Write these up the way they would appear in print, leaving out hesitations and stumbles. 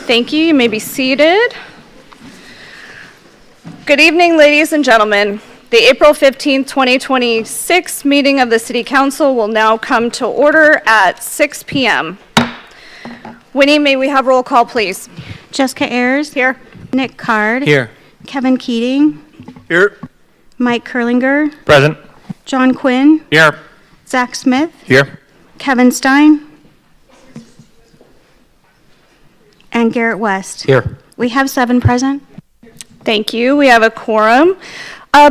Thank you. You may be seated. Good evening, ladies and gentlemen. The April 15th, 2026 meeting of the City Council will now come to order at 6 p.m. Winnie, may we have roll call, please? Jessica Ayers. Here. Nick Card. Here. Kevin Keating. Here. Mike Curlinger. Present. John Quinn. Here. Zach Smith. Here. Kevin Stein. And Garrett West. Here. We have 7 present. Thank you. We have a quorum.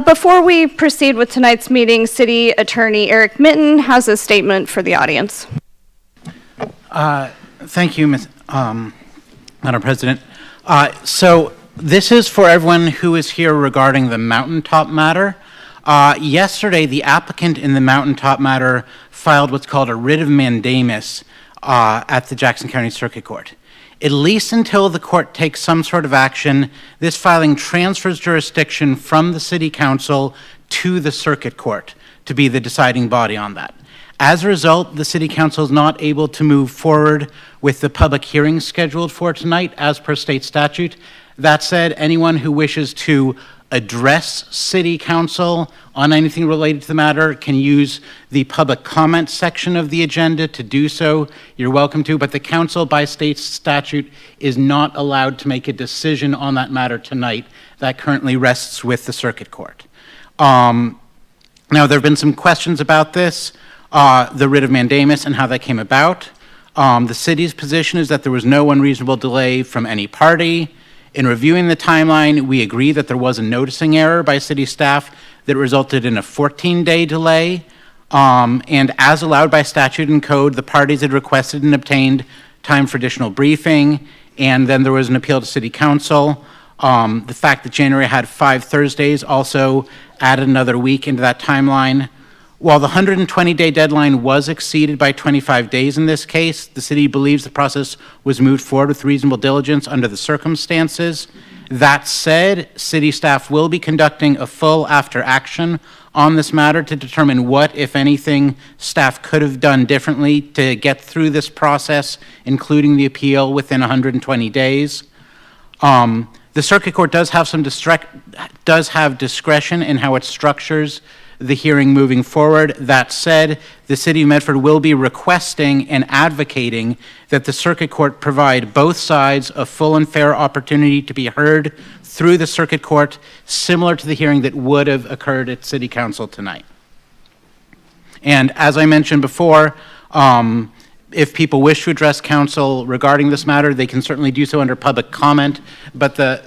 Before we proceed with tonight's meeting, City Attorney Eric Mitten has a statement for the audience. Thank you, Madam President. So this is for everyone who is here regarding the mountaintop matter. Yesterday, the applicant in the mountaintop matter filed what's called a writ of mandamus at the Jackson County Circuit Court. At least until the court takes some sort of action, this filing transfers jurisdiction from the City Council to the Circuit Court to be the deciding body on that. As a result, the City Council is not able to move forward with the public hearing scheduled for tonight as per state statute. That said, anyone who wishes to address City Council on anything related to the matter can use the public comment section of the agenda to do so. You're welcome to, but the Council by state statute is not allowed to make a decision on that matter tonight. That currently rests with the Circuit Court. Now, there have been some questions about this, the writ of mandamus and how that came about. The city's position is that there was no unreasonable delay from any party. In reviewing the timeline, we agree that there was a noticing error by city staff that resulted in a 14-day delay. And as allowed by statute and code, the parties had requested and obtained time for additional briefing, and then there was an appeal to City Council. The fact that January had 5 Thursdays also added another week into that timeline. While the 120-day deadline was exceeded by 25 days in this case, the city believes the process was moved forward with reasonable diligence under the circumstances. That said, city staff will be conducting a full after action on this matter to determine what, if anything, staff could have done differently to get through this process, including the appeal within 120 days. The Circuit Court does have discretion in how it structures the hearing moving forward. That said, the City of Medford will be requesting and advocating that the Circuit Court provide both sides a full and fair opportunity to be heard through the Circuit Court, similar to the hearing that would have occurred at City Council tonight. And as I mentioned before, if people wish to address council regarding this matter, they can certainly do so under public comment, but the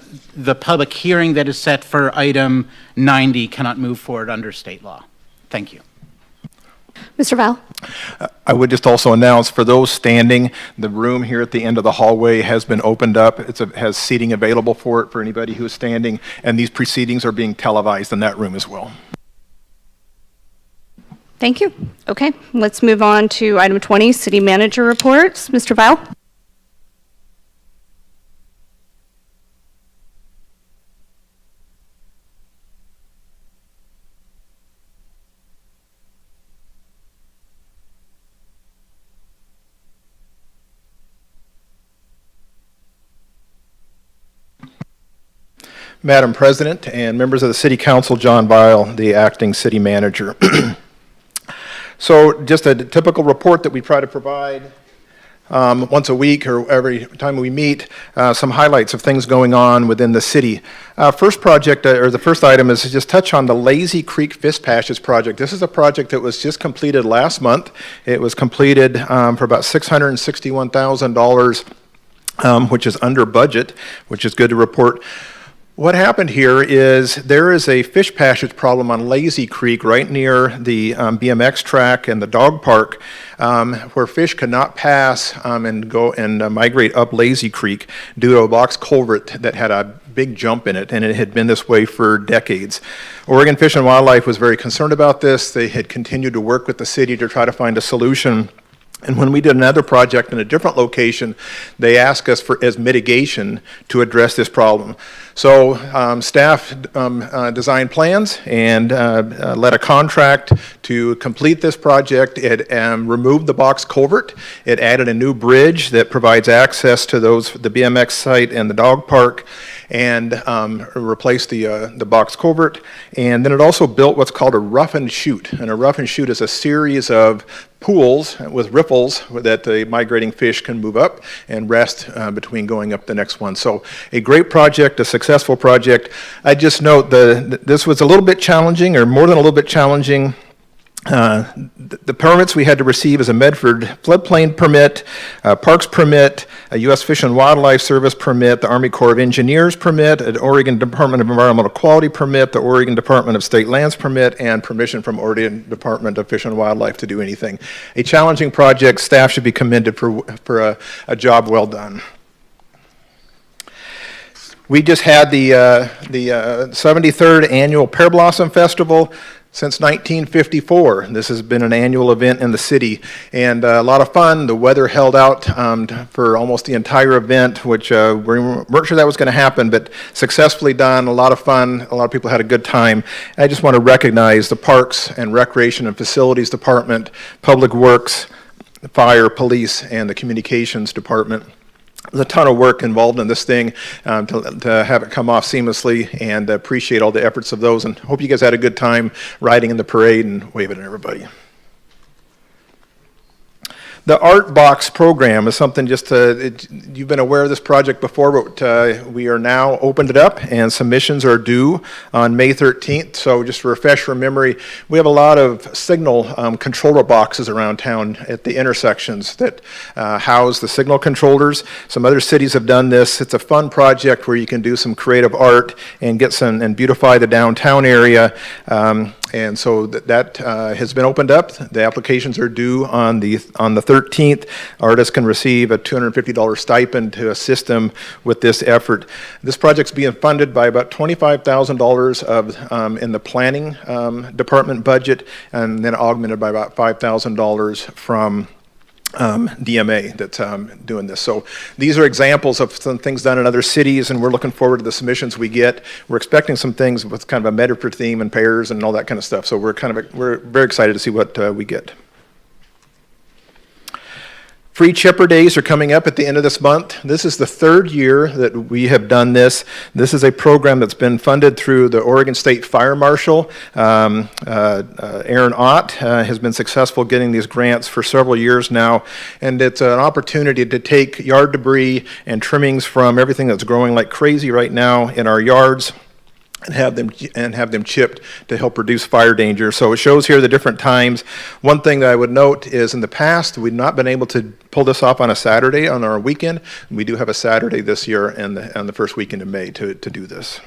public hearing that is set for item 90 cannot move forward under state law. Thank you. Mr. Val. I would just also announce for those standing, the room here at the end of the hallway has been opened up. Has seating available for it for anybody who is standing, and these proceedings are being televised in that room as well. Thank you. Okay, let's move on to item 20, City Manager reports. Mr. Val. Madam President and members of the City Council, John Weil, the acting City Manager. So just a typical report that we try to provide once a week or every time we meet, some highlights of things going on within the city. First project, or the first item is to just touch on the Lazy Creek Fish Patches project. This is a project that was just completed last month. It was completed for about $661,000, which is under budget, which is good to report. What happened here is there is a fish passage problem on Lazy Creek right near the BMX track and the dog park where fish could not pass and go and migrate up Lazy Creek due to a box culvert that had a big jump in it, and it had been this way for decades. Oregon Fish and Wildlife was very concerned about this. They had continued to work with the city to try to find a solution. And when we did another project in a different location, they asked us for as mitigation to address this problem. So staff designed plans and led a contract to complete this project. It removed the box culvert. It added a new bridge that provides access to the BMX site and the dog park, and replaced the box culvert. And then it also built what's called a rough and chute. And a rough and chute is a series of pools with riffles that the migrating fish can move up and rest between going up the next one. So a great project, a successful project. I just note this was a little bit challenging, or more than a little bit challenging. The permits we had to receive is a Medford floodplain permit, a Parks permit, a U.S. Fish and Wildlife Service permit, the Army Corps of Engineers permit, an Oregon Department of Environmental Quality permit, the Oregon Department of State Lands permit, and permission from Oregon Department of Fish and Wildlife to do anything. A challenging project. Staff should be commended for a job well done. We just had the 73rd Annual Pear Blossom Festival. Since 1954, this has been an annual event in the city, and a lot of fun. The weather held out for almost the entire event, which we weren't sure that was going to happen, but successfully done. A lot of fun. A lot of people had a good time. And I just want to recognize the Parks and Recreation and Facilities Department, Public Works, Fire, Police, and the Communications Department. There's a ton of work involved in this thing to have it come off seamlessly, and appreciate all the efforts of those, and hope you guys had a good time riding in the parade and waving at everybody. The Art Box program is something you've been aware of this project before, but we are now opened it up, and submissions are due on May 13th. So just to refresh your memory, we have a lot of signal controller boxes around town at the intersections that house the signal controllers. Some other cities have done this. It's a fun project where you can do some creative art and and beautify the downtown area. And so that has been opened up. The applications are due on the 13th. Artists can receive a $250 stipend to assist them with this effort. This project's being funded by about $25,000 in the planning department budget, and then augmented by about $5,000 from DMA that's doing this. So these are examples of some things done in other cities, and we're looking forward to the submissions we get. We're expecting some things with kind of a Medford theme and pears and all that kind of stuff. So we're very excited to see what we get. Free Chipper Days are coming up at the end of this month. This is the third year that we have done this. This is a program that's been funded through the Oregon State Fire Marshal. Aaron Ott has been successful getting these grants for several years now, and it's an opportunity to take yard debris and trimmings from everything that's growing like crazy right now in our yards, and have them chipped to help reduce fire danger. So it shows here the different times. One thing that I would note is in the past, we've not been able to pull this off on a Saturday on our weekend. We do have a Saturday this year on the first weekend of May to do this.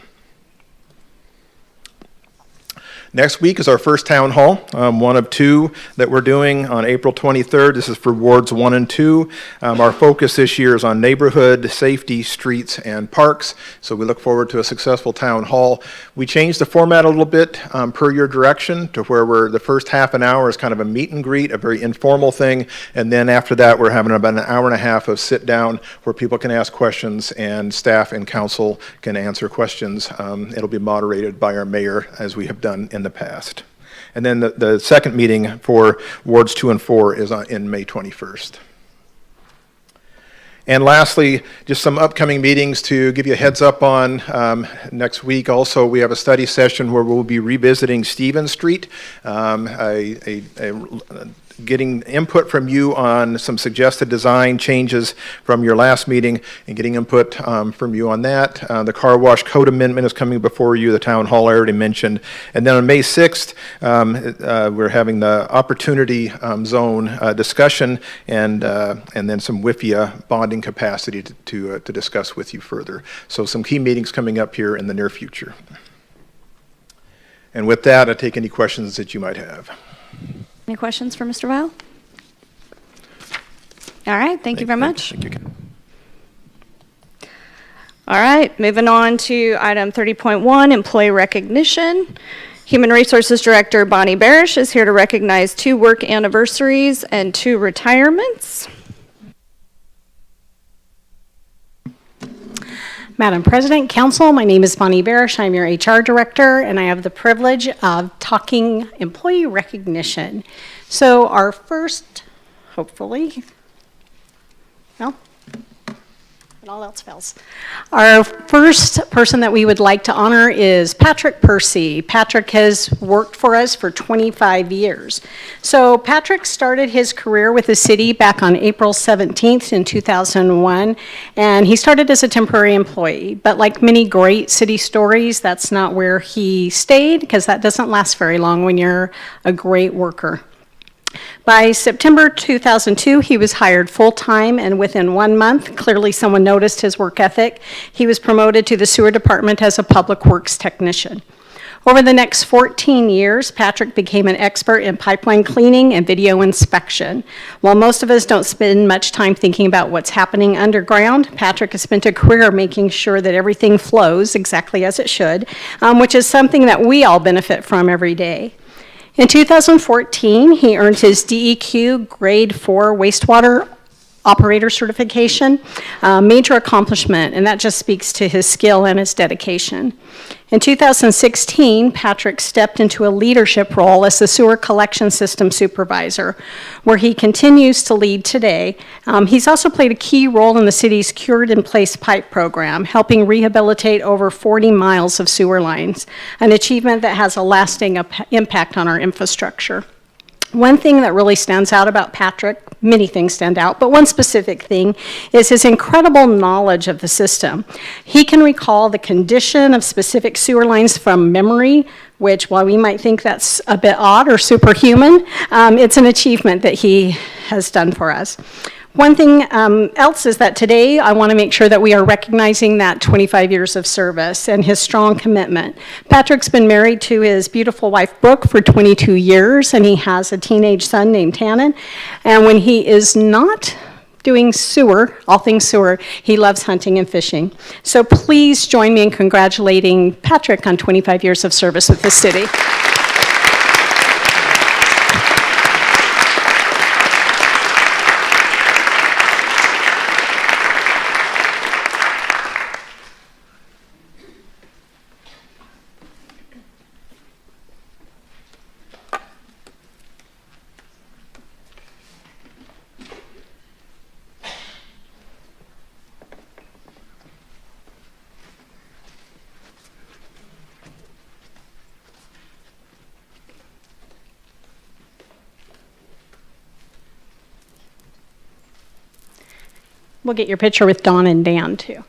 Next week is our first town hall, one of two that we're doing on April 23rd. This is for wards 1 and 2. Our focus this year is on neighborhood, safety, streets, and parks. So we look forward to a successful town hall. We changed the format a little bit per your direction to where the first half an hour is kind of a meet and greet, a very informal thing. And then after that, we're having about an hour and a half of sit down where people can ask questions and staff and council can answer questions. It'll be moderated by our mayor, as we have done in the past. And then the second meeting for wards 2 and 4 is in May 21st. And lastly, just some upcoming meetings to give you a heads up on. Next week also, we have a study session where we'll be revisiting Stevens Street, getting input from you on some suggested design changes from your last meeting, and getting input from you on that. The car wash code amendment is coming before you, the town hall I already mentioned. And then on May 6th, we're having the opportunity zone discussion, and then some WIFIA bonding capacity to discuss with you further. So some key meetings coming up here in the near future. And with that, I take any questions that you might have. Any questions for Mr. Weil? All right, thank you very much. Thank you. All right, moving on to item 30.1, employee recognition. Human Resources Director Bonnie Barish is here to recognize 2 work anniversaries and 2 retirements. Madam President, Council, my name is Bonnie Barish. I'm your HR Director, and I have the privilege of talking employee recognition. So our first, hopefully, well, and all else fails. Our first person that we would like to honor is Patrick Percy. Patrick has worked for us for 25 years. So Patrick started his career with the city back on April 17th in 2001, and he started as a temporary employee. But like many great city stories, that's not where he stayed, because that doesn't last very long when you're a great worker. By September 2002, he was hired full-time, and within 1 month, clearly someone noticed his work ethic. He was promoted to the sewer department as a public works technician. Over the next 14 years, Patrick became an expert in pipeline cleaning and video inspection. While most of us don't spend much time thinking about what's happening underground, Patrick has spent a career making sure that everything flows exactly as it should, which is something that we all benefit from every day. In 2014, he earned his DEQ Grade 4 wastewater operator certification, a major accomplishment, and that just speaks to his skill and his dedication. In 2016, Patrick stepped into a leadership role as the sewer collection system supervisor, where he continues to lead today. He's also played a key role in the city's Cured in Place pipe program, helping rehabilitate over 40 miles of sewer lines, an achievement that has a lasting impact on our infrastructure. One thing that really stands out about Patrick, many things stand out, but one specific thing is his incredible knowledge of the system. He can recall the condition of specific sewer lines from memory, which while we might think that's a bit odd or superhuman, it's an achievement that he has done for us. One thing else is that today I want to make sure that we are recognizing that 25 years of service and his strong commitment. Patrick's been married to his beautiful wife, Brooke, for 22 years, and he has a teenage son named Tannen. And when he is not doing sewer, all things sewer, he loves hunting and fishing. So please join me in congratulating Patrick on 25 years of service with the city. We'll get your picture with Dawn and Dan, too.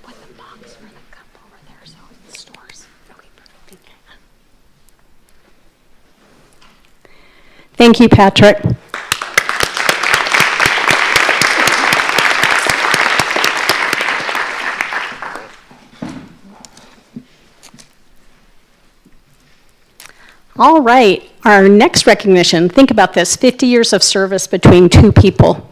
Put the box for the cup over there so it stores. Okay, perfect. Thank you, Patrick. All right, our next recognition, think about this, 50 years of service between 2 people.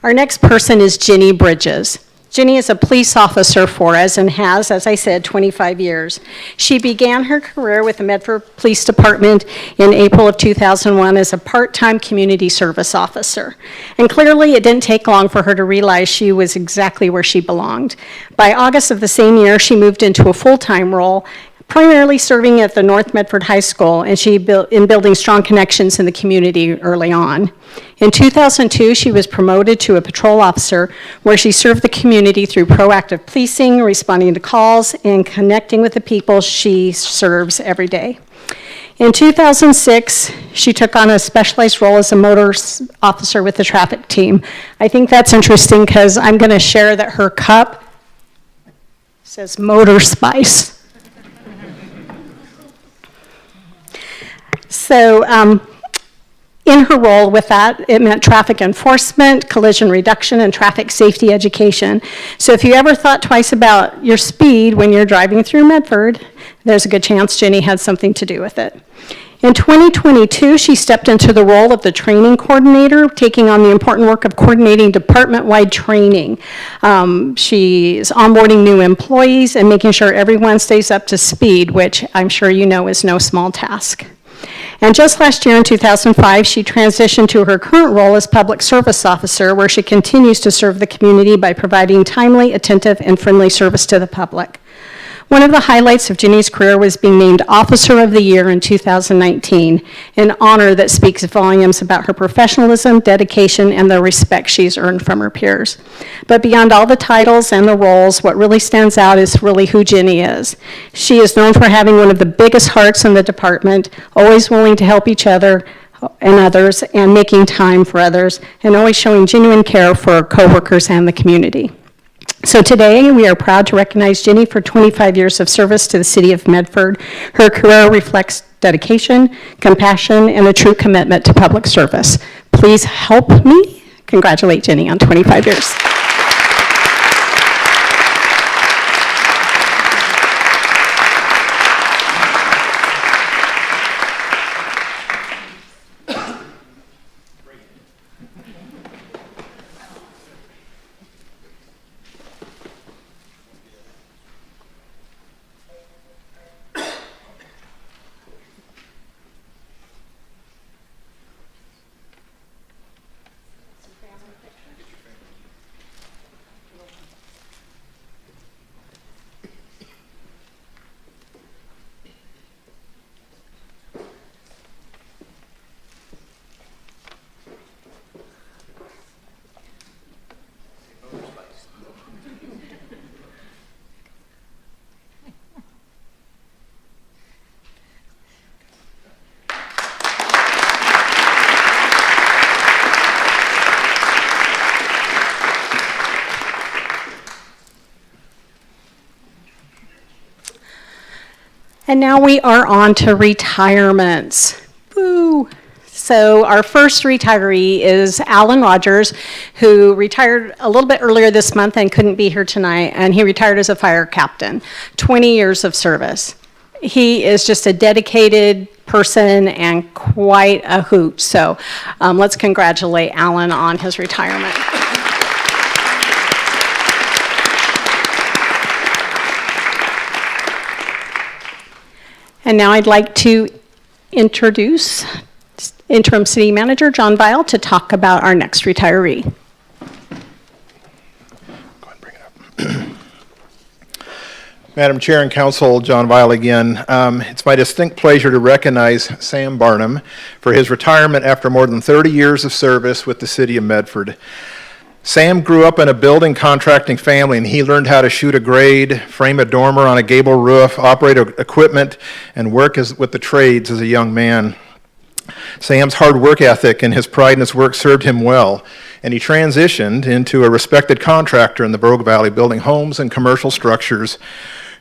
Our next person is Jenny Bridges. Jenny is a police officer for us and has, as I said, 25 years. She began her career with the Medford Police Department in April of 2001 as a part-time community service officer. And clearly, it didn't take long for her to realize she was exactly where she belonged. By August of the same year, she moved into a full-time role, primarily serving at the North Medford High School, and building strong connections in the community early on. In 2002, she was promoted to a patrol officer, where she served the community through proactive policing, responding to calls, and connecting with the people she serves every day. In 2006, she took on a specialized role as a motor officer with the traffic team. I think that's interesting because I'm going to share that her cup says Motor Spice. So in her role with that, it meant traffic enforcement, collision reduction, and traffic safety education. So if you ever thought twice about your speed when you're driving through Medford, there's a good chance Jenny had something to do with it. In 2022, she stepped into the role of the training coordinator, taking on the important work of coordinating department-wide training. She is onboarding new employees and making sure everyone stays up to speed, which I'm sure you know is no small task. And just last year in 2005, she transitioned to her current role as Public Service Officer, where she continues to serve the community by providing timely, attentive, and friendly service to the public. One of the highlights of Ginny's career was being named Officer of the Year in 2019, an honor that speaks volumes about her professionalism, dedication, and the respect she's earned from her peers. But beyond all the titles and the roles, what really stands out is really who Ginny is. She is known for having one of the biggest hearts in the department, always willing to help each other and others, and making time for others, and always showing genuine care for coworkers and the community. So today, we are proud to recognize Ginny for 25 years of service to the city of Medford. Her career reflects dedication, compassion, and a true commitment to public service. Please help me congratulate Ginny on 25 years. And now we are on to retirements. Woo! So our first retiree is Alan Rogers, who retired a little bit earlier this month and couldn't be here tonight, and he retired as a fire captain, 20 years of service. He is just a dedicated person and quite a hoot. So let's congratulate Alan on his retirement. And now I'd like to introduce Interim City Manager John Weil to talk about our next retiree. Go ahead and bring it up. Madam Chair and Council, John Weil again. It's my distinct pleasure to recognize Sam Barnum for his retirement after more than 30 years of service with the City of Medford. Sam grew up in a building contracting family, and he learned how to shoot a grade, frame a dormer on a gable roof, operate equipment, and work with the trades as a young man. Sam's hard work ethic and his pride in his work served him well, and he transitioned into a respected contractor in the Brogue Valley, building homes and commercial structures,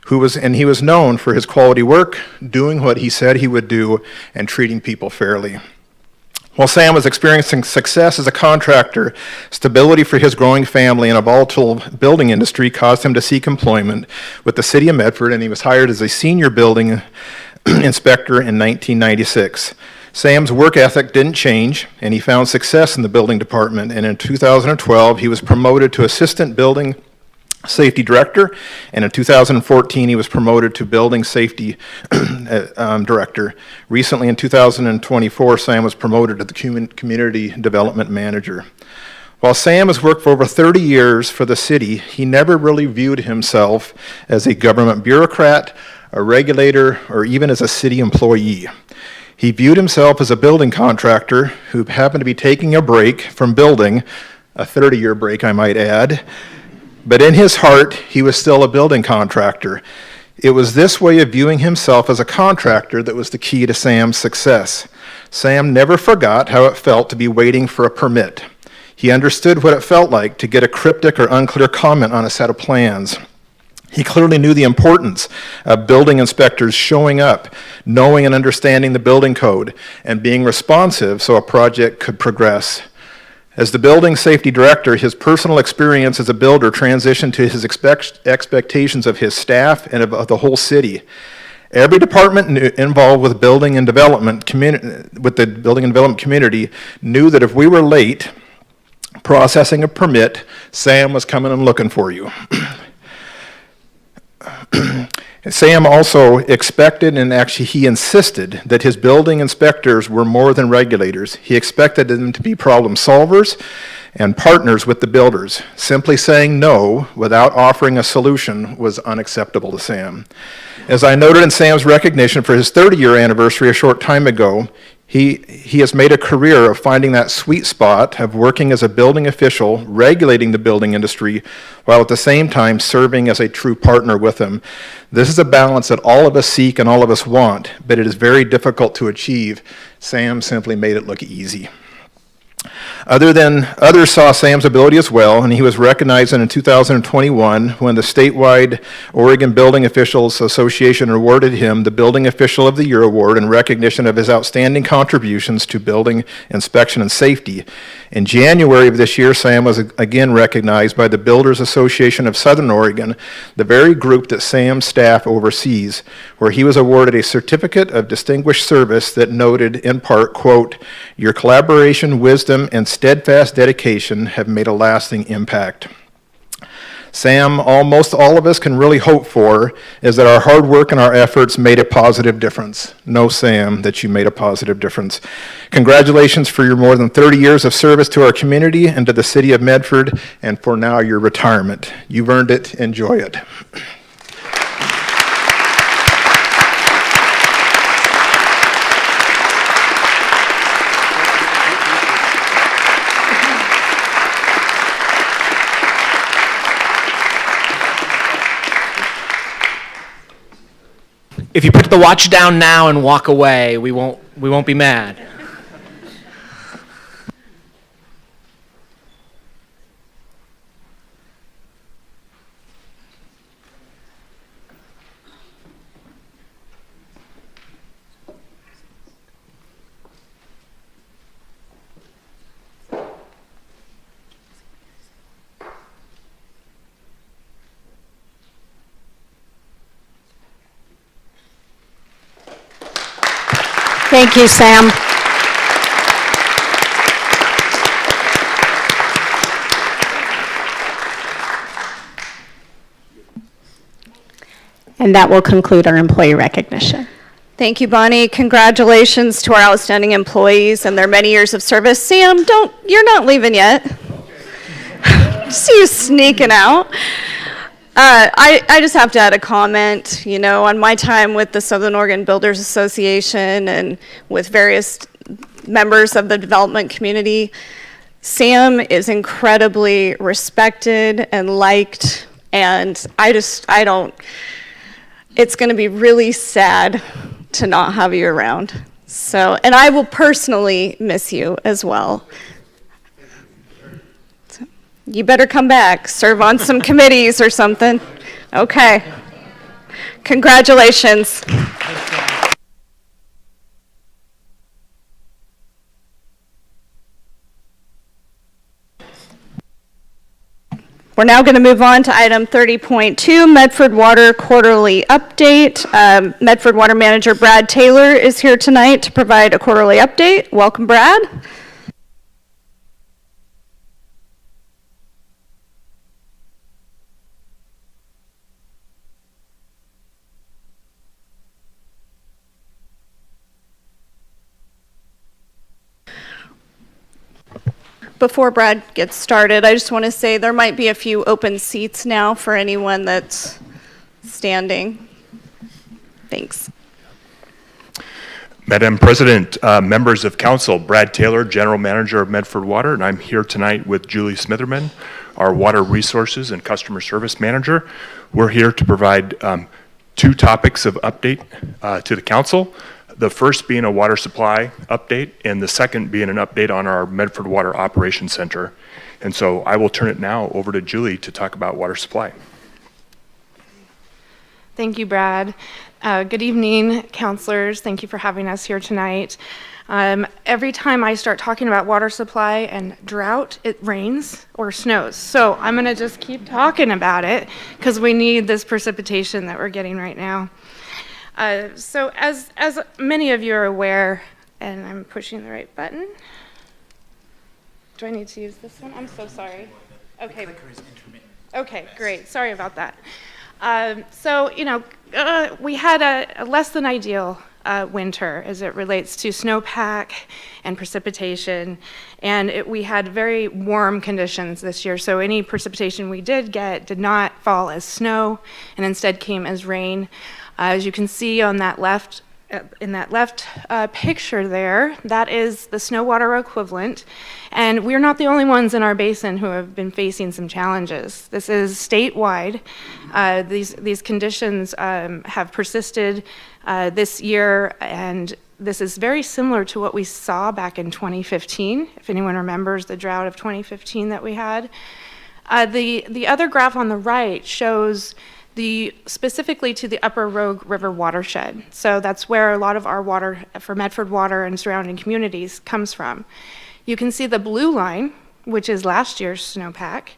he was known for his quality work, doing what he said he would do, and treating people fairly. While Sam was experiencing success as a contractor, stability for his growing family in a volatile building industry caused him to seek employment with the City of Medford, and he was hired as a senior building inspector in 1996. Sam's work ethic didn't change, and he found success in the building department, and in 2012, he was promoted to assistant building safety director, and in 2014 he was promoted to building safety director. Recently in 2024, Sam was promoted to the community development manager. While Sam has worked for over 30 years for the city, he never really viewed himself as a government bureaucrat, a regulator, or even as a city employee. He viewed himself as a building contractor who happened to be taking a break from building, a 30-year break I might add, but in his heart, he was still a building contractor. It was this way of viewing himself as a contractor that was the key to Sam's success. Sam never forgot how it felt to be waiting for a permit. He understood what it felt like to get a cryptic or unclear comment on a set of plans. He clearly knew the importance of building inspectors showing up, knowing and understanding the building code, and being responsive so a project could progress. As the building safety director, his personal experience as a builder transitioned to his expectations of his staff and of the whole city. Every department involved with building and development with the building and development community knew that if we were late processing a permit, Sam was coming and looking for you. Sam also expected, and actually he insisted, that his building inspectors were more than regulators. He expected them to be problem solvers and partners with the builders. Simply saying no without offering a solution was unacceptable to Sam. As I noted in Sam's recognition for his 30-year anniversary a short time ago, he has made a career of finding that sweet spot of working as a building official, regulating the building industry, while at the same time serving as a true partner with them. This is a balance that all of us seek and all of us want, but it is very difficult to achieve. Sam simply made it look easy. Others saw Sam's ability as well, and he was recognized in 2021 when the statewide Oregon Building Officials Association awarded him the Building Official of the Year award in recognition of his outstanding contributions to building inspection and safety. In January of this year, Sam was again recognized by the Builders Association of Southern Oregon, the very group that Sam's staff oversees, where he was awarded a certificate of distinguished service that noted in part, quote, "Your collaboration, wisdom, and steadfast dedication have made a lasting impact." Sam, almost all of us can really hope for is that our hard work and our efforts made a positive difference. Know, Sam, that you made a positive difference. Congratulations for your more than 30 years of service to our community and to the city of Medford, and for now your retirement. You've earned it. Enjoy it. If you put the watch down now and walk away, we won't be mad. Thank you, Sam. And that will conclude our employee recognition. Thank you, Bonnie. Congratulations to our outstanding employees and their many years of service. Sam, you're not leaving yet. See you sneaking out. I just have to add a comment, on my time with the Southern Oregon Builders Association and with various members of the development community, Sam is incredibly respected and liked, and it's going to be really sad to not have you around. So, and I will personally miss you as well. You better come back, serve on some committees or something. Okay. Congratulations. We're now going to move on to item 30.2, Medford Water Quarterly Update. Medford Water Manager Brad Taylor is here tonight to provide a quarterly update. Welcome, Brad. Before Brad gets started, I just want to say there might be a few open seats now for anyone that's standing. Thanks. Madam President, members of council, Brad Taylor, General Manager of Medford Water, and I'm here tonight with Julie Smitherman, our Water Resources and Customer Service Manager. We're here to provide two topics of update to the council. The first being a water supply update, and the second being an update on our Medford Water Operations Center. And so I will turn it now over to Julie to talk about water supply. Thank you, Brad. Good evening, counselors. Thank you for having us here tonight. Every time I start talking about water supply and drought, it rains or snows. So I'm going to just keep talking about it because we need this precipitation that we're getting right now. So as many of you are aware, and I'm pushing the right button. Do I need to use this one? I'm so sorry. Okay. Okay, great. Sorry about that. We had a less than ideal winter as it relates to snowpack and precipitation, and we had very warm conditions this year. So any precipitation we did get did not fall as snow, and instead came as rain. As you can see on that left, in that left picture there, that is the snow water equivalent. And we're not the only ones in our basin who have been facing some challenges. This is statewide. These conditions have persisted this year, and this is very similar to what we saw back in 2015, if anyone remembers the drought of 2015 that we had. The other graph on the right shows specifically to the upper Rogue River watershed. So that's where a lot of our water for Medford Water and surrounding communities comes from. You can see the blue line, which is last year's snowpack.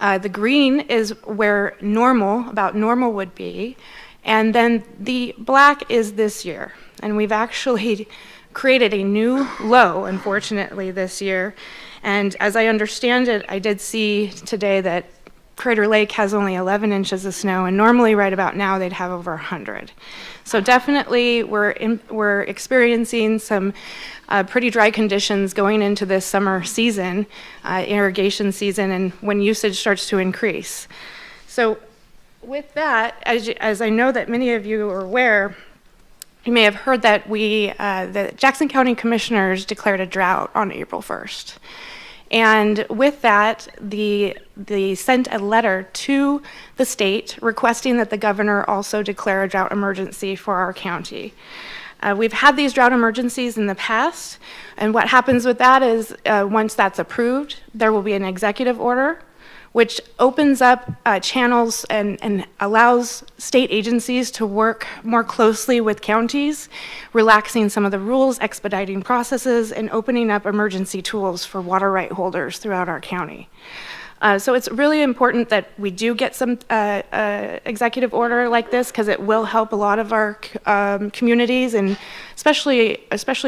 The green is where about normal would be. And then the black is this year. And we've actually created a new low, unfortunately, this year. And as I understand it, I did see today that Crater Lake has only 11 inches of snow, and normally right about now they'd have over 100. So definitely we're experiencing some pretty dry conditions going into this summer season, irrigation season, and when usage starts to increase. So with that, as I know that many of you are aware, you may have heard that the Jackson County Commissioners declared a drought on April 1st. And with that, they sent a letter to the state requesting that the governor also declare a drought emergency for our county. We've had these drought emergencies in the past, and what happens with that is once that's approved, there will be an executive order which opens up channels and allows state agencies to work more closely with counties, relaxing some of the rules, expediting processes, and opening up emergency tools for water right holders throughout our county. So it's really important that we do get some executive order like this, because it will help a lot of our communities, and especially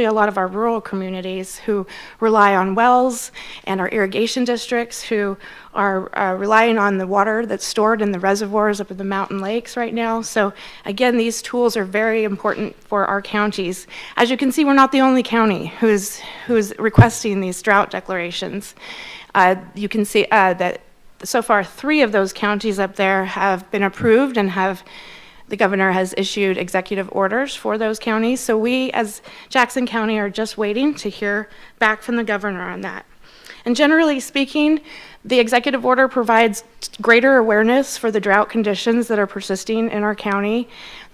a lot of our rural communities who rely on wells, and our irrigation districts who are relying on the water that's stored in the reservoirs up in the mountain lakes right now. So again, these tools are very important for our counties. As you can see, we're not the only county who's requesting these drought declarations. You can see that so far 3 of those counties up there have been approved, and the governor has issued executive orders for those counties. So we as Jackson County are just waiting to hear back from the governor on that. And generally speaking, the executive order provides greater awareness for the drought conditions that are persisting in our county.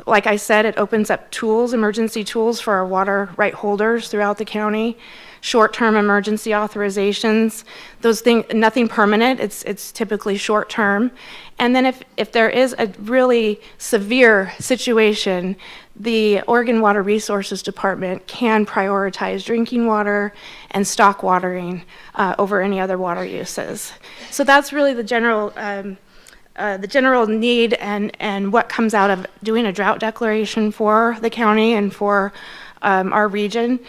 Like I said, it opens up tools, emergency tools for our water right holders throughout the county. Short-term emergency authorizations, those things, nothing permanent, it's typically short-term. And then if there is a really severe situation, the Oregon Water Resources Department can prioritize drinking water and stock watering over any other water uses. So that's really the general need and what comes out of doing a drought declaration for the county and for our region.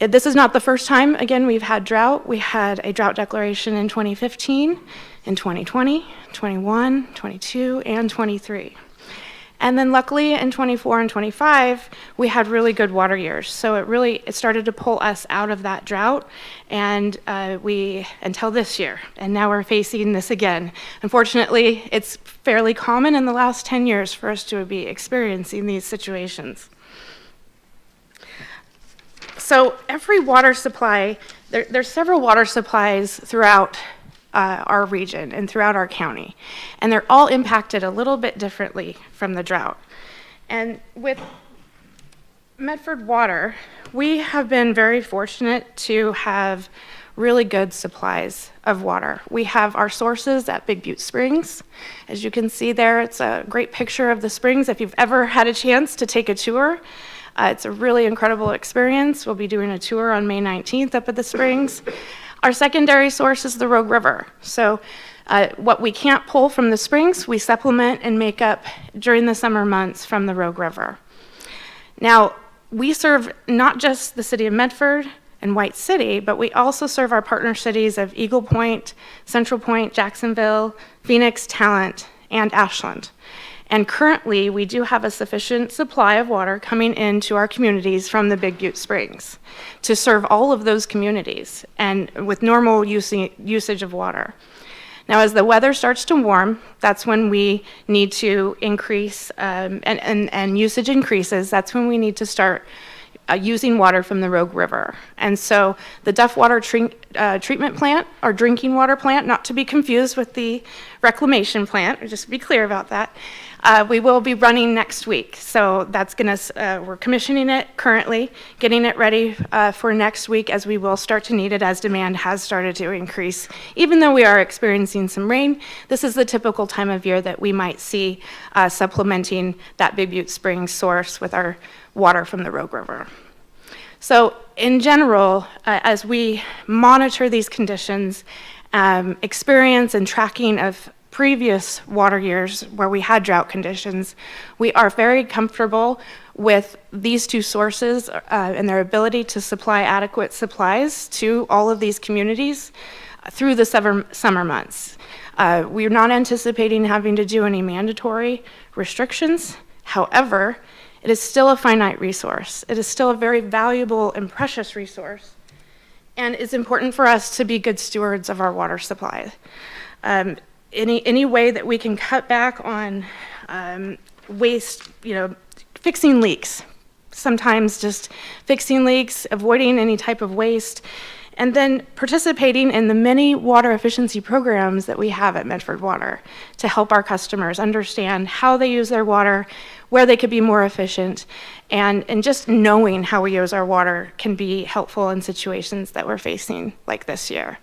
This is not the first time, again, we've had drought. We had a drought declaration in 2015, in 2020, 21, 22, and 23. And then luckily in 24 and 25, we had really good water years. So it started to pull us out of that drought until this year. And now we're facing this again. Unfortunately, it's fairly common in the last 10 years for us to be experiencing these situations. So every water supply, there's several water supplies throughout our region and throughout our county, and they're all impacted a little bit differently from the drought. And with Medford Water, we have been very fortunate to have really good supplies of water. We have our sources at Big Butte Springs. As you can see there, it's a great picture of the springs. If you've ever had a chance to take a tour, it's a really incredible experience. We'll be doing a tour on May 19th up at the springs. Our secondary source is the Rogue River. So what we can't pull from the springs, we supplement and make up during the summer months from the Rogue River. Now, we serve not just the city of Medford and White City, but we also serve our partner cities of Eagle Point, Central Point, Jacksonville, Phoenix, Talent, and Ashland. And currently, we do have a sufficient supply of water coming into our communities from the Big Butte Springs to serve all of those communities and with normal usage of water. Now, as the weather starts to warm, that's when we need to increase, and usage increases, that's when we need to start using water from the Rogue River. And so the Duff Water Treatment Plant, or drinking water plant, not to be confused with the reclamation plant, just to be clear about that, we will be running next week. So that's we're commissioning it currently, getting it ready for next week, as we will start to need it as demand has started to increase. Even though we are experiencing some rain, this is the typical time of year that we might see supplementing that Big Butte Springs source with our water from the Rogue River. So in general, as we monitor these conditions, experience and tracking of previous water years where we had drought conditions, we are very comfortable with these two sources and their ability to supply adequate supplies to all of these communities through the summer months. We're not anticipating having to do any mandatory restrictions. However, it is still a finite resource. It is still a very valuable and precious resource. And it's important for us to be good stewards of our water supply. Any way that we can cut back on waste, fixing leaks, sometimes just fixing leaks, avoiding any type of waste, and then participating in the many water efficiency programs that we have at Medford Water to help our customers understand how they use their water, where they could be more efficient, and just knowing how we use our water can be helpful in situations that we're facing like this year.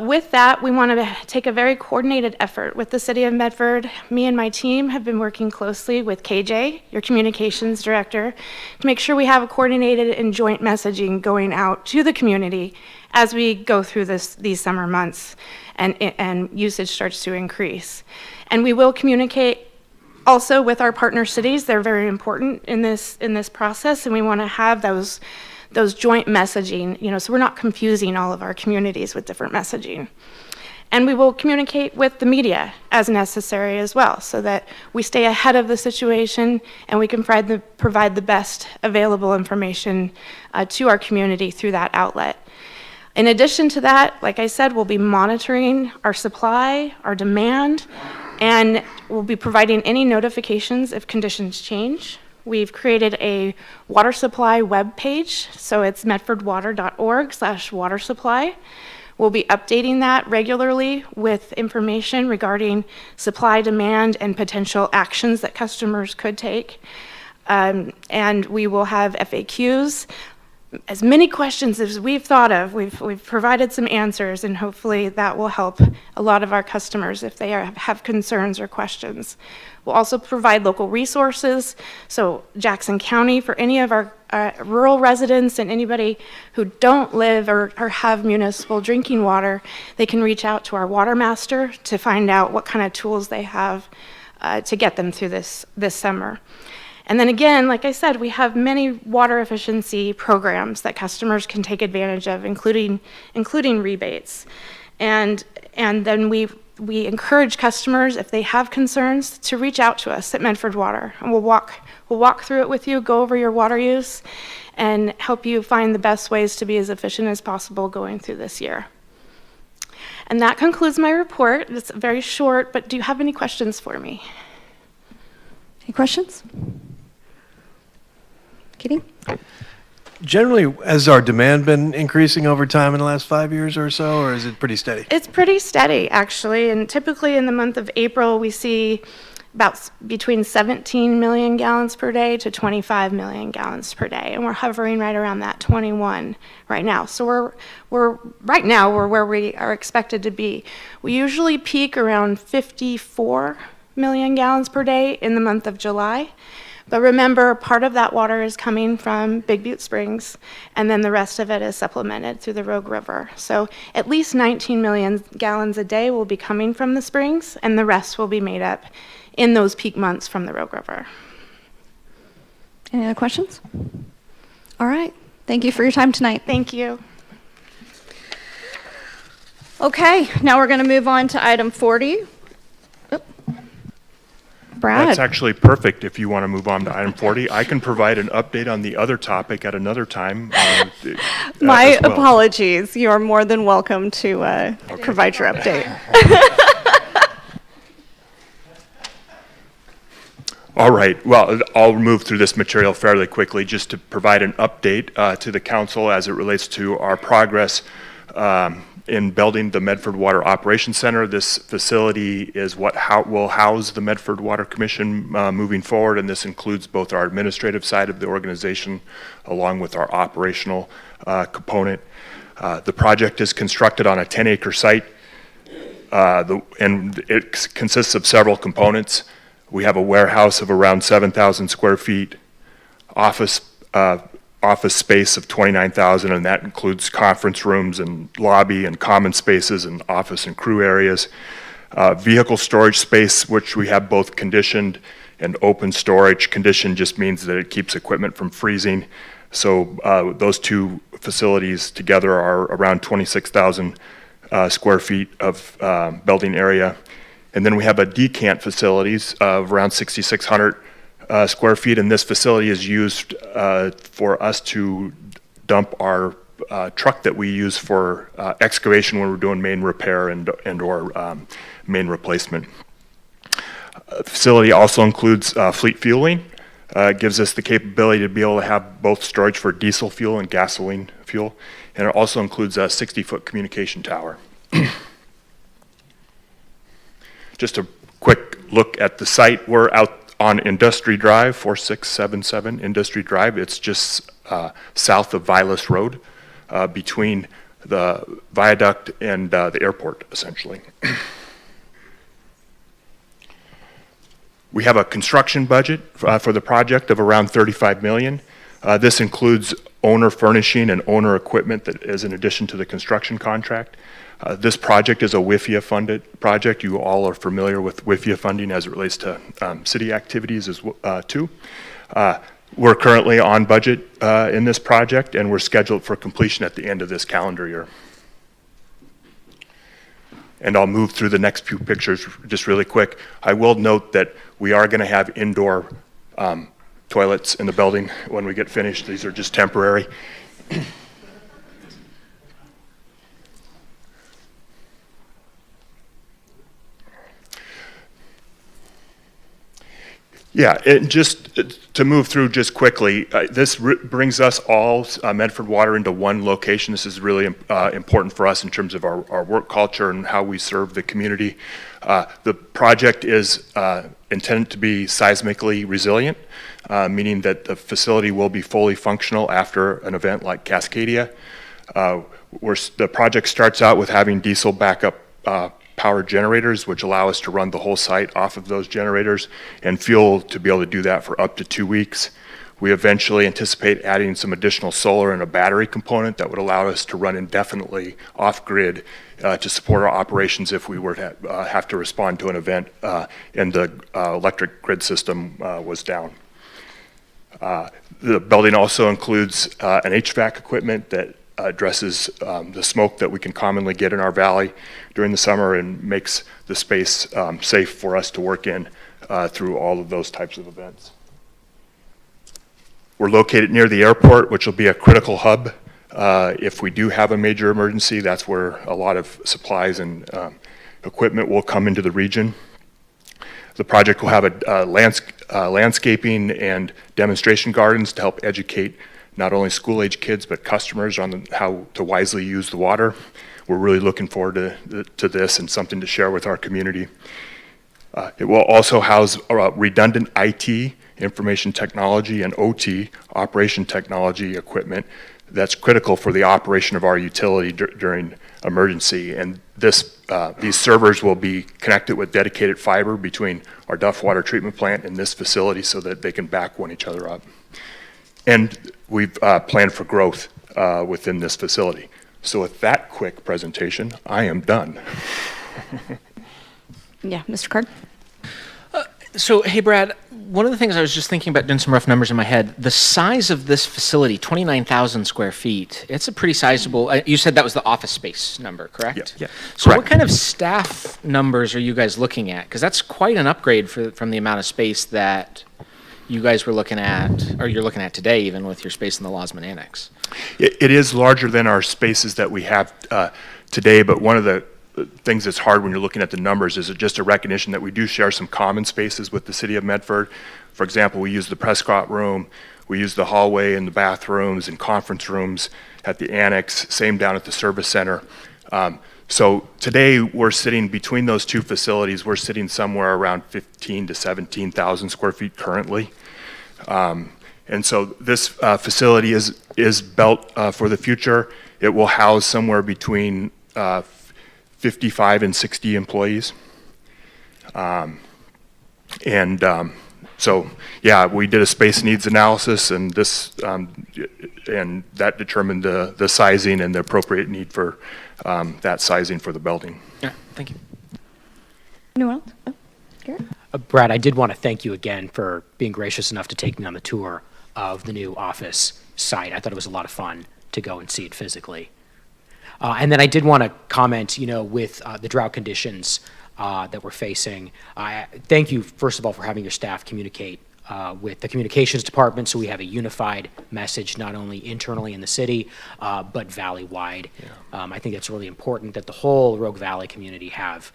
With that, we want to take a very coordinated effort with the City of Medford. Me and my team have been working closely with KJ, your communications director, to make sure we have a coordinated and joint messaging going out to the community as we go through these summer months and usage starts to increase. And we will communicate also with our partner cities. They're very important in this process, and we want to have those joint messaging, so we're not confusing all of our communities with different messaging. And we will communicate with the media as necessary as well, so that we stay ahead of the situation and we can provide the best available information to our community through that outlet. In addition to that, like I said, we'll be monitoring our supply, our demand, and we'll be providing any notifications if conditions change. We've created a water supply webpage, so it's medfordwater.org/water supply. We'll be updating that regularly with information regarding supply, demand, and potential actions that customers could take. And we will have FAQs. As many questions as we've thought of, we've provided some answers, and hopefully that will help a lot of our customers if they have concerns or questions. We'll also provide local resources, so Jackson County, for any of our rural residents and anybody who don't live or have municipal drinking water, they can reach out to our water master to find out what kind of tools they have to get them through this summer. And then again, like I said, we have many water efficiency programs that customers can take advantage of, including rebates. And then we encourage customers, if they have concerns, to reach out to us at Medford Water, and we'll walk through it with you, go over your water use, and help you find the best ways to be as efficient as possible going through this year. And that concludes my report. It's very short, but do you have any questions for me? Any questions? Katie? Generally, has our demand been increasing over time in the last 5 years or so, or is it pretty steady? It's pretty steady, actually, and typically in the month of April, we see about between 17 million gallons per day to 25 million gallons per day, and we're hovering right around that 21 right now. So we're right now where we are expected to be. We usually peak around 54 million gallons per day in the month of July. But remember, part of that water is coming from Big Butte Springs, and then the rest of it is supplemented through the Rogue River. So at least 19 million gallons a day will be coming from the springs, and the rest will be made up in those peak months from the Rogue River. Any other questions? All right. Thank you for your time tonight. Thank you. Okay, now we're going to move on to item 40. Oop. Brad. That's actually perfect if you want to move on to item 40. I can provide an update on the other topic at another time. My as well. apologies. You are more than welcome to provide your update. All right, well, I'll move through this material fairly quickly just to provide an update to the council as it relates to our progress in building the Medford Water Operations Center. This facility is what will house the Medford Water Commission moving forward, and this includes both our administrative side of the organization along with our operational component. The project is constructed on a 10-acre site, and it consists of several components. We have a warehouse of around 7,000 square feet, office space of 29,000, and that includes conference rooms and lobby and common spaces and office and crew areas. Vehicle storage space, which we have both conditioned and open storage. Conditioned just means that it keeps equipment from freezing. So those two facilities together are around 26,000 square feet of building area. And then we have a decant facilities of around 6,600 square feet, and this facility is used for us to dump our truck that we use for excavation when we're doing main repair and or main replacement. The facility also includes fleet fueling. It gives us the capability to be able to have both storage for diesel fuel and gasoline fuel, and it also includes a 60-foot communication tower. Just a quick look at the site. We're out on Industry Drive, 4677 Industry Drive. It's just south of Vilas Road, between the viaduct and the airport, essentially. We have a construction budget for the project of around $35 million. This includes owner furnishing and owner equipment that is in addition to the construction contract. This project is a WIFIA funded project. You all are familiar with WIFIA funding as it relates to city activities as too. We're currently on budget in this project, and we're scheduled for completion at the end of this calendar year. And I'll move through the next few pictures just really quick. I will note that we are going to have indoor toilets in the building when we get finished. These are just temporary. Yeah, just to move through just quickly, this brings us all, Medford Water, into one location. This is really important for us in terms of our work culture and how we serve the community. The project is intended to be seismically resilient, meaning that the facility will be fully functional after an event like Cascadia. The project starts out with having diesel backup power generators, which allow us to run the whole site off of those generators, and fuel to be able to do that for up to 2 weeks. We eventually anticipate adding some additional solar and a battery component that would allow us to run indefinitely off-grid to support our operations if we were to have to respond to an event and the electric grid system was down. The building also includes an HVAC equipment that addresses the smoke that we can commonly get in our valley during the summer and makes the space safe for us to work in through all of those types of events. We're located near the airport, which will be a critical hub. If we do have a major emergency, that's where a lot of supplies and equipment will come into the region. The project will have a landscaping and demonstration gardens to help educate not only school-age kids, but customers on how to wisely use the water. We're really looking forward to this and something to share with our community. It will also house redundant IT, information technology, and OT, operation technology equipment that's critical for the operation of our utility during emergency. And these servers will be connected with dedicated fiber between our Duff Water Treatment Plant and this facility so that they can back each other up. And we've planned for growth within this facility. So with that quick presentation, I am done. Yeah, Mr. Card? So, hey, Brad, one of the things I was just thinking about doing some rough numbers in my head, the size of this facility, 29,000 square feet, it's a pretty sizable, you said that was the office space number, correct? Yeah. So what Correct. kind of staff numbers are you guys looking at? Because that's quite an upgrade from the amount of space that you guys were looking at, or you're looking at today, even with your space in the Losman Annex. It is larger than our spaces that we have today, but one of the things that's hard when you're looking at the numbers is just a recognition that we do share some common spaces with the city of Medford. For example, we use the Prescott room, we use the hallway and the bathrooms and conference rooms at the annex, same down at the service center. So today we're sitting between those two facilities, we're sitting somewhere around 15 to 17,000 square feet currently. And so this facility is built for the future. It will house somewhere between 55 and 60 employees. So yeah, we did a space needs analysis, and this and that determined the sizing and the appropriate need for that sizing for the building. Yeah, thank you. Anyone else? Oh, Garrett? Brad, I did want to thank you again for being gracious enough to take me on the tour of the new office site. I thought it was a lot of fun to go and see it physically. And then I did want to comment, with the drought conditions that we're facing. Thank you, first of all, for having your staff communicate with the communications department so we have a unified message, not only internally in the city, but valley-wide. Yeah. I think it's really important that the whole Rogue Valley community have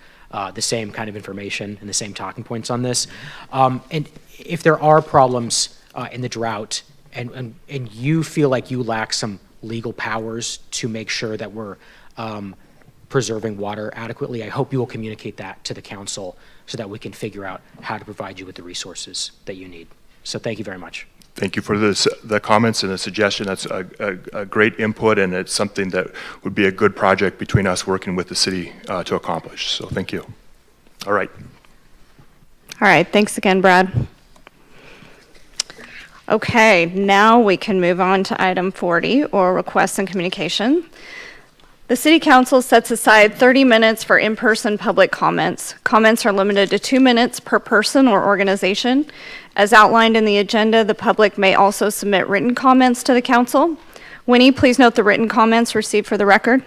the same kind of information and the same talking points on this. And if there are problems in the drought and you feel like you lack some legal powers to make sure that we're preserving water adequately, I hope you will communicate that to the council so that we can figure out how to provide you with the resources that you need. So thank you very much. Thank you for the comments and the suggestion. That's a great input, and it's something that would be a good project between us working with the city to accomplish. So thank you. All right. All right, thanks again, Brad. Okay, now we can move on to item 40, or requests and communication. The City Council sets aside 30 minutes for in-person public comments. Comments are limited to 2 minutes per person or organization. As outlined in the agenda, the public may also submit written comments to the council. Winnie, please note the written comments received for the record.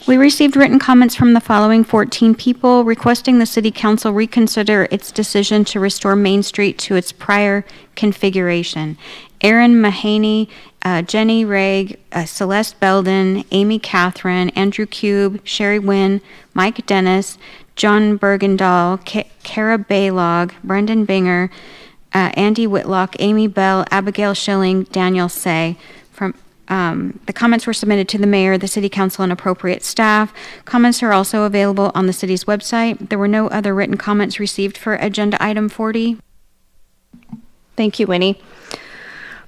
We received written comments from the following 14 people requesting the City Council reconsider its decision to restore Main Street to its prior configuration. Aaron Mahaney, Jenny Raig, Celeste Belden, Amy Catherine, Andrew Cube, Sherry Wynn, Mike Dennis, John Bergendahl, Kara Baylog, Brendan Binger, Andy Whitlock, Amy Bell, Abigail Schilling, Daniel Say. The comments were submitted to the mayor, the city council, and appropriate staff. Comments are also available on the city's website. There were no other written comments received for agenda item 40. Thank you, Winnie.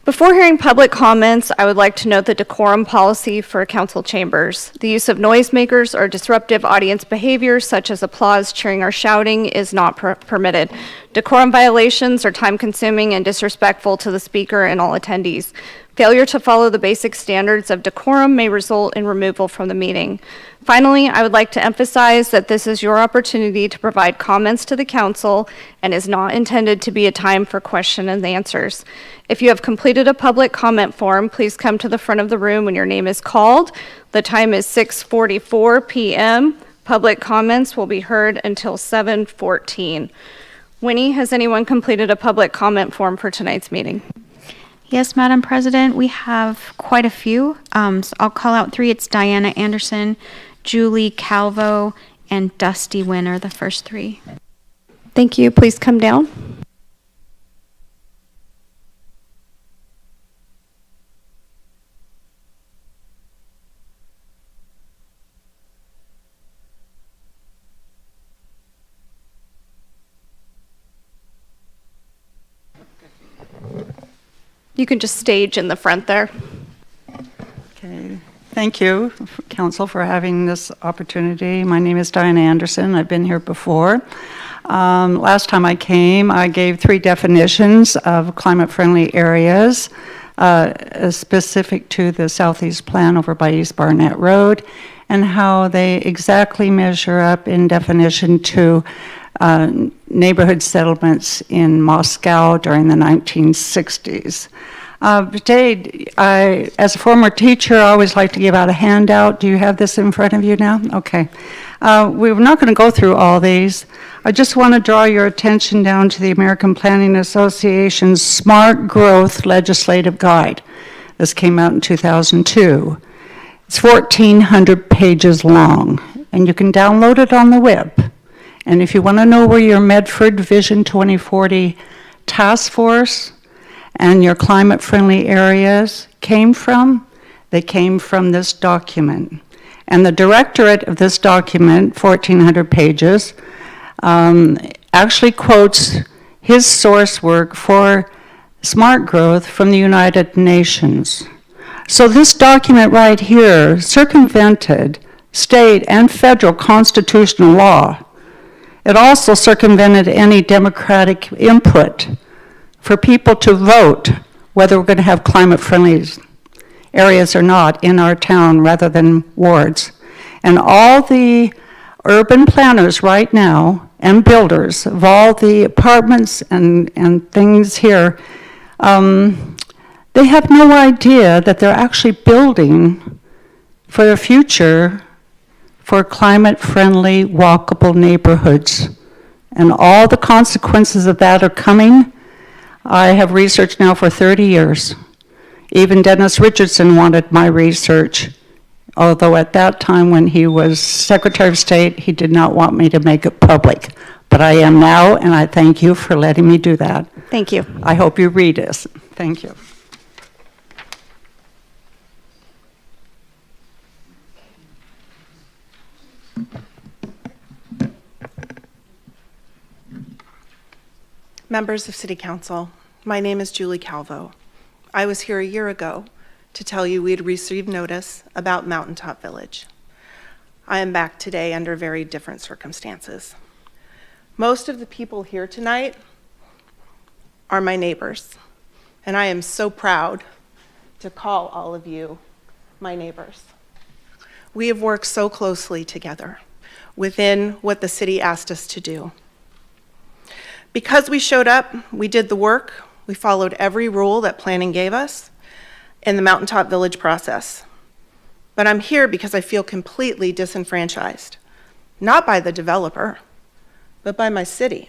Before hearing public comments, I would like to note the decorum policy for council chambers. The use of noisemakers or disruptive audience behavior, such as applause, cheering, or shouting, is not permitted. Decorum violations are time-consuming and disrespectful to the speaker and all attendees. Failure to follow the basic standards of decorum may result in removal from the meeting. Finally, I would like to emphasize that this is your opportunity to provide comments to the council and is not intended to be a time for question and answers. If you have completed a public comment form, please come to the front of the room when your name is called. The time is 6:44 p.m. Public comments will be heard until 7:14. Winnie, has anyone completed a public comment form for tonight's meeting? Yes, Madam President, we have quite a few. So I'll call out 3. It's Diana Anderson, Julie Calvo, and Dusty Wynn are the first 3. Thank you. Please come down. You can just stage in the front there. Okay. Thank you, Council, for having this opportunity. My name is Diana Anderson. I've been here before. Last time I came, I gave 3 definitions of climate-friendly areas specific to the Southeast Plan over by East Barnett Road, and how they exactly measure up in definition to neighborhood settlements in Moscow during the 1960s. Today, as a former teacher, I always like to give out a handout. Do you have this in front of you now? Okay. We're not going to go through all these. I just want to draw your attention down to the American Planning Association's Smart Growth Legislative Guide. This came out in 2002. It's 1,400 pages long, and you can download it on the web. And if you want to know where your Medford Vision 2040 task force and your climate-friendly areas came from, they came from this document. And the directorate of this document, 1,400 pages, actually quotes his source work for smart growth from the United Nations. So this document right here circumvented state and federal constitutional law. It also circumvented any democratic input for people to vote whether we're going to have climate-friendly areas or not in our town rather than wards. And all the urban planners right now and builders of all the apartments and things here, they have no idea that they're actually building for the future for climate-friendly, walkable neighborhoods. And all the consequences of that are coming. I have researched now for 30 years. Even Dennis Richardson wanted my research, although at that time when he was Secretary of State, he did not want me to make it public. But I am now, and I thank you for letting me do that. Thank you. I hope you read this. Thank you. Members of City Council, my name is Julie Calvo. I was here a year ago to tell you we had received notice about Mountaintop Village. I am back today under very different circumstances. Most of the people here tonight are my neighbors, and I am so proud to call all of you my neighbors. We have worked so closely together within what the city asked us to do. Because we showed up, we did the work, we followed every rule that planning gave us in the Mountaintop Village process. But I'm here because I feel completely disenfranchised, not by the developer, but by my city.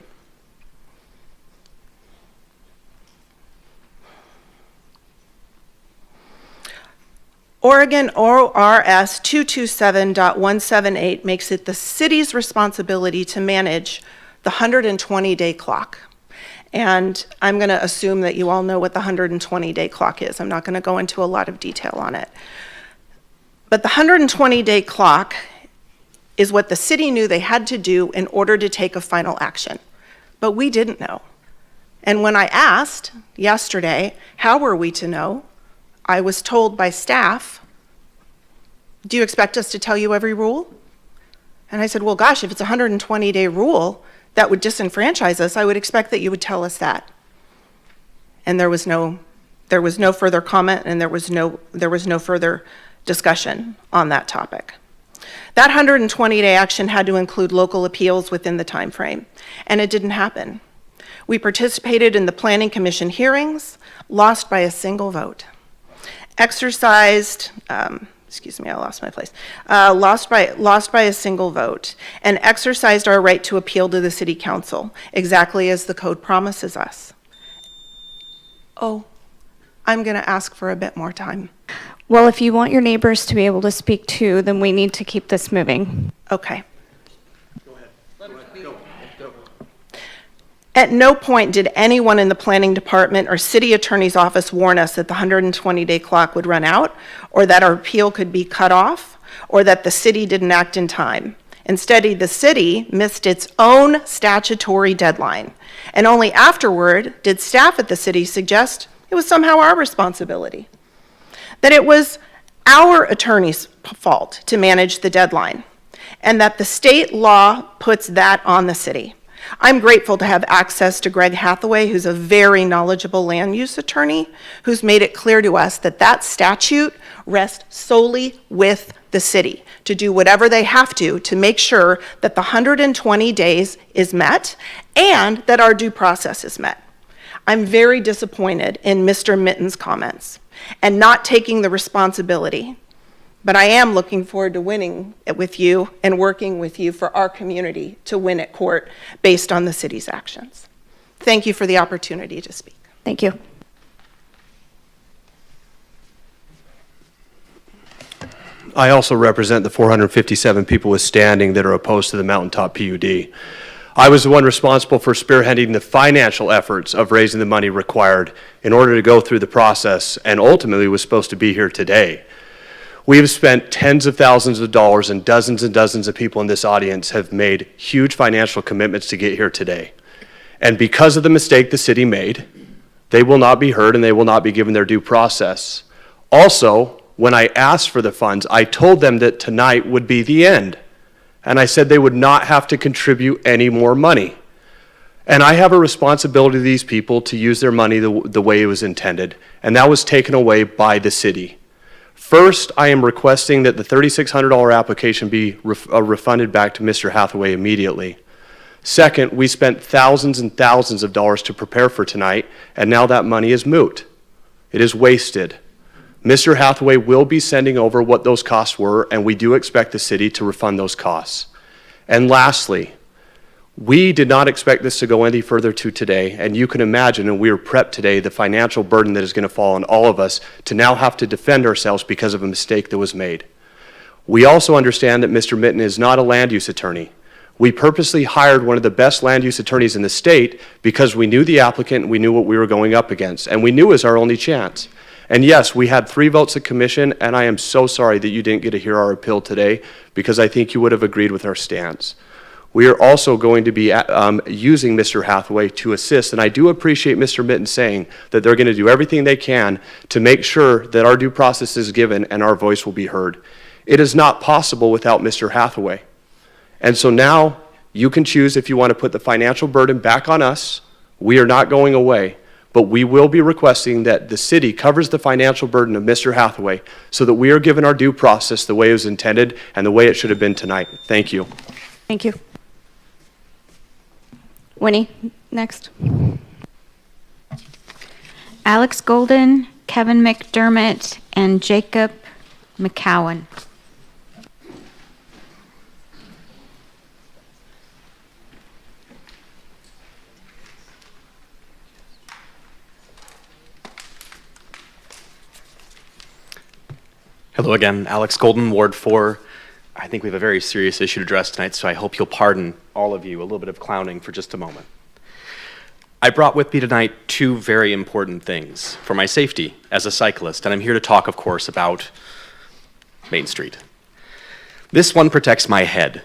Oregon ORS 227.178 makes it the city's responsibility to manage the 120-day clock. And I'm going to assume that you all know what the 120-day clock is. I'm not going to go into a lot of detail on it. But the 120-day clock is what the city knew they had to do in order to take a final action. But we didn't know. And when I asked yesterday, how were we to know? I was told by staff, do you expect us to tell you every rule? And I said, well, gosh, if it's a 120-day rule that would disenfranchise us, I would expect that you would tell us that. And there was no further comment, and there was no further discussion on that topic. That 120-day action had to include local appeals within the time frame, and it didn't happen. We participated in the Planning Commission hearings, lost by a single vote. Exercised, I lost my place. Lost by a single vote, and exercised our right to appeal to the City Council, exactly as the code promises us. Oh, I'm going to ask for a bit more time. Well, if you want your neighbors to be able to speak too, then we need to keep this moving. Okay. At no point did anyone in the planning department or city attorney's office warn us that the 120-day clock would run out, or that our appeal could be cut off, or that the city didn't act in time. Instead, the city missed its own statutory deadline, and only afterward did staff at the city suggest it was somehow our responsibility, that it was our attorney's fault to manage the deadline, and that the state law puts that on the city. I'm grateful to have access to Greg Hathaway, who's a very knowledgeable land use attorney, who's made it clear to us that that statute rests solely with the city to do whatever they have to make sure that the 120 days is met and that our due process is met. I'm very disappointed in Mr. Mitten's comments and not taking the responsibility. But I am looking forward to winning it with you and working with you for our community to win at court based on the city's actions. Thank you for the opportunity to speak. Thank you. I also represent the 457 people withstanding that are opposed to the Mountaintop PUD. I was the one responsible for spearheading the financial efforts of raising the money required in order to go through the process, and ultimately was supposed to be here today. We have spent tens of thousands of dollars, and dozens of people in this audience have made huge financial commitments to get here today. And because of the mistake the city made, they will not be heard and they will not be given their due process. Also, when I asked for the funds, I told them that tonight would be the end. And I said they would not have to contribute any more money. And I have a responsibility to these people to use their money the way it was intended, and that was taken away by the city. First, I am requesting that the $3,600 application be refunded back to Mr. Hathaway immediately. Second, we spent thousands and thousands of dollars to prepare for tonight, and now that money is moot. It is wasted. Mr. Hathaway will be sending over what those costs were, and we do expect the city to refund those costs. And lastly, we did not expect this to go any further to today, and you can imagine, and we were prepped today, the financial burden that is going to fall on all of us to now have to defend ourselves because of a mistake that was made. We also understand that Mr. Mitten is not a land use attorney. We purposely hired one of the best land use attorneys in the state because we knew the applicant and we knew what we were going up against, and we knew it was our only chance. And yes, we had 3 votes of commission, and I am so sorry that you didn't get to hear our appeal today because I think you would have agreed with our stance. We are also going to be using Mr. Hathaway to assist, and I do appreciate Mr. Mitten saying that they're going to do everything they can to make sure that our due process is given and our voice will be heard. It is not possible without Mr. Hathaway. And so now you can choose if you want to put the financial burden back on us. We are not going away, but we will be requesting that the city covers the financial burden of Mr. Hathaway so that we are given our due process the way it was intended and the way it should have been tonight. Thank you. Thank you. Winnie, next. Alex Golden, Kevin McDermott, and Jacob McCowan. Hello again, Alex Golden, Ward 4. I think we have a very serious issue to address tonight, so I hope you'll pardon all of you a little bit of clowning for just a moment. I brought with me tonight 2 very important things for my safety as a cyclist, and I'm here to talk, of course, about Main Street. This one protects my head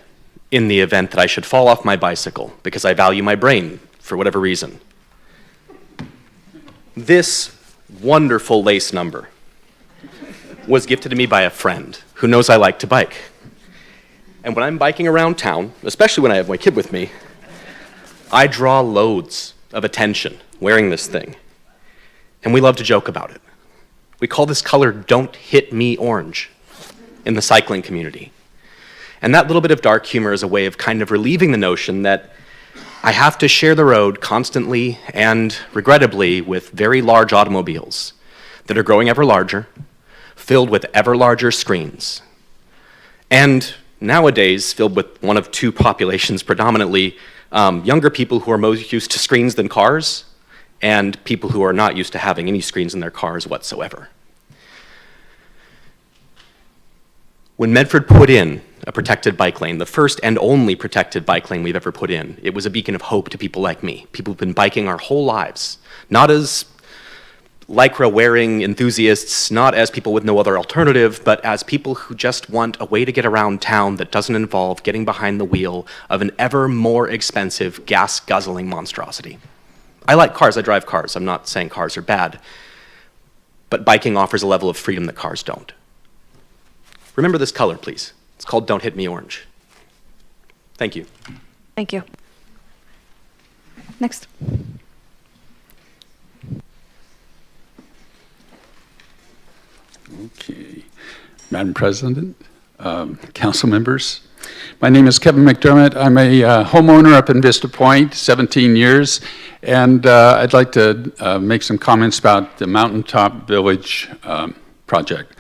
in the event that I should fall off my bicycle because I value my brain for whatever reason. This wonderful lace number was gifted to me by a friend who knows I like to bike. And when I'm biking around town, especially when I have my kid with me, I draw loads of attention wearing this thing. And we love to joke about it. We call this color "Don't Hit Me Orange" in the cycling community. And that little bit of dark humor is a way of kind of relieving the notion that I have to share the road constantly and regrettably with very large automobiles that are growing ever larger, filled with ever larger screens. And nowadays, filled with one of 2 populations, predominantly younger people who are more used to screens than cars, and people who are not used to having any screens in their cars whatsoever. When Medford put in a protected bike lane, the first and only protected bike lane we've ever put in, it was a beacon of hope to people like me, people who've been biking our whole lives, not as Lycra-wearing enthusiasts, not as people with no other alternative, but as people who just want a way to get around town that doesn't involve getting behind the wheel of an ever more expensive, gas-guzzling monstrosity. I like cars, I drive cars, I'm not saying cars are bad, but biking offers a level of freedom that cars don't. Remember this color, please. It's called "Don't Hit Me Orange." Thank you. Thank you. Next. Okay. Madam President, council members, my name is Kevin McDermott. I'm a homeowner up in Vista Point, 17 years, and I'd like to make some comments about the Mountaintop Village project.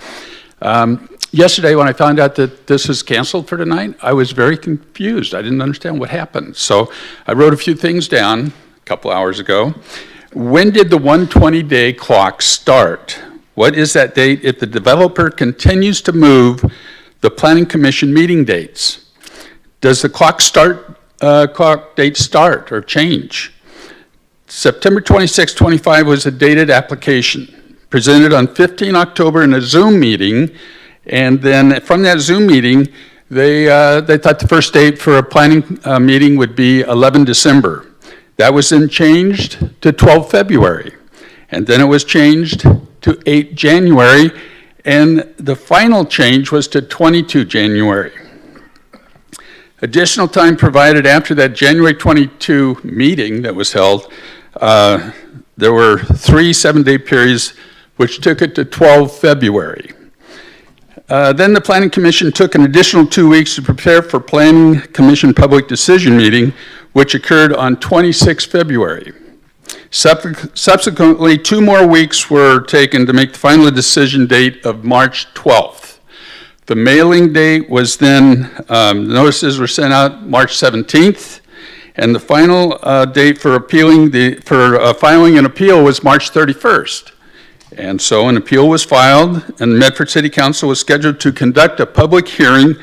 Yesterday, when I found out that this was canceled for tonight, I was very confused. I didn't understand what happened. So I wrote a few things down a couple hours ago. When did the 120-day clock start? What is that date if the developer continues to move the Planning Commission meeting dates? Does the clock date start or change? September 26, 25 was a dated application presented on 15 October in a Zoom meeting, and then from that Zoom meeting, they thought the first date for a planning meeting would be 11 December. That was then changed to 12 February, and then it was changed to 8 January, and the final change was to 22 January. Additional time provided after that January 22 meeting that was held, there were 3 7-day periods which took it to 12 February. Then the Planning Commission took an additional 2 weeks to prepare for Planning Commission public decision meeting, which occurred on 26 February. Subsequently, 2 more weeks were taken to make the final decision date of March 12th. The mailing date was then, notices were sent out March 17th, and the final date for filing an appeal was March 31st. And so an appeal was filed, and Medford City Council was scheduled to conduct a public hearing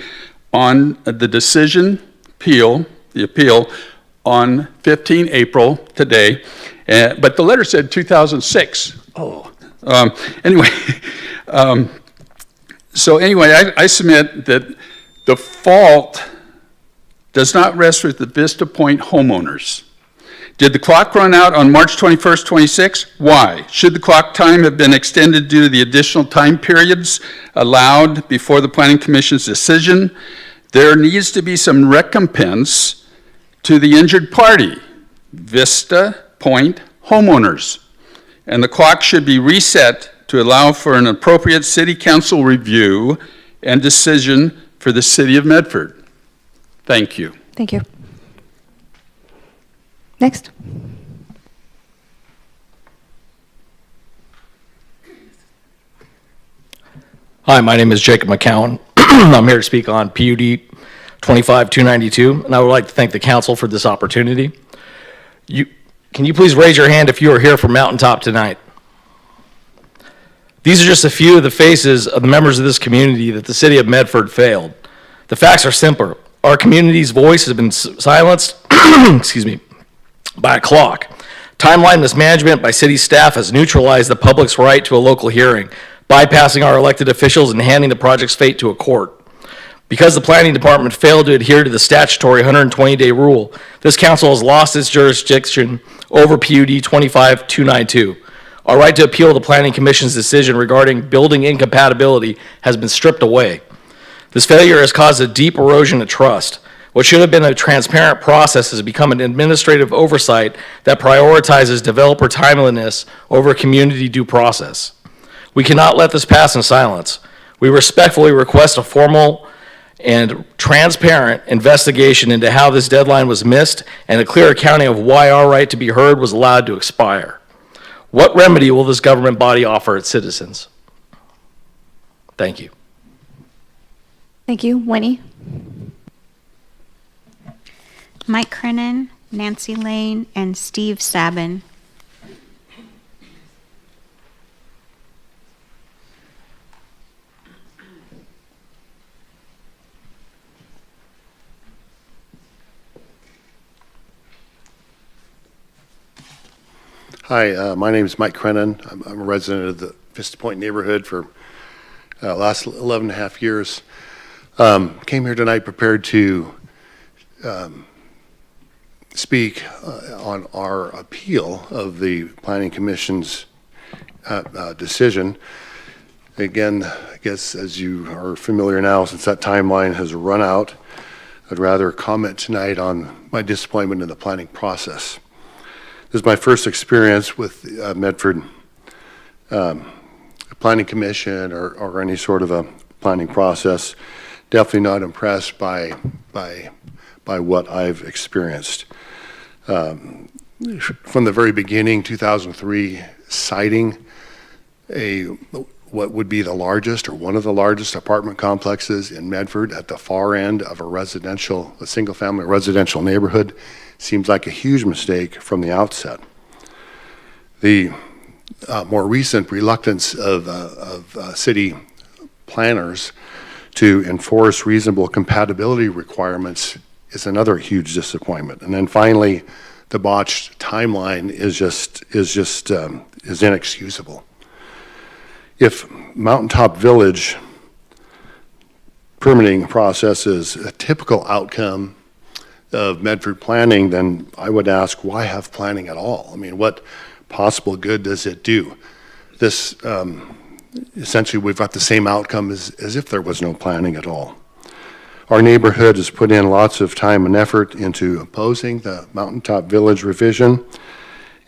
on the decision appeal, on 15 April, today. But the letter said 2006. Anyway, I submit that the fault does not rest with the Vista Point homeowners. Did the clock run out on March 21st, 26? Why? Should the clock time have been extended due to the additional time periods allowed before the Planning Commission's decision? There needs to be some recompense to the injured party, Vista Point homeowners. And the clock should be reset to allow for an appropriate City Council review and decision for the City of Medford. Thank you. Thank you. Next. Hi, my name is Jacob McCowan. I'm here to speak on PUD 25-292, and I would like to thank the council for this opportunity. Can you please raise your hand if you are here for Mountaintop tonight? These are just a few of the faces of the members of this community that the city of Medford failed. The facts are simple. Our community's voice has been silenced, excuse me, by a clock. Timeline mismanagement by city staff has neutralized the public's right to a local hearing, bypassing our elected officials and handing the project's fate to a court. Because the planning department failed to adhere to the statutory 120-day rule, this council has lost its jurisdiction over PUD 25-292. Our right to appeal the Planning Commission's decision regarding building incompatibility has been stripped away. This failure has caused a deep erosion of trust. What should have been a transparent process has become an administrative oversight that prioritizes developer timeliness over community due process. We cannot let this pass in silence. We respectfully request a formal and transparent investigation into how this deadline was missed and a clear accounting of why our right to be heard was allowed to expire. What remedy will this government body offer its citizens? Thank you. Thank you. Winnie? Mike Crennan, Nancy Lane, and Steve Sabin. Hi, my name is Mike Crennan. I'm a resident of the Vista Point neighborhood for the last 11 and a half years. Came here tonight prepared to speak on our appeal of the Planning Commission's decision. Again, I guess as you are familiar now, since that timeline has run out, I'd rather comment tonight on my disappointment in the planning process. This is my first experience with Medford Planning Commission or any sort of a planning process. Definitely not impressed by what I've experienced. From the very beginning, 2003, citing what would be the largest or one of the largest apartment complexes in Medford at the far end of a single-family residential neighborhood seems like a huge mistake from the outset. The more recent reluctance of city planners to enforce reasonable compatibility requirements is another huge disappointment. And then finally, the botched timeline is inexcusable. If Mountaintop Village permitting process is a typical outcome of Medford planning, then I would ask, why have planning at all? I mean, what possible good does it do? This, essentially, we've got the same outcome as if there was no planning at all. Our neighborhood has put in lots of time and effort into opposing the Mountaintop Village revision,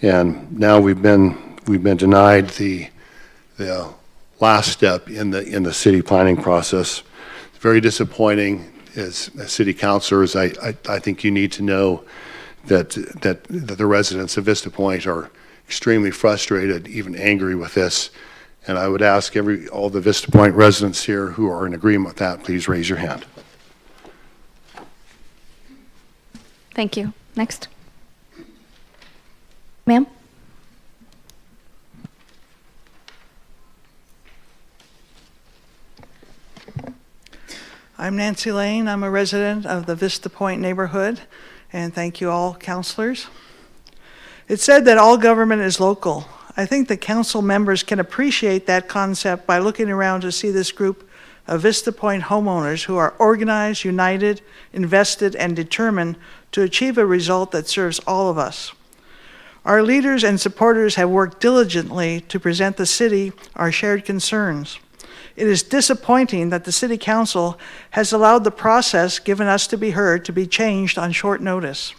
and now we've been denied the last step in the city planning process. It's very disappointing. As city councilors, I think you need to know that the residents of Vista Point are extremely frustrated, even angry with this. And I would ask all the Vista Point residents here who are in agreement with that, please raise your hand. Thank you. Next. Ma'am? I'm Nancy Lane. I'm a resident of the Vista Point neighborhood, and thank you all, counselors. It's said that all government is local. I think the council members can appreciate that concept by looking around to see this group of Vista Point homeowners who are organized, united, invested, and determined to achieve a result that serves all of us. Our leaders and supporters have worked diligently to present the city our shared concerns. It is disappointing that the City Council has allowed the process given us to be heard to be changed on short notice.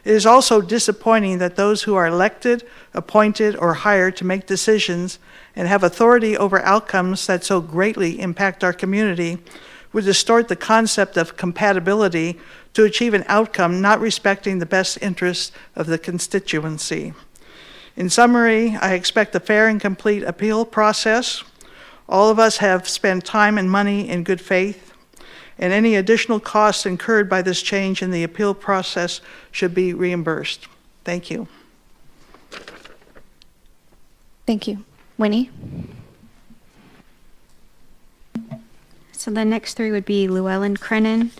It is also disappointing that those who are elected, appointed, or hired to make decisions and have authority over outcomes that so greatly impact our community would distort the concept of compatibility to achieve an outcome not respecting the best interests of the constituency. In summary, I expect a fair and complete appeal process. All of us have spent time and money in good faith, and any additional costs incurred by this change in the appeal process should be reimbursed. Thank you. Thank you. Winnie? So the next three would be Llewellyn Crennan,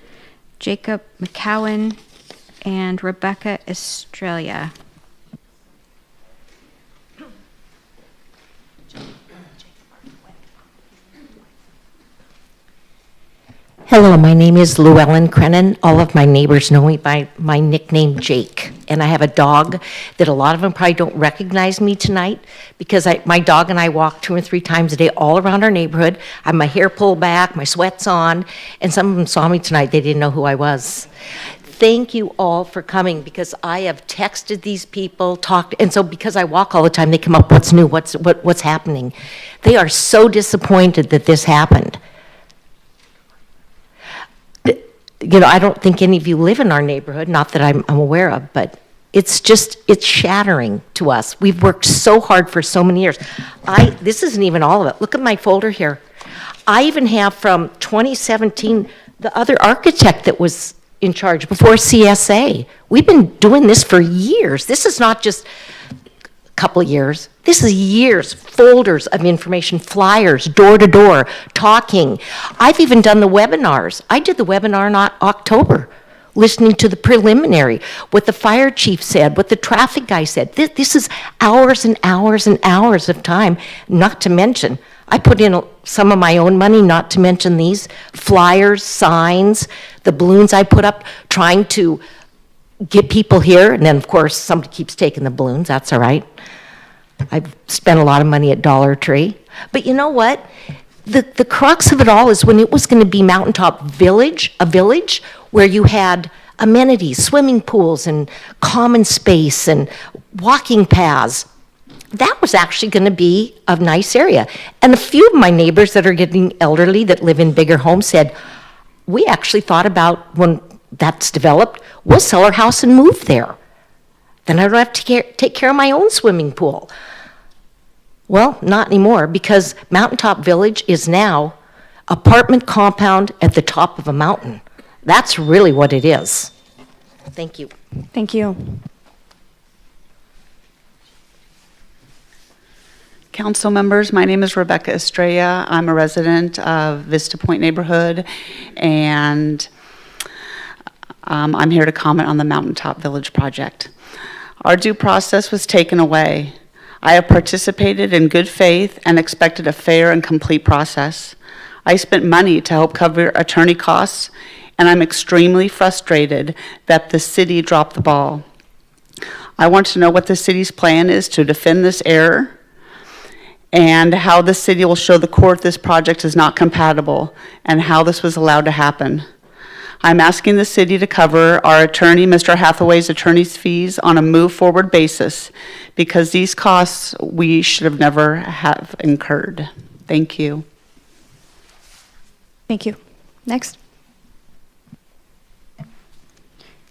Jacob McCowan, and Rebecca Estrella. Hello, my name is Llewellyn Crennan. All of my neighbors know me by my nickname, Jake. And I have a dog that a lot of them probably don't recognize me tonight because my dog and I walk 2 or 3 times a day all around our neighborhood. I have my hair pulled back, my sweat's on, and some of them saw me tonight. They didn't know who I was. Thank you all for coming because I have texted these people, talked, and so because I walk all the time, they come up, what's new, what's happening. They are so disappointed that this happened. You know, I don't think any of you live in our neighborhood, not that I'm aware of, but it's shattering to us. We've worked so hard for so many years. This isn't even all of it. Look at my folder here. I even have from 2017, the other architect that was in charge before CSA. We've been doing this for years. This is not just a couple of years. This is years, folders of information, flyers, door to door, talking. I've even done the webinars. I did the webinar in October, listening to the preliminary, what the fire chief said, what the traffic guy said. This is hours and hours and hours of time, not to mention, I put in some of my own money, not to mention these flyers, signs, the balloons I put up, trying to get people here. And then, of course, somebody keeps taking the balloons. That's all right. I've spent a lot of money at Dollar Tree. But you know what? The crux of it all is when it was going to be Mountaintop Village, a village where you had amenities, swimming pools and common space and walking paths. That was actually going to be a nice area. And a few of my neighbors that are getting elderly that live in bigger homes said, we actually thought about when that's developed, we'll sell our house and move there. Then I don't have to take care of my own swimming pool. Well, not anymore, because Mountaintop Village is now apartment compound at the top of a mountain. That's really what it is. Thank you. Thank you. Council members, my name is Rebecca Estrella. I'm a resident of Vista Point neighborhood, and I'm here to comment on the Mountaintop Village project. Our due process was taken away. I have participated in good faith and expected a fair and complete process. I spent money to help cover attorney costs, and I'm extremely frustrated that the city dropped the ball. I want to know what the city's plan is to defend this error, and how the city will show the court this project is not compatible, and how this was allowed to happen. I'm asking the city to cover our attorney, Mr. Hathaway's attorney's fees on a move-forward basis, because these costs we should have never have incurred. Thank you. Thank you. Next.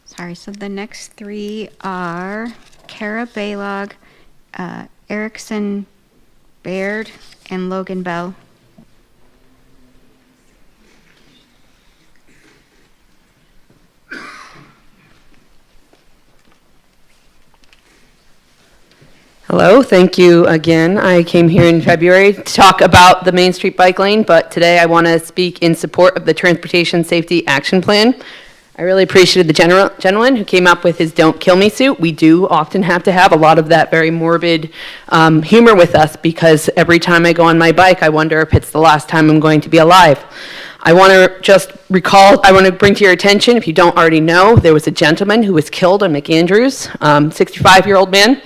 Sorry, so the next three are Kara Baylog, Erickson Baird, and Logan Bell. Hello, thank you again. I came here in February to talk about the Main Street bike lane, but today I want to speak in support of the Transportation Safety Action Plan. I really appreciated the gentleman who came up with his "Don't Kill Me" suit. We do often have to have a lot of that very morbid humor with us, because every time I go on my bike, I wonder if it's the last time I'm going to be alive. I want to bring to your attention, if you don't already know, there was a gentleman who was killed on McAndrews, 65-year-old man.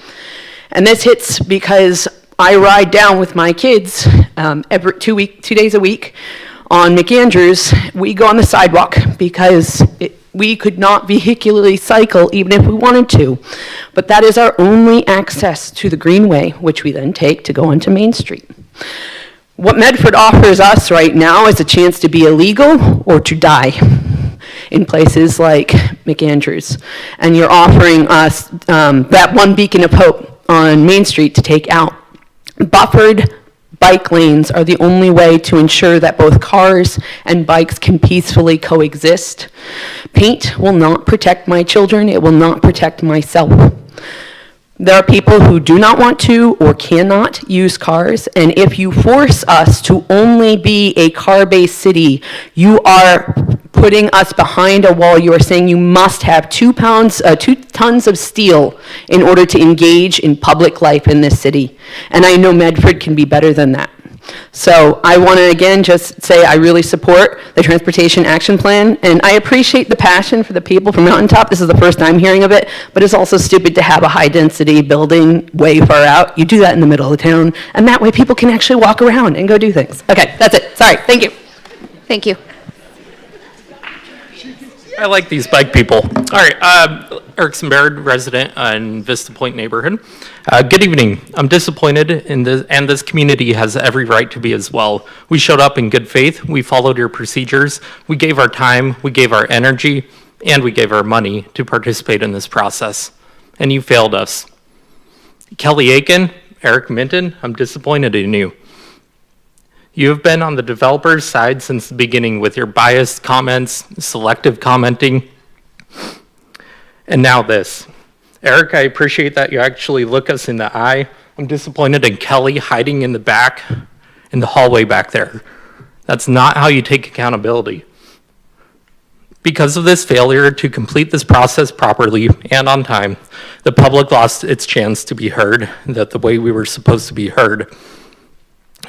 And this hits because I ride down with my kids every 2 days a week on McAndrews. We go on the sidewalk because we could not vehicularly cycle even if we wanted to. But that is our only access to the Greenway, which we then take to go onto Main Street. What Medford offers us right now is a chance to be illegal or to die in places like McAndrews. And you're offering us that one beacon of hope on Main Street to take out. Buffered bike lanes are the only way to ensure that both cars and bikes can peacefully coexist. Paint will not protect my children. It will not protect myself. There are people who do not want to or cannot use cars, and if you force us to only be a car-based city, you are putting us behind a wall. You are saying you must have 2 tons of steel in order to engage in public life in this city. And I know Medford can be better than that. So I want to again just say I really support the Transportation Action Plan, and I appreciate the passion for the people from Mountaintop. This is the first time hearing of it, but it's also stupid to have a high-density building way far out. You do that in the middle of town, and that way people can actually walk around and go do things. Okay, that's it. Sorry. Thank you. Thank you. I like these bike people. All right, Erickson Baird, resident in Vista Point neighborhood. Good evening. I'm disappointed in this, and this community has every right to be as well. We showed up in good faith. We followed your procedures. We gave our time, we gave our energy, and we gave our money to participate in this process. And you failed us. Kelly Aiken, Eric Minton, I'm disappointed in you. You have been on the developer's side since the beginning with your biased comments, selective commenting, and now this. Eric, I appreciate that you actually look us in the eye. I'm disappointed in Kelly hiding in the back, in the hallway back there. That's not how you take accountability. Because of this failure to complete this process properly and on time, the public lost its chance to be heard, that the way we were supposed to be heard.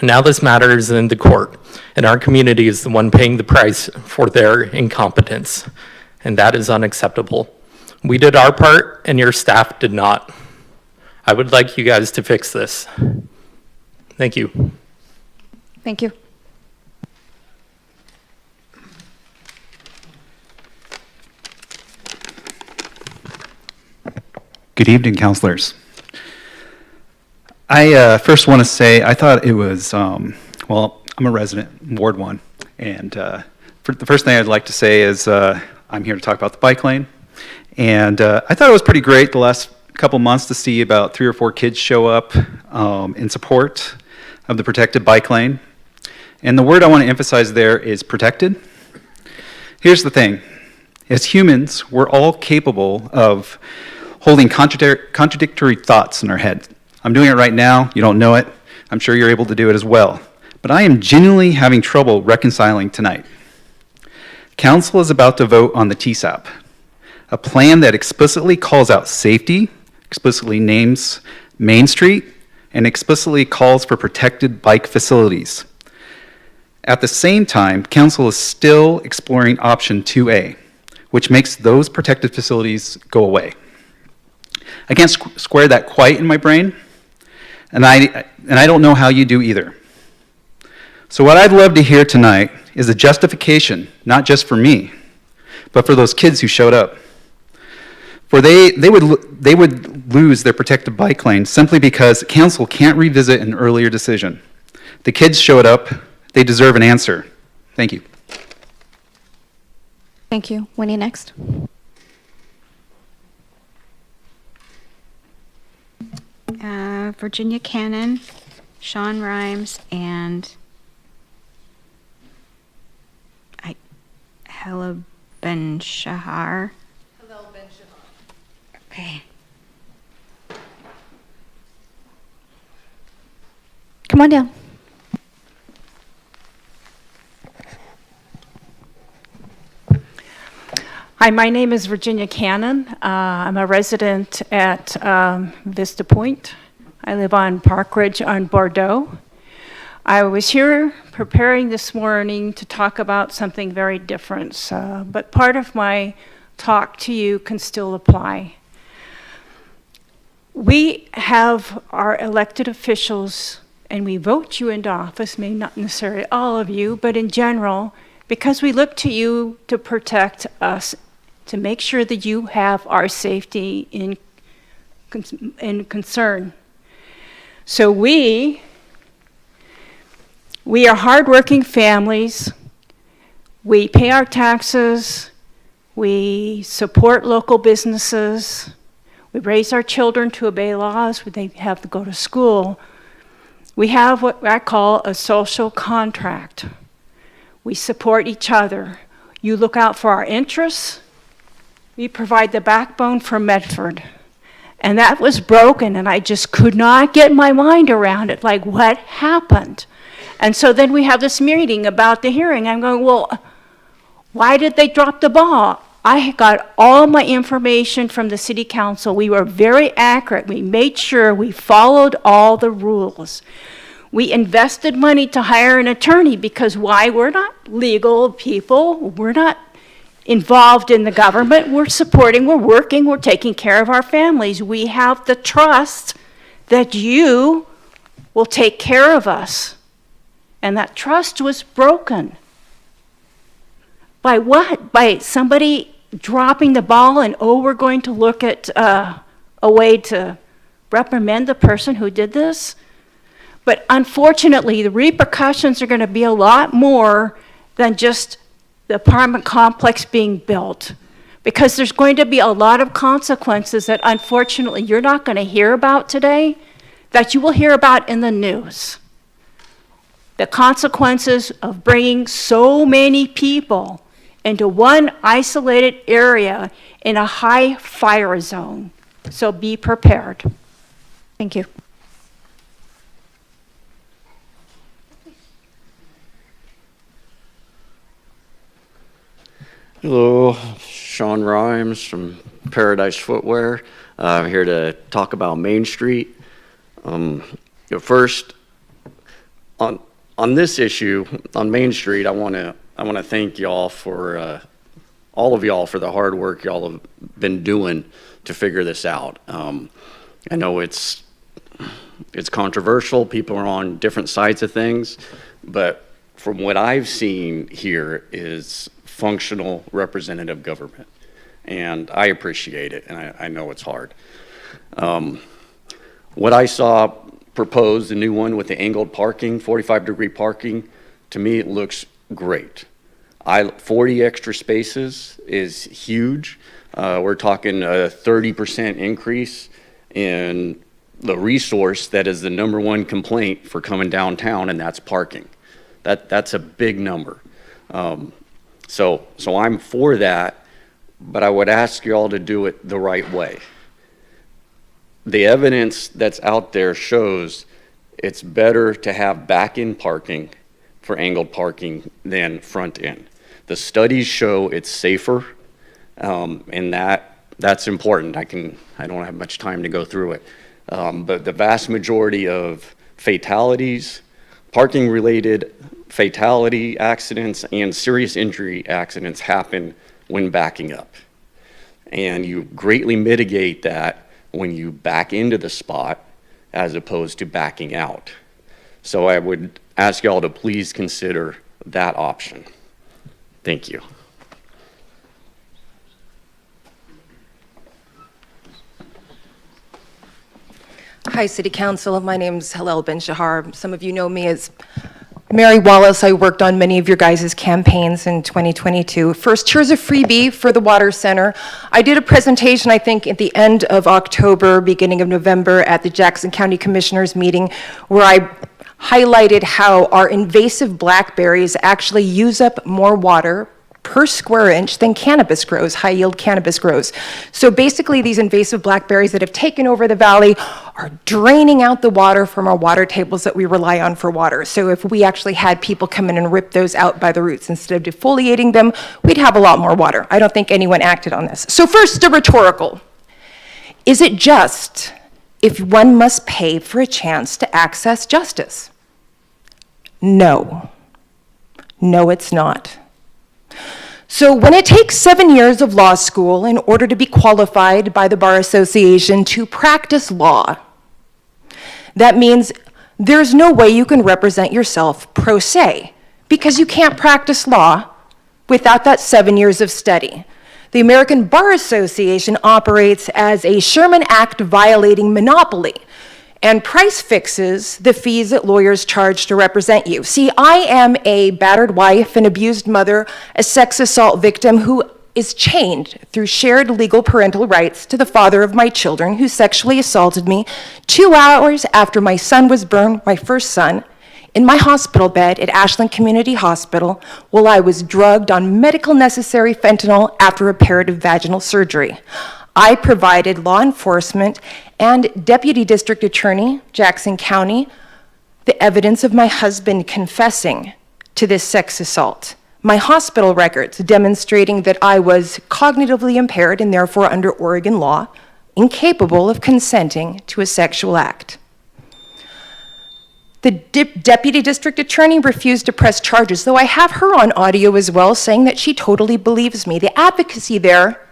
Now this matter is in the court, and our community is the one paying the price for their incompetence, and that is unacceptable. We did our part, and your staff did not. I would like you guys to fix this. Thank you. Thank you. Good evening, councilors. I first want to say I thought it was, well, I'm a resident, Ward 1, and the first thing I'd like to say is I'm here to talk about the bike lane. And I thought it was pretty great the last couple months to see about 3 or 4 kids show up in support of the protected bike lane. And the word I want to emphasize there is protected. Here's the thing. As humans, we're all capable of holding contradictory thoughts in our head. I'm doing it right now. You don't know it. I'm sure you're able to do it as well. But I am genuinely having trouble reconciling tonight. Council is about to vote on the TSAP, a plan that explicitly calls out safety, explicitly names Main Street, and explicitly calls for protected bike facilities. At the same time, Council is still exploring option 2A, which makes those protected facilities go away. I can't square that quite in my brain, and I don't know how you do either. So what I'd love to hear tonight is a justification, not just for me, but for those kids who showed up. For they would lose their protected bike lane simply because council can't revisit an earlier decision. The kids showed up. They deserve an answer. Thank you. Thank you. Winnie, next. Virginia Cannon, Sean Rhimes, and Hello Ben Shahar. Okay. Come on down. Hi, my name is Virginia Cannon. I'm a resident at Vista Point. I live on Park Ridge on Bordeaux. I was here preparing this morning to talk about something very different, but part of my talk to you can still apply. We have our elected officials, and we vote you into office, maybe not necessarily all of you, but in general, because we look to you to protect us, to make sure that you have our safety in concern. So we are hardworking families. We pay our taxes. We support local businesses. We raise our children to obey laws. They have to go to school. We have what I call a social contract. We support each other. You look out for our interests. We provide the backbone for Medford. And that was broken, and I just could not get my mind around it. Like, what happened? And so then we have this meeting about the hearing. I'm going, well, why did they drop the ball? I got all my information from the city council. We were very accurate. We made sure we followed all the rules. We invested money to hire an attorney because why? We're not legal people. We're not involved in the government. We're supporting, we're working, we're taking care of our families. We have the trust that you will take care of us. And that trust was broken. By what? By somebody dropping the ball and, oh, we're going to look at a way to reprimand the person who did this? But unfortunately, the repercussions are going to be a lot more than just the apartment complex being built, because there's going to be a lot of consequences that unfortunately you're not going to hear about today, that you will hear about in the news. The consequences of bringing so many people into one isolated area in a high fire zone. So be prepared. Thank you. Hello, Sean Rhimes from Paradise Footwear. I'm here to talk about Main Street. First, on this issue on Main Street, I want to thank y'all for all of y'all for the hard work y'all have been doing to figure this out. I know it's controversial. People are on different sides of things, but from what I've seen here is functional representative government, and I appreciate it, and I know it's hard. What I saw proposed, the new one with the angled parking, 45-degree parking, to me, it looks great. 40 extra spaces is huge. We're talking a 30% increase in the resource that is the #1 complaint for coming downtown, and that's parking. That's a big number. So I'm for that, but I would ask you all to do it the right way. The evidence that's out there shows it's better to have back-end parking for angled parking than front-end. The studies show it's safer, and that's important. I don't have much time to go through it. But the vast majority of fatalities, parking-related fatality accidents, and serious injury accidents happen when backing up. And you greatly mitigate that when you back into the spot as opposed to backing out. So I would ask y'all to please consider that option. Thank you. Hi, City Council. My name's Halel Ben Shahar. Some of you know me as Mary Wallace. I worked on many of your guys' campaigns in 2022. First, here's a freebie for the Water Center. I did a presentation, I think, at the end of October, beginning of November at the Jackson County Commissioners meeting, where I highlighted how our invasive blackberries actually use up more water per square inch than cannabis grows, high-yield cannabis grows. So basically, these invasive blackberries that have taken over the valley are draining out the water from our water tables that we rely on for water. So if we actually had people come in and rip those out by the roots instead of defoliating them, we'd have a lot more water. I don't think anyone acted on this. So first, the rhetorical. Is it just if one must pay for a chance to access justice? No. No, it's not. So when it takes 7 years of law school in order to be qualified by the Bar Association to practice law, that means there's no way you can represent yourself pro se, because you can't practice law without that 7 years of study. The American Bar Association operates as a Sherman Act violating monopoly and price fixes the fees that lawyers charge to represent you. See, I am a battered wife, an abused mother, a sex assault victim who is chained through shared legal parental rights to the father of my children who sexually assaulted me 2 hours after my son was born, my first son, in my hospital bed at Ashland Community Hospital while I was drugged on medical necessary fentanyl after reparative vaginal surgery. I provided law enforcement and Deputy District Attorney, Jackson County, the evidence of my husband confessing to this sex assault. My hospital records demonstrating that I was cognitively impaired and therefore under Oregon law, incapable of consenting to a sexual act. The Deputy District Attorney refused to press charges, though I have her on audio as well saying that she totally believes me. The advocacy there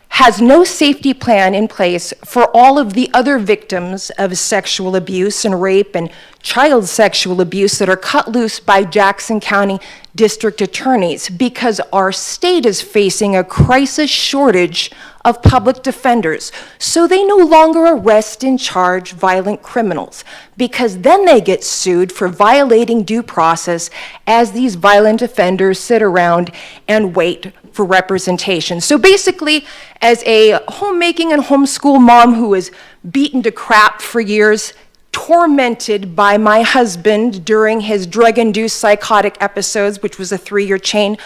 has no safety plan in place for all of the other victims of sexual abuse and rape and child sexual abuse that are cut loose by Jackson County district attorneys, because our state is facing a crisis shortage of public defenders. So they no longer arrest and charge violent criminals, because then they get sued for violating due process as these violent offenders sit around and wait for representation. So basically, as a homemaking and homeschool mom who was beaten to crap for years, tormented by my husband during his drug-induced psychotic episodes, which was a 3-year chain.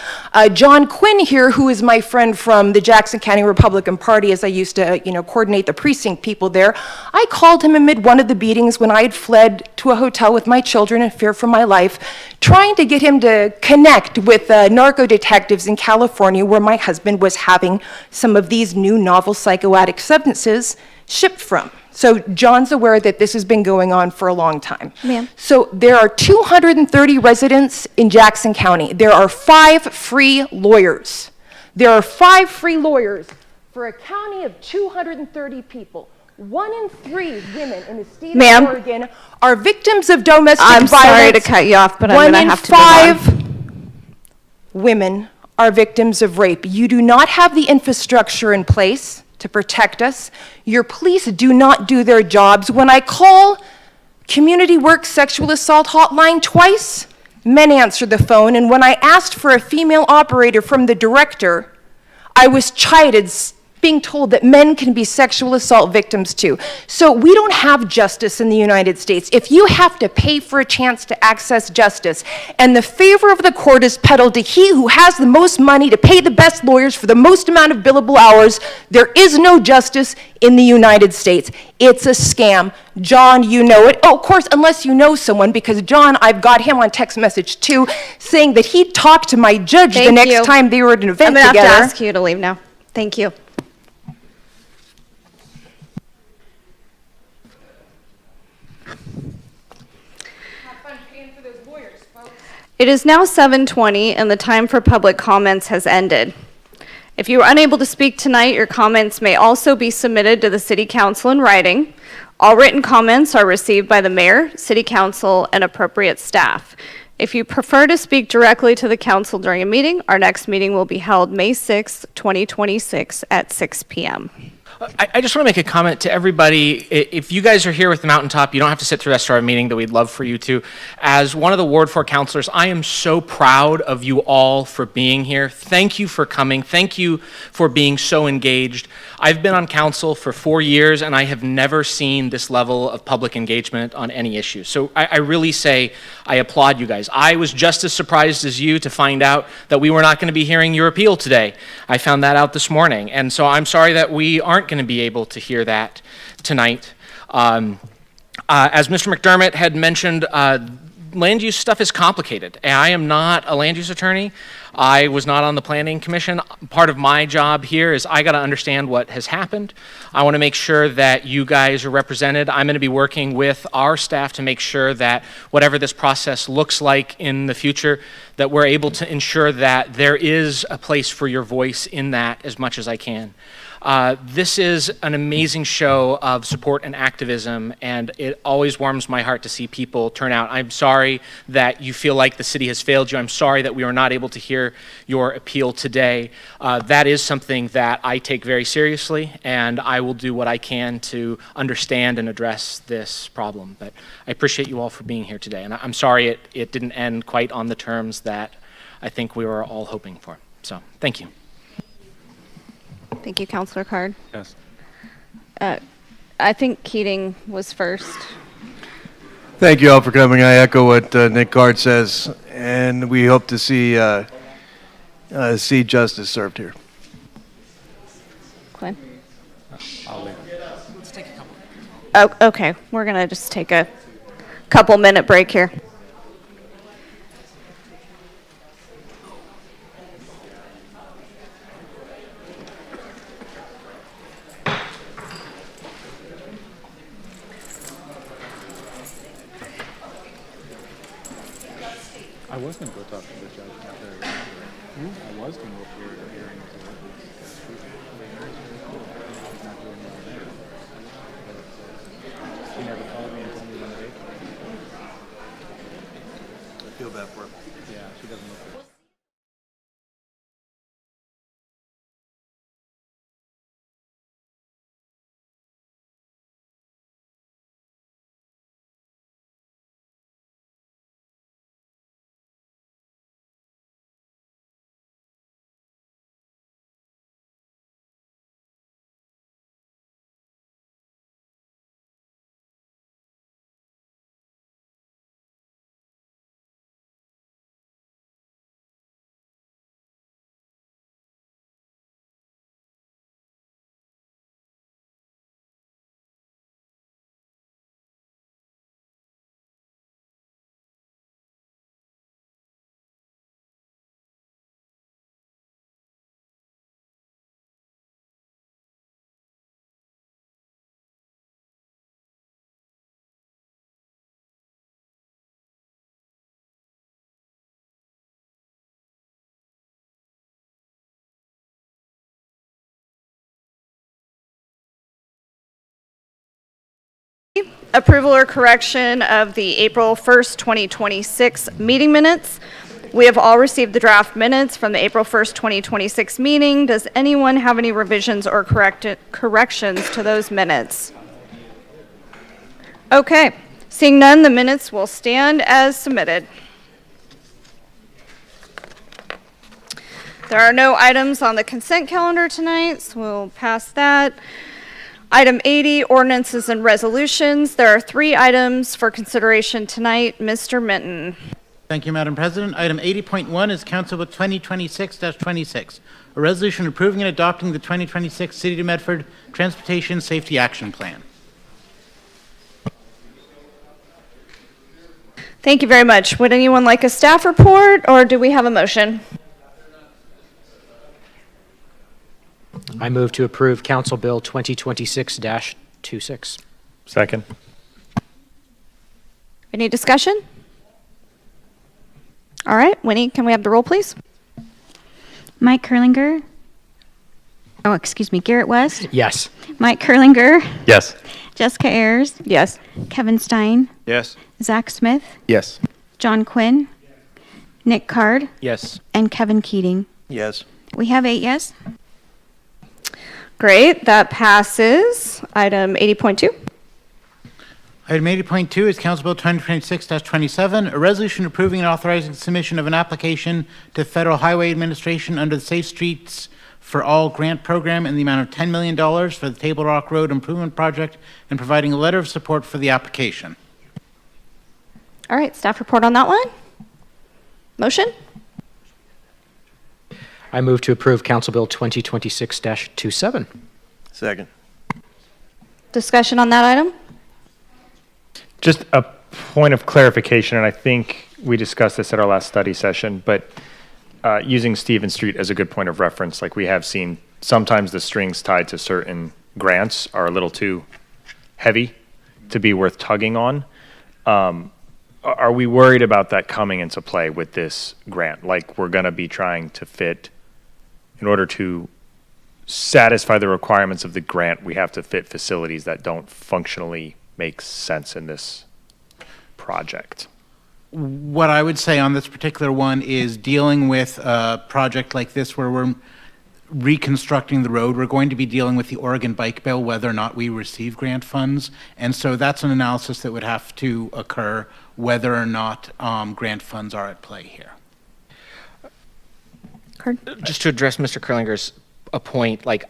John Quinn here, who is my friend from the Jackson County Republican Party, as I used to, coordinate the precinct people there. I called him amid one of the beatings when I had fled to a hotel with my children in fear for my life, trying to get him to connect with narco detectives in California, where my husband was having some of these new novel psychoactive substances shipped from. So John's aware that this has been going on for a long time. Ma'am. So there are 230 residents in Jackson County. There are 5 free lawyers. There are 5 free lawyers for a county of 230 people. 1 in 3 women in the state of Oregon are victims of domestic violence. I'm sorry to cut you off, but I'm going to have to move on. 1 in 5 women are victims of rape. You do not have the infrastructure in place to protect us. Your police do not do their jobs. When I call Community Work Sexual Assault Hotline twice. Men answered the phone, and when I asked for a female operator from the director, I was chided, being told that men can be sexual assault victims too. So we don't have justice in the United States. If you have to pay for a chance to access justice, and the favor of the court is peddled to he who has the most money to pay the best lawyers for the most amount of billable hours, there is no justice in the United States. It's a scam. John, you know it. Oh, of course, unless you know someone, because John, I've got him on text message too, saying that he'd talk to my judge the next time they were at an event together. I'm gonna have to ask you to leave now. Thank you. It is now 7:20 and the time for public comments has ended. If you are unable to speak tonight, your comments may also be submitted to the City Council in writing. All written comments are received by the mayor, City Council, and appropriate staff. If you prefer to speak directly to the council during a meeting, our next meeting will be held May 6, 2026 at 6 p.m. I just want to make a comment to everybody. If you guys are here with the Mountaintop, you don't have to sit through the rest of our meeting, that we'd love for you to. As one of the Ward 4 councilors, I am so proud of you all for being here. Thank you for coming. Thank you for being so engaged. I've been on council for 4 years, and I have never seen this level of public engagement on any issue. So I really say I applaud you guys. I was just as surprised as you to find out that we were not going to be hearing your appeal today. I found that out this morning, and so I'm sorry that we aren't going to be able to hear that tonight. As Mr. McDermott had mentioned, land use stuff is complicated. I am not a land use attorney. I was not on the planning commission. Part of my job here is I got to understand what has happened. I want to make sure that you guys are represented. I'm going to be working with our staff to make sure that whatever this process looks like in the future, that we're able to ensure that there is a place for your voice in that as much as I can. This is an amazing show of support and activism, and it always warms my heart to see people turn out. I'm sorry that you feel like the city has failed you. I'm sorry that we were not able to hear your appeal today. That is something that I take very seriously, and I will do what I can to understand and address this problem. But I appreciate you all for being here today, and I'm sorry it didn't end quite on the terms that I think we were all hoping for. So, thank you. Thank you, Councilor Card. Yes. I think Keating was first. Thank you all for coming. I echo what Nick Card says, and we hope to see justice served here. Quinn? I'll leave it. Let's take a couple. Oh, okay. We're going to just take a couple-minute break here. I was going to go talk to the judge after I was going to go for a hearing. She never called me and told me when to wait. I feel bad for him. Yeah, she doesn't look good. Approval or correction of the April 1st, 2026 meeting minutes. We have all received the draft minutes from the April 1st, 2026 meeting. Does anyone have any revisions or corrections to those minutes? Okay. Seeing none, the minutes will stand as submitted. There are no items on the consent calendar tonight, so we'll pass that. Item 80, ordinances and resolutions. There are 3 items for consideration tonight. Mr. Minton. Thank you, Madam President. Item 80.1 is Council Bill 2026-26, a resolution approving and adopting the 2026 City of Medford Transportation Safety Action Plan. Thank you very much. Would anyone like a staff report, or do we have a motion? I move to approve Council Bill 2026-26. Second. Any discussion? All right, Winnie, can we have the roll, please? Mike Kurlinger. Oh, excuse me, Garrett West. Yes. Mike Kurlinger. Yes. Jessica Ayers. Yes. Kevin Stein. Yes. Zach Smith. Yes. John Quinn. Nick Card. Yes. And Kevin Keating. Yes. We have 8 yes. Great, that passes. Item 80.2. Item 80.2 is Council Bill 2026-27, a resolution approving and authorizing submission of an application to Federal Highway Administration under the Safe Streets for All grant program in the amount of $10 million for the Table Rock Road Improvement Project and providing a letter of support for the application. All right, staff report on that one. Motion? I move to approve Council Bill 2026-27. Second. Discussion on that item? Just a point of clarification, and I think we discussed this at our last study session, but using Stevens Street as a good point of reference, like we have seen, sometimes the strings tied to certain grants are a little too heavy to be worth tugging on. Are we worried about that coming into play with this grant? Like we're going to be trying to fit, in order to satisfy the requirements of the grant, we have to fit facilities that don't functionally make sense in this project. What I would say on this particular one is dealing with a project like this where we're reconstructing the road, we're going to be dealing with the Oregon Bike Bill, whether or not we receive grant funds. And so that's an analysis that would have to occur whether or not grant funds are at play here. Just to address Mr. Kurlinger's a point, like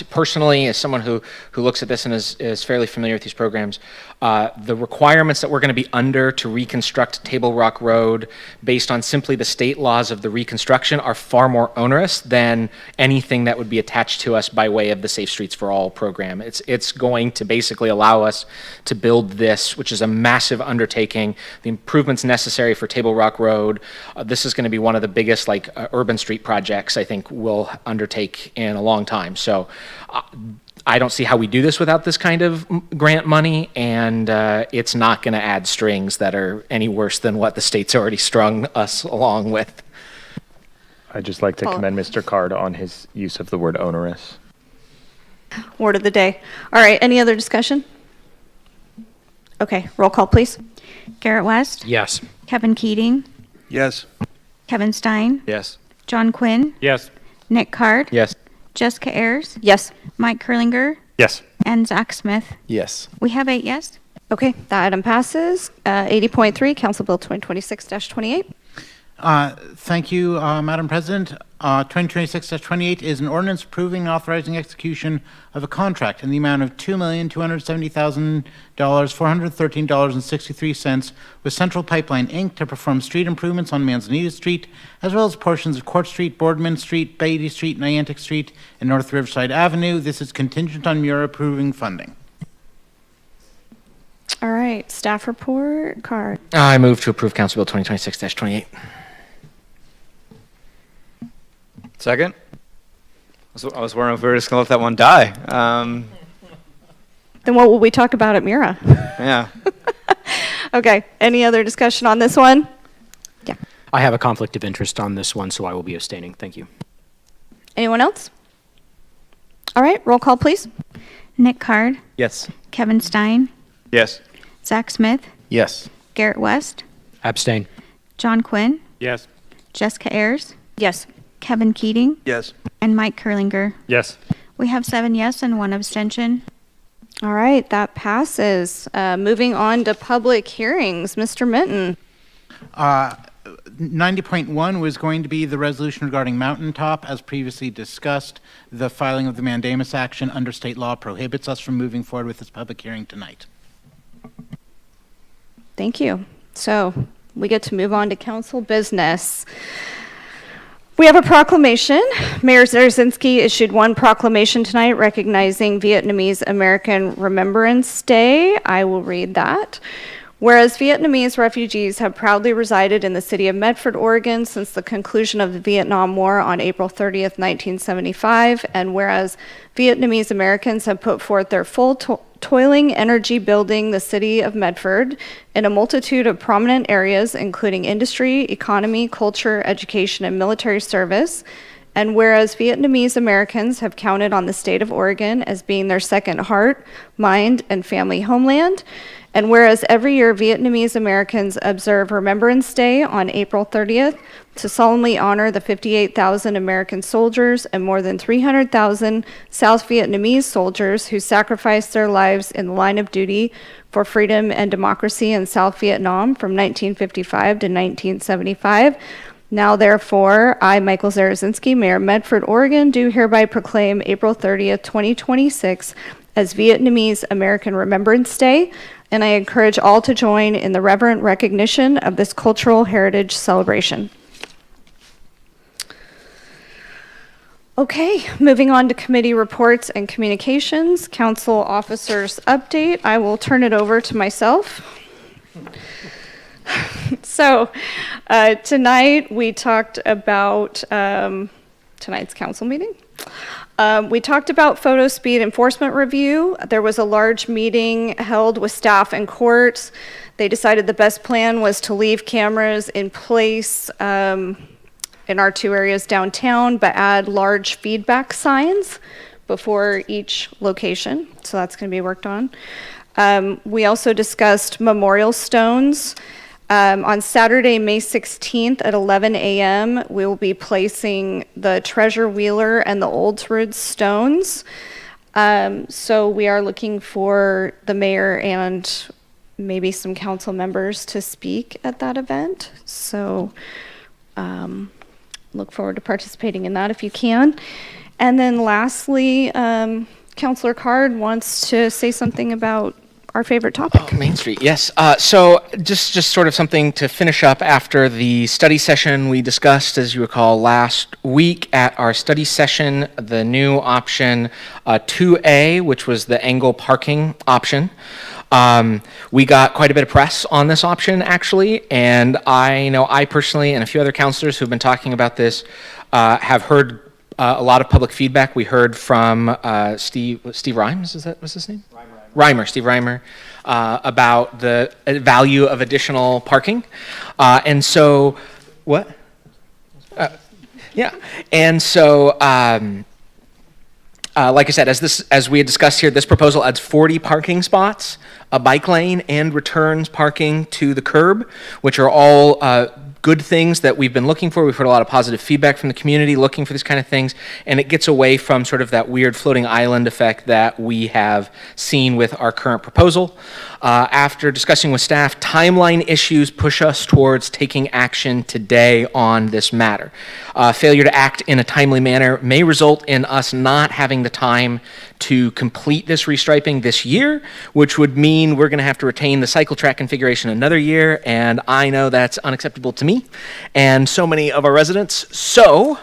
personally, as someone who looks at this and is fairly familiar with these programs, the requirements that we're going to be under to reconstruct Table Rock Road based on simply the state laws of the reconstruction are far more onerous than anything that would be attached to us by way of the Safe Streets for All program. It's going to basically allow us to build this, which is a massive undertaking, the improvements necessary for Table Rock Road. This is going to be one of the biggest urban street projects I think we'll undertake in a long time. So I don't see how we do this without this kind of grant money, and it's not going to add strings that are any worse than what the state's already strung us along with. I'd just like to commend Mr. Card on his use of the word onerous. Word of the day. All right, any other discussion? Okay, roll call, please. Garrett West. Yes. Kevin Keating. Yes. Kevin Stein. Yes. John Quinn. Yes. Nick Card. Yes. Jessica Ayers. Yes. Mike Kurlinger. Yes. And Zach Smith. Yes. We have 8 yes. Okay, that item passes. 80.3, Council Bill 2026-28. Thank you, Madam President. 2026-28 is an ordinance approving and authorizing execution of a contract in the amount of $2,270,000, $413.63 with Central Pipeline, Inc. to perform street improvements on Manzanita Street, as well as portions of Court Street, Boardman Street, Beatty Street, Niantic Street, and North Riverside Avenue. This is contingent on Mura approving funding. All right, staff report, Card. I move to approve Council Bill 2026-28. Second. I was wondering if we were just going to let that one die. Then what will we talk about at Mura? Yeah. Okay, any other discussion on this one? Yeah. I have a conflict of interest on this one, so I will be abstaining. Thank you. Anyone else? All right, roll call, please. Nick Card. Yes. Kevin Stein. Yes. Zach Smith. Yes. Garrett West. Abstain. John Quinn. Yes. Jessica Ayers. Yes. Kevin Keating. Yes. And Mike Kurlinger. Yes. We have 7 yes and 1 abstention. All right, that passes. Moving on to public hearings, Mr. Minton. 90.1 was going to be the resolution regarding Mountaintop. As previously discussed, the filing of the mandamus action under state law prohibits us from moving forward with this public hearing tonight. Thank you. So we get to move on to council business. We have a proclamation. Mayor Zarazinski issued one proclamation tonight recognizing Vietnamese American Remembrance Day. I will read that. Whereas Vietnamese refugees have proudly resided in the city of Medford, Oregon since the conclusion of the Vietnam War on April 30th, 1975, and whereas Vietnamese Americans have put forth their full toiling energy building the city of Medford in a multitude of prominent areas, including industry, economy, culture, education, and military service, and whereas Vietnamese Americans have counted on the state of Oregon as being their second heart, mind, and family homeland, and whereas every year Vietnamese Americans observe Remembrance Day on April 30th to solemnly honor the 58,000 American soldiers and more than 300,000 South Vietnamese soldiers who sacrificed their lives in the line of duty for freedom and democracy in South Vietnam from 1955 to 1975. Now, therefore, I, Michael Zarazinski, Mayor of Medford, Oregon, do hereby proclaim April 30th, 2026 as Vietnamese American Remembrance Day, and I encourage all to join in the reverent recognition of this cultural heritage celebration. Okay, moving on to committee reports and communications, council officers update. I will turn it over to myself. So tonight we talked about tonight's council meeting. We talked about photo speed enforcement review. There was a large meeting held with staff and courts. They decided the best plan was to leave cameras in place in our two areas downtown, but add large feedback signs before each location. So that's going to be worked on. We also discussed memorial stones. On Saturday, May 16th at 11 a.m., we will be placing the Treasure Wheeler and the Oldswood stones. So we are looking for the mayor and maybe some council members to speak at that event. So look forward to participating in that if you can. And then lastly, Councilor Card wants to say something about our favorite topic. Oh, Main Street, yes. So just sort of something to finish up after the study session we discussed, as you recall, last week at our study session, the new option 2A, which was the angle parking option. We got quite a bit of press on this option, actually, and I know I personally and a few other councilors who've been talking about this have heard a lot of public feedback. We heard from Steve Rhymes, what's his name? Steve Reimer, about the value of additional parking. And so, what? Yeah. And so, like I said, as we had discussed here, this proposal adds 40 parking spots, a bike lane, and returns parking to the curb, which are all good things that we've been looking for. We've heard a lot of positive feedback from the community looking for these kind of things, and it gets away from sort of that weird floating island effect that we have seen with our current proposal. After discussing with staff, timeline issues push us towards taking action today on this matter. Failure to act in a timely manner may result in us not having the time to complete this restriping this year, which would mean we're going to have to retain the cycle track configuration another year, and I know that's unacceptable to me and so many of our residents. So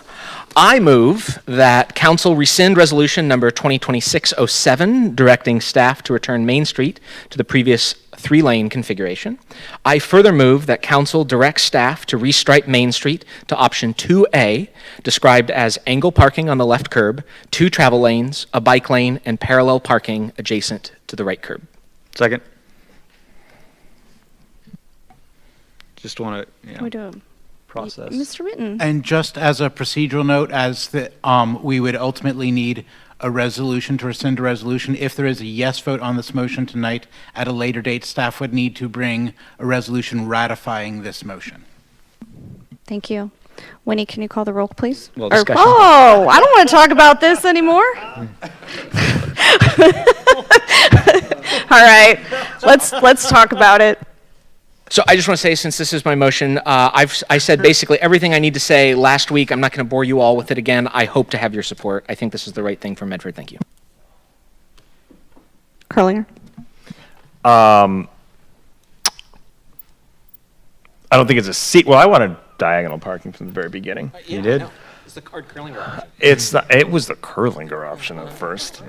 I move that council rescind resolution number 2026-07, directing staff to return Main Street to the previous 3-lane configuration. I further move that council direct staff to restripe Main Street to option 2A, described as angle parking on the left curb, 2 travel lanes, a bike lane, and parallel parking adjacent to the right curb. Second. Just want to, We do. process. Mr. Mitten. And just as a procedural note, as the, we would ultimately need a resolution to rescind a resolution. If there is a yes vote on this motion tonight, at a later date, staff would need to bring a resolution ratifying this motion. Thank you. Winnie, can you call the roll, please? Well, Or- discussion. oh, I don't want to talk about this anymore. All right, let's talk about it. So I just want to say, since this is my motion, I said basically everything I need to say last week. I'm not going to bore you all with it again. I hope to have your support. I think this is the right thing for Medford. Thank you. Curlinger? I don't think it's a seat. Well, I wanted diagonal parking from the very beginning. You did? It's the card Curlinger option. It was the Curlinger option at first.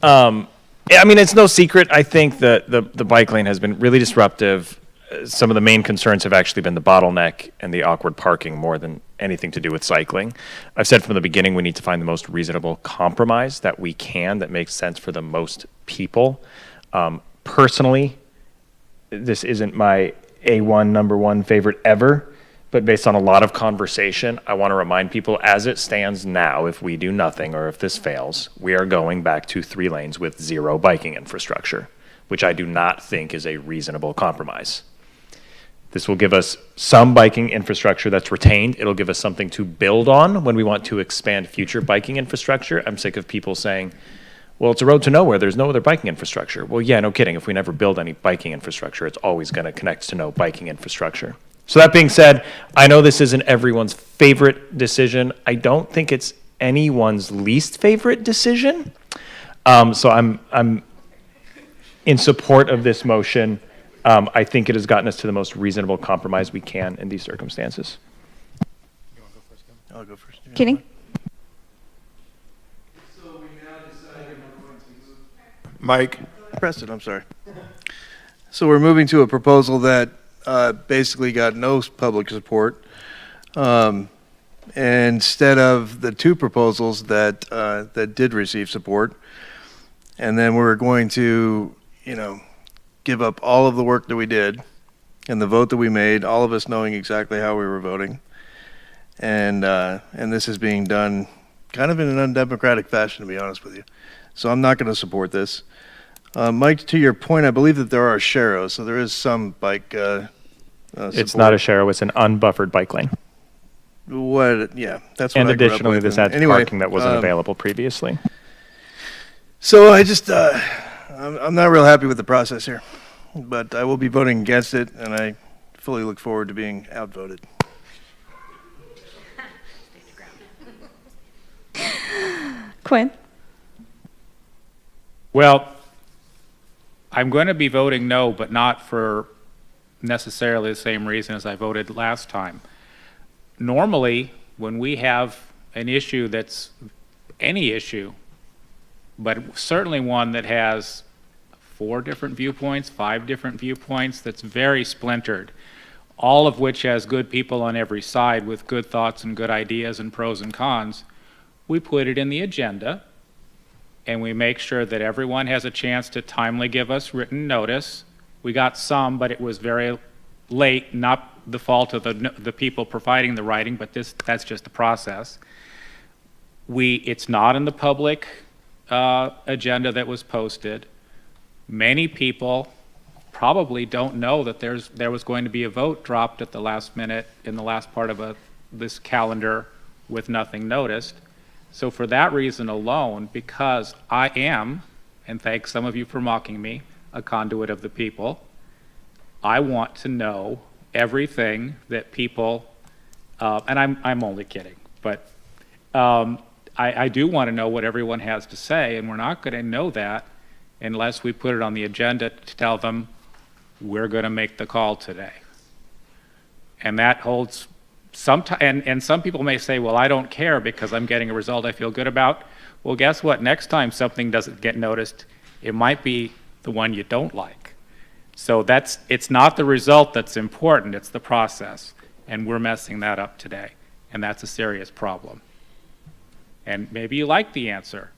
Yeah, I mean, it's no secret. I think that the bike lane has been really disruptive. Some of the main concerns have actually been the bottleneck and the awkward parking more than anything to do with cycling. I've said from the beginning we need to find the most reasonable compromise that we can that makes sense for the most people. Personally, this isn't my A1 number one favorite ever, but based on a lot of conversation, I want to remind people as it stands now, if we do nothing or if this fails, we are going back to 3 lanes with 0 biking infrastructure, which I do not think is a reasonable compromise. This will give us some biking infrastructure that's retained. It'll give us something to build on when we want to expand future biking infrastructure. I'm sick of people saying, well, it's a road to nowhere. There's no other biking infrastructure. Well, yeah, no kidding. If we never build any biking infrastructure, it's always going to connect to no biking infrastructure. So that being said, I know this isn't everyone's favorite decision. I don't think it's anyone's least favorite decision. So I'm in support of this motion. I think it has gotten us to the most reasonable compromise we can in these circumstances. I'll go first. Kenny? Mike. Preston, I'm sorry. So we're moving to a proposal that basically got no public support. Instead of the 2 proposals that did receive support. And then we're going to, give up all of the work that we did and the vote that we made, all of us knowing exactly how we were voting. And this is being done kind of in an undemocratic fashion, to be honest with you. So I'm not going to support this. Mike, to your point, I believe that there are sharrows, so there is some bike It's not a sharrow, it's an unbuffered bike lane. Yeah, that's what and I grew up additionally, with. this adds Anyway, parking that wasn't available previously. So I just, I'm not real happy with the process here, but I will be voting against it, and I fully look forward to being outvoted. Quinn? Well, I'm going to be voting no, but not for necessarily the same reason as I voted last time. Normally, when we have an issue that's any issue, but certainly one that has 4 different viewpoints, 5 different viewpoints, that's very splintered, all of which has good people on every side with good thoughts and good ideas and pros and cons, we put it in the agenda and we make sure that everyone has a chance to timely give us written notice. We got some, but it was very late, not the fault of the people providing the writing, but that's just the process. It's not in the public agenda that was posted. Many people probably don't know that there was going to be a vote dropped at the last minute in the last part of this calendar with nothing noticed. So for that reason alone, because I am, and thank some of you for mocking me, a conduit of the people, I want to know everything that people, and I'm only kidding, but I do want to know what everyone has to say, and we're not going to know that unless we put it on the agenda to tell them we're going to make the call today. And that holds and some people may say, well, I don't care because I'm getting a result I feel good about. Well, guess what? Next time something doesn't get noticed, it might be the one you don't like. So it's not the result that's important, it's the process. And we're messing that up today. And that's a serious problem. And maybe you like the answer,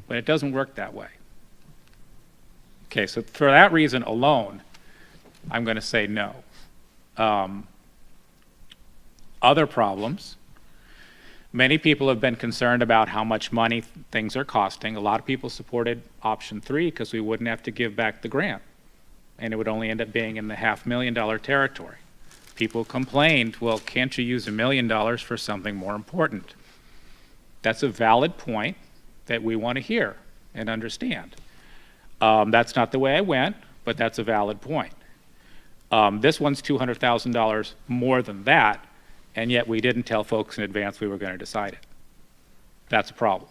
but it doesn't work that way. Okay, so for that reason alone, I'm going to say no. Other problems. Many people have been concerned about how much money things are costing. A lot of people supported option 3 because we wouldn't have to give back the grant. And it would only end up being in the $500,000 territory. People complained, well, can't you use $1 million for something more important? That's a valid point that we want to hear and understand. That's not the way I went, but that's a valid point. This one's $200,000 more than that, and yet we didn't tell folks in advance we were going to decide it. That's a problem.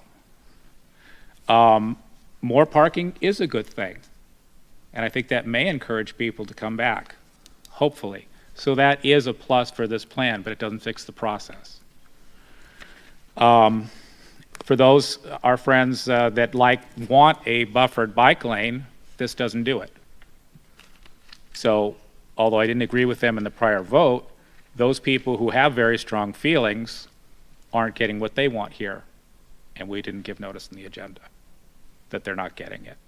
More parking is a good thing, and I think that may encourage people to come back, hopefully. So that is a plus for this plan, but it doesn't fix the process. For those, our friends that want a buffered bike lane, this doesn't do it. So, although I didn't agree with them in the prior vote, those people who have very strong feelings aren't getting what they want here, and we didn't give notice in the agenda that they're not getting it.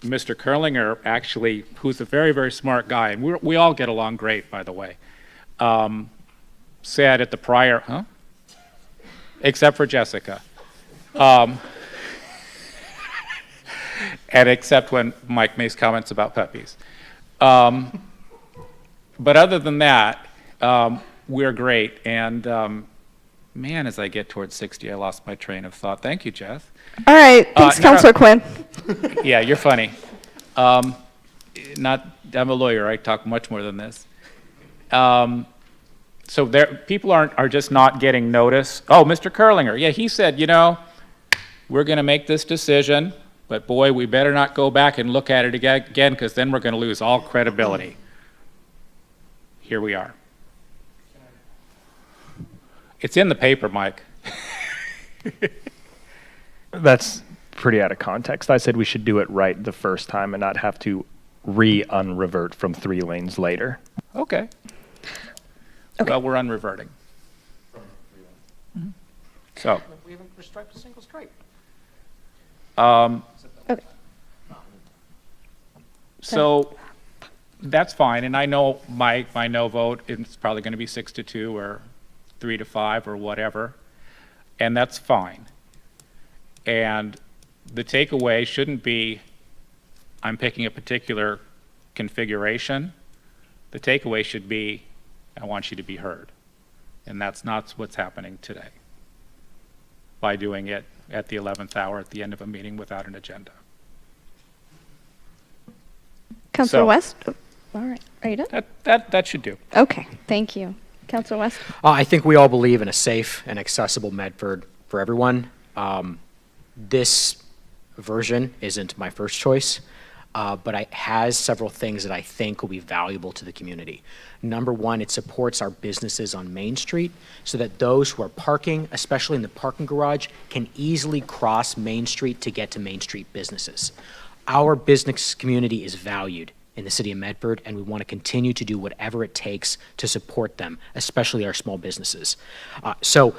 Mr. Curlinger, actually, who's a very, very smart guy, and we all get along great, by the way, said at the prior, except for Jessica. And except when Mike makes comments about puppies. But other than that, we're great. And man, as I get towards 60, I lost my train of thought. Thank you, Jess. All right, thanks, Councilor Quinn. Yeah, you're funny. I'm a lawyer. I talk much more than this. So people are just not getting notice. Oh, Mr. Curlinger, yeah, he said, we're going to make this decision, but boy, we better not go back and look at it again, because then we're going to lose all credibility. Here we are. It's in the paper, Mike. That's pretty out of context. I said we should do it right the first time and not have to unrevert from 3 lanes later. Okay. Well, we're unreverting. So. We haven't striped a single stripe. Okay. So that's fine, and I know my no vote is probably going to be 6-2 or 3-5 or whatever, and that's fine. And the takeaway shouldn't be I'm picking a particular configuration. The takeaway should be I want you to be heard, and that's not what's happening today by doing it at the 11th hour at the end of a meeting without an agenda. Councilor West? All right, are you done? That should do. Okay, thank you. Councilor West? I think we all believe in a safe and accessible Medford for everyone. This version isn't my first choice, but it has several things that I think will be valuable to the community. Number one, it supports our businesses on Main Street so that those who are parking, especially in the parking garage, can easily cross Main Street to get to Main Street businesses. Our business community is valued in the city of Medford, and we want to continue to do whatever it takes to support them, especially our small businesses. So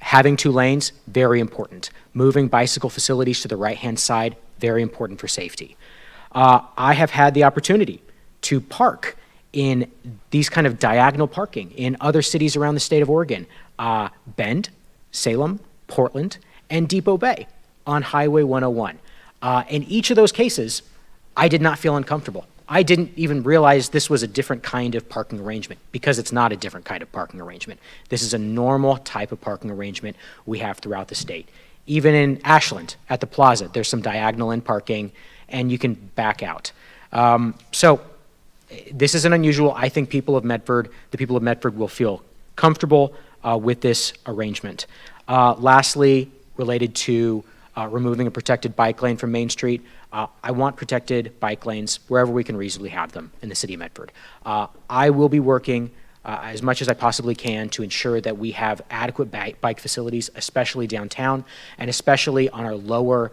having 2 lanes, very important. Moving bicycle facilities to the right-hand side, very important for safety. I have had the opportunity to park in these kind of diagonal parking in other cities around the state of Oregon, Bend, Salem, Portland, and Depot Bay on Highway 101. In each of those cases, I did not feel uncomfortable. I didn't even realize this was a different kind of parking arrangement, because it's not a different kind of parking arrangement. This is a normal type of parking arrangement we have throughout the state. Even in Ashland at the plaza, there's some diagonal in parking, and you can back out. So this isn't unusual. I think the people of Medford will feel comfortable with this arrangement. Lastly, related to removing a protected bike lane from Main Street, I want protected bike lanes wherever we can reasonably have them in the city of Medford. I will be working as much as I possibly can to ensure that we have adequate bike facilities, especially downtown, and especially on our lower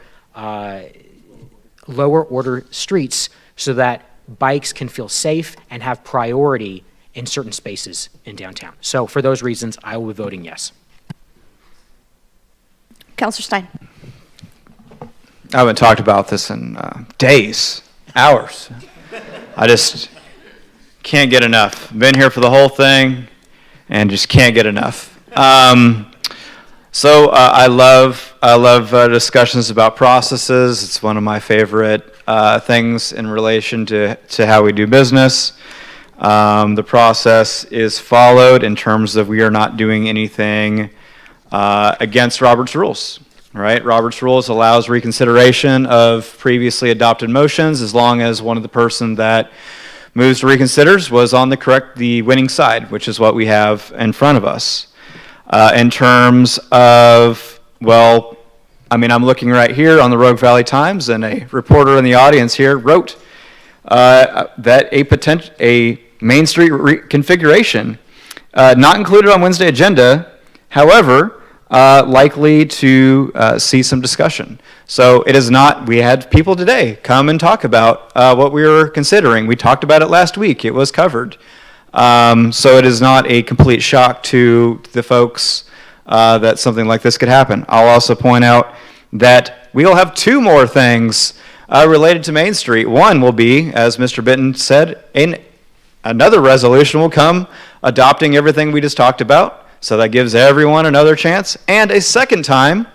order streets, so that bikes can feel safe and have priority in certain spaces in downtown. So for those reasons, I will be voting yes. Councilor Stein? I haven't talked about this in days, hours. I just can't get enough. Been here for the whole thing and just can't get enough. So I love discussions about processes. It's one of my favorite things in relation to how we do business. The process is followed in terms of we are not doing anything against Robert's rules. right? Robert's Rules allows reconsideration of previously adopted motions as long as one of the person that moves to reconsiders was on the winning side, which is what we have in front of us. In terms of, well, I mean, I'm looking right here on the Rogue Valley Times, and a reporter in the audience here wrote that a Main Street configuration, not included on Wednesday agenda, however, likely to see some discussion. So it is not, we had people today come and talk about what we were considering. We talked about it last week. It was covered. So it is not a complete shock to the folks that something like this could happen. I'll also point out that we'll have two more things related to Main Street. One will be, as Mr. Bitton said, another resolution will come adopting everything we just talked about. So that gives everyone another chance. And a second time,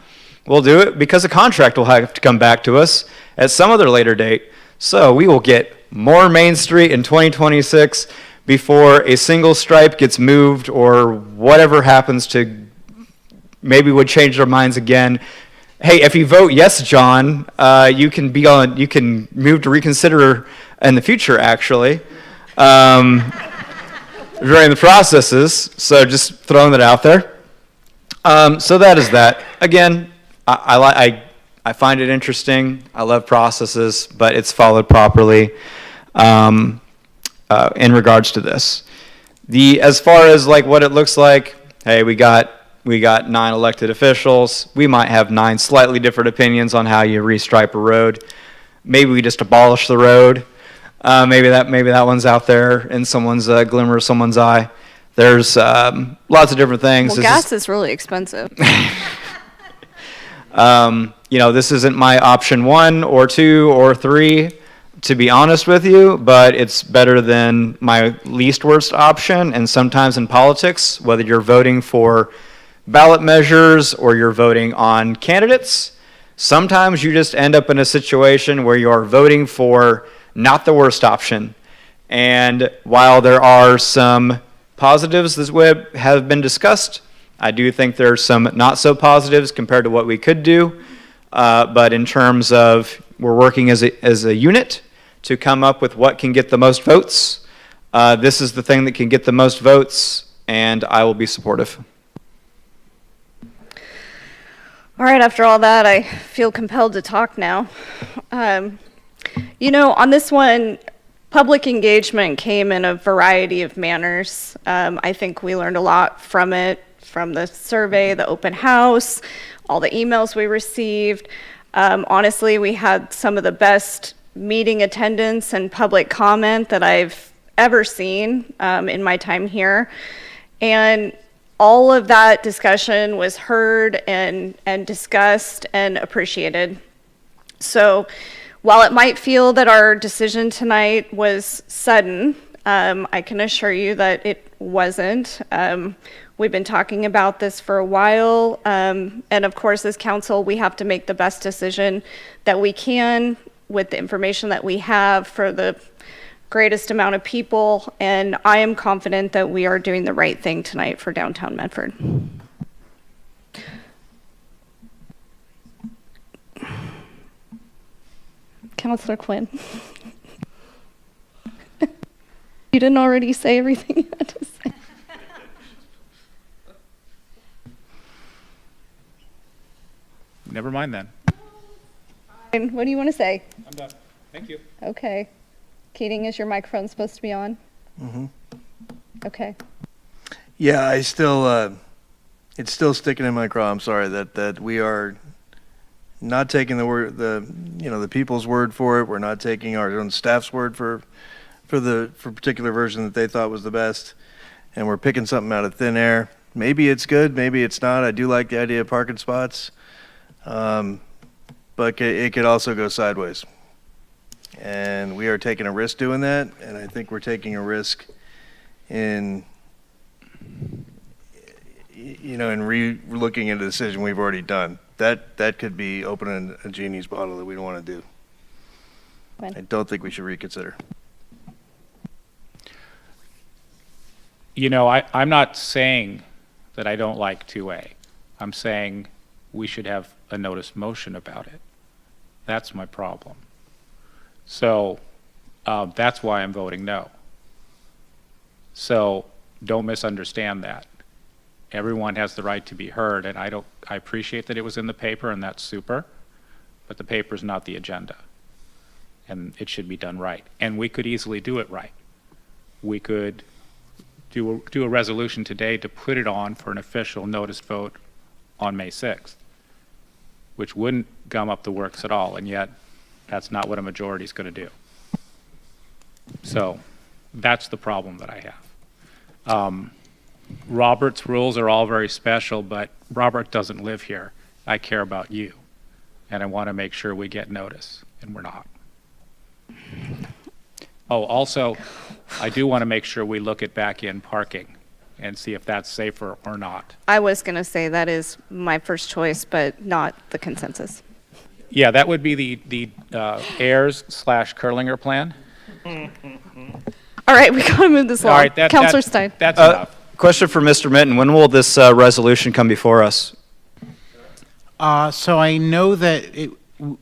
we'll do it because a contract will have to come back to us at some other later date. So we will get more Main Street in 2026 before a single stripe gets moved or whatever happens to maybe would change their minds again. Hey, if you vote yes, John, you can move to reconsider in the future, actually. During the processes, so just throwing that out there. So that is that. Again, I find it interesting. I love processes, but it's followed properly in regards to this. As far as like what it looks like, hey, we got 9 elected officials. We might have 9 slightly different opinions on how you restripe a road. Maybe we just abolish the road. Maybe that one's out there in someone's glimmer of someone's eye. There's lots of different things. Well, gas is really expensive. This isn't my option 1 or 2 or 3, to be honest with you, but it's better than my least worst option. And sometimes in politics, whether you're voting for ballot measures or you're voting on candidates, sometimes you just end up in a situation where you are voting for not the worst option. And while there are some positives that have been discussed, I do think there's some not so positives compared to what we could do. But in terms of we're working as a unit to come up with what can get the most votes, this is the thing that can get the most votes, and I will be supportive. All right, after all that, I feel compelled to talk now. On this one, public engagement came in a variety of manners. I think we learned a lot from it, from the survey, the open house, all the emails we received. Honestly, we had some of the best meeting attendance and public comment that I've ever seen in my time here. And all of that discussion was heard and discussed and appreciated. So while it might feel that our decision tonight was sudden, I can assure you that it wasn't. We've been talking about this for a while, and of course, as council, we have to make the best decision that we can with the information that we have for the greatest amount of people, and I am confident that we are doing the right thing tonight for downtown Medford. Councilor Quinn. You didn't already say everything you had to say. Never mind then. Fine. What do you want to say? I'm done. Thank you. Okay. Keating, is your microphone supposed to be on? Mm-hmm. Okay. Yeah, it's still sticking in my craw. I'm sorry that we are not taking the people's word for it. We're not taking our own staff's word for particular version that they thought was the best, and we're picking something out of thin air. Maybe it's good, maybe it's not. I do like the idea of parking spots, but it could also go sideways. And we are taking a risk doing that, and I think we're taking a risk in re-looking at a decision we've already done. That could be opening a genie's bottle that we don't want to do. When? I don't think we should reconsider. I'm not saying that I don't like 2A. I'm saying we should have a notice motion about it. That's my problem. So that's why I'm voting no. So don't misunderstand that. Everyone has the right to be heard, and I appreciate that it was in the paper, and that's super, but the paper's not the agenda. And it should be done right. And we could easily do it right. We could do a resolution today to put it on for an official noticed vote on May 6th, which wouldn't gum up the works at all, and yet that's not what a majority is going to do. So that's the problem that I have. Robert's rules are all very special, but Robert doesn't live here. I care about you, and I want to make sure we get notice, and we're not. Oh, also, I do want to make sure we look at back-in parking and see if that's safer or not. I was going to say that is my first choice, but not the consensus. Yeah, that would be the Ayers/Curlinger plan. All right, we got to move this along. All right, Councilor Stein. That's enough. Question for Mr. Minton. When will this resolution come before us? So I know that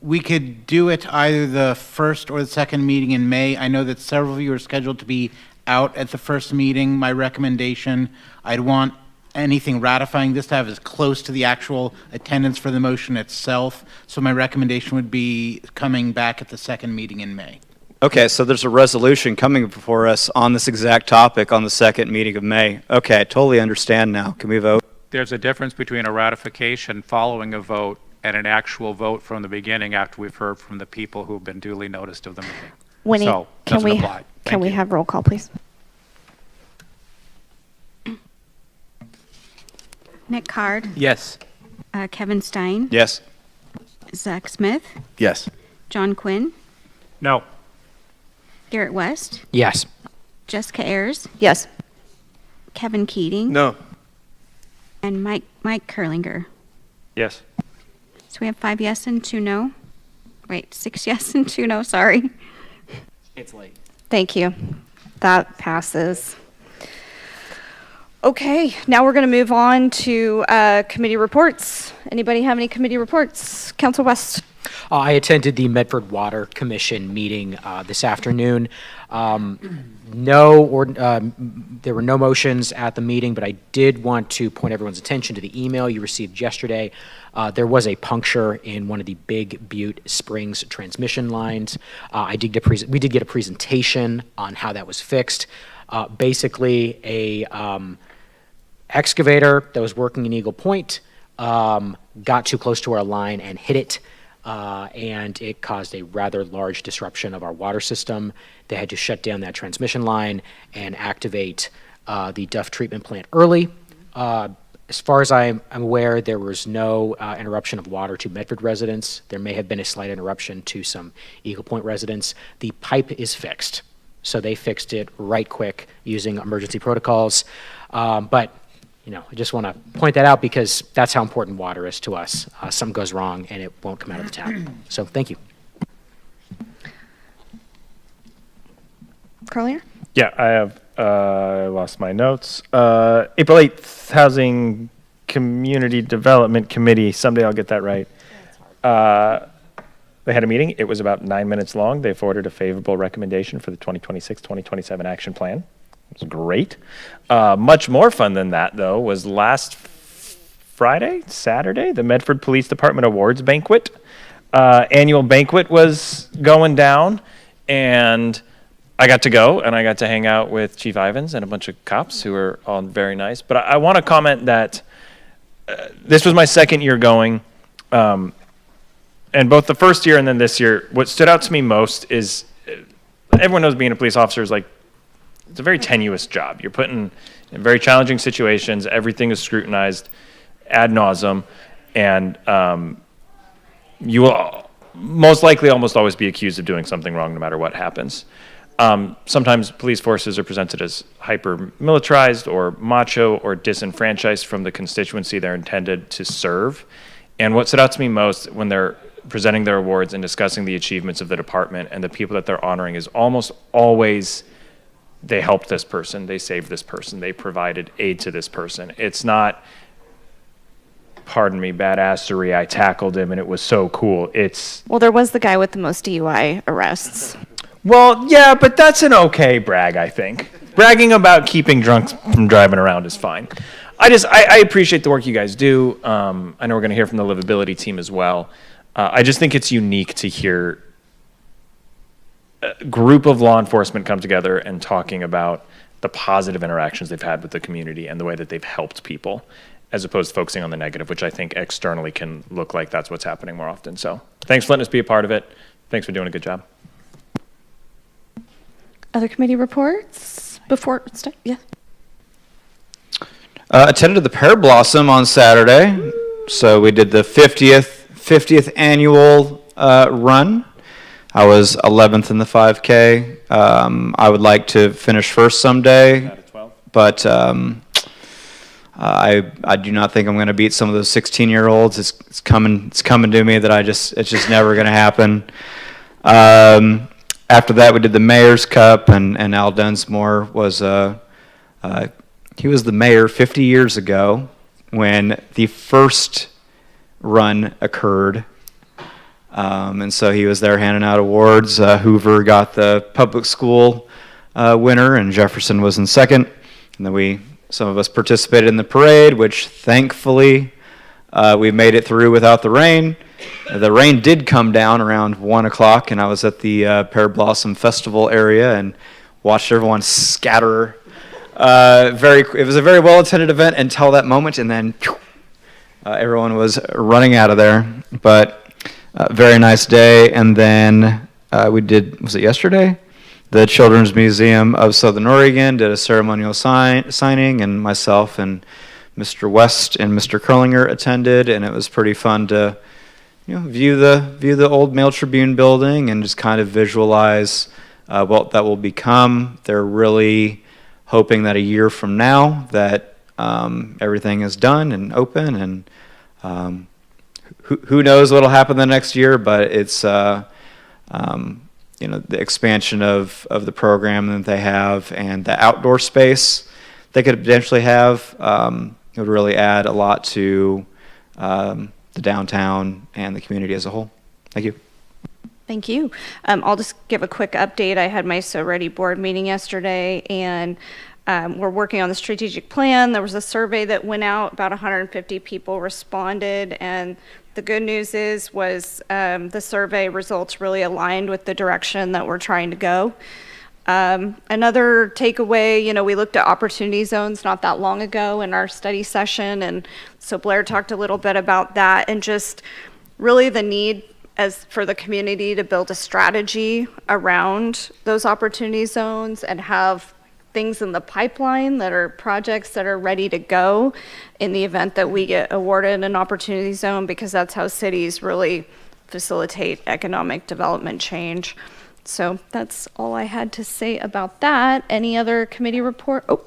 we could do it either the first or the second meeting in May. I know that several of you are scheduled to be out at the first meeting. My recommendation, I'd want anything ratifying this to have as close to the actual attendance for the motion itself. So my recommendation would be coming back at the second meeting in May. Okay, so there's a resolution coming before us on this exact topic on the second meeting of May. Okay, I totally understand now. Can we vote? There's a difference between a ratification following a vote and an actual vote from the beginning after we've heard from the people who've been duly noticed of the meeting. Winnie, So, can doesn't we apply. can we have roll call, please? Nick Card, Yes. Kevin Stein, Yes. Zach Smith, Yes. John Quinn, No. Garrett West, Yes. Jessica Ayers, Yes. Kevin Keating, No. and Mike Curlinger. Yes. So we have 5 yes and 2 no. Wait, 6 yes and 2 no, sorry. It's late. Thank you. That passes. Okay, now we're going to move on to committee reports. Anybody have any committee reports? Council West. I attended the Medford Water Commission meeting this afternoon. There were no motions at the meeting, but I did want to point everyone's attention to the email you received yesterday. There was a puncture in one of the Big Butte Springs transmission lines. We did get a presentation on how that was fixed. Basically, a excavator that was working in Eagle Point got too close to our line and hit it. And it caused a rather large disruption of our water system. They had to shut down that transmission line and activate the Duff treatment plant early. As far as I'm aware, there was no interruption of water to Medford residents. There may have been a slight interruption to some Eagle Point residents. The pipe is fixed, so they fixed it right quick using emergency protocols. But I just want to point that out because that's how important water is to us. Something goes wrong and it won't come out of the tap. So thank you. Curlinger? Yeah, I have, I lost my notes. April 8th, Housing Community Development Committee, someday I'll get that right. They had a meeting. It was about 9 minutes long. They forwarded a favorable recommendation for the 2026-2027 action plan. It was great. Much more fun than that, though, was last Saturday, the Medford Police Department Awards Banquet. Annual banquet was going down, and I got to go, and I got to hang out with Chief Ivins and a bunch of cops who were all very nice. But I want to comment that this was my second year going, and both the first year and then this year, what stood out to me most is everyone knows being a police officer is like, it's a very tenuous job. You're put in very challenging situations. Everything is scrutinized ad nauseum, and you will most likely almost always be accused of doing something wrong no matter what happens. Sometimes police forces are presented as hyper-militarized or macho or disenfranchised from the constituency they're intended to serve. And what stood out to me most when they're presenting their awards and discussing the achievements of the department and the people that they're honoring is almost always they helped this person, they saved this person, they provided aid to this person. It's not pardon me, badassery. I tackled him, and it was so cool. Well, there was the guy with the most DUI arrests. Well, yeah, but that's an okay brag, I think. Bragging about keeping drunks from driving around is fine. I appreciate the work you guys do. I know we're going to hear from the livability team as well. I just think it's unique to hear a group of law enforcement come together and talking about the positive interactions they've had with the community and the way that they've helped people, as opposed to focusing on the negative, which I think externally can look like that's what's happening more often. So thanks for letting us be a part of it. Thanks for doing a good job. Other committee reports before, yeah. Attended the Pear Blossom on Saturday. So we did the 50th annual run. I was 11th in the 5K. I would like to finish first someday, but I do not think I'm going to beat some of those 16-year-olds. It's coming to me that it's just never going to happen. After that, we did the Mayor's Cup, and Al Dunsmore was he was the mayor 50 years ago when the first run occurred. And so he was there handing out awards. Hoover got the public school winner, and Jefferson was in second. And then some of us participated in the parade, which thankfully we made it through without the rain. The rain did come down around 1 o'clock, and I was at the Pear Blossom Festival area and watched everyone scatter. It was a very well-attended event until that moment, and then everyone was running out of there. But very nice day. And then we did, was it yesterday? The Children's Museum of Southern Oregon did a ceremonial signing, and myself and Mr. West and Mr. Curlinger attended, and it was pretty fun to view the old Mail Tribune building and just kind of visualize what that will become. They're really hoping that a year from now that everything is done and open, and who knows what will happen the next year, but it's the expansion of the program that they have and the outdoor space they could potentially have would really add a lot to the downtown and the community as a whole. Thank you. Thank you. I'll just give a quick update. I had my So Ready board meeting yesterday, and we're working on the strategic plan. There was a survey that went out, about 150 people responded, and the good news was the survey results really aligned with the direction that we're trying to go. Another takeaway, we looked at opportunity zones not that long ago in our study session, and so Blair talked a little bit about that and just really the need for the community to build a strategy around those opportunity zones and have things in the pipeline that are projects that are ready to go in the event that we get awarded an opportunity zone, because that's how cities really facilitate economic development change. So that's all I had to say about that. Any other committee report? Oh,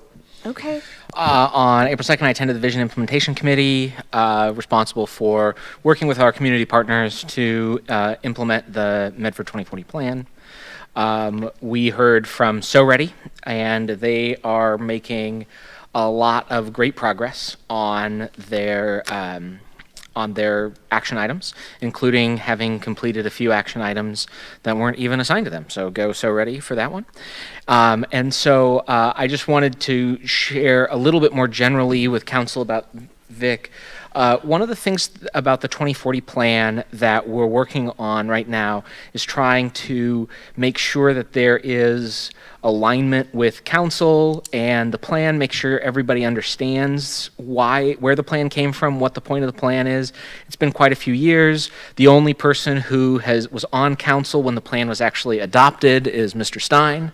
okay. On April 2nd, I attended the Vision Implementation Committee, responsible for working with our community partners to implement the Medford 2040 plan. We heard from So Ready, and they are making a lot of great progress on their action items, including having completed a few action items that weren't even assigned to them. So go So Ready for that one. And so I just wanted to share a little bit more generally with council about Vic. One of the things about the 2040 plan that we're working on right now is trying to make sure that there is alignment with council and the plan, make sure everybody understands where the plan came from, what the point of the plan is. It's been quite a few years. The only person who was on council when the plan was actually adopted is Mr. Stein.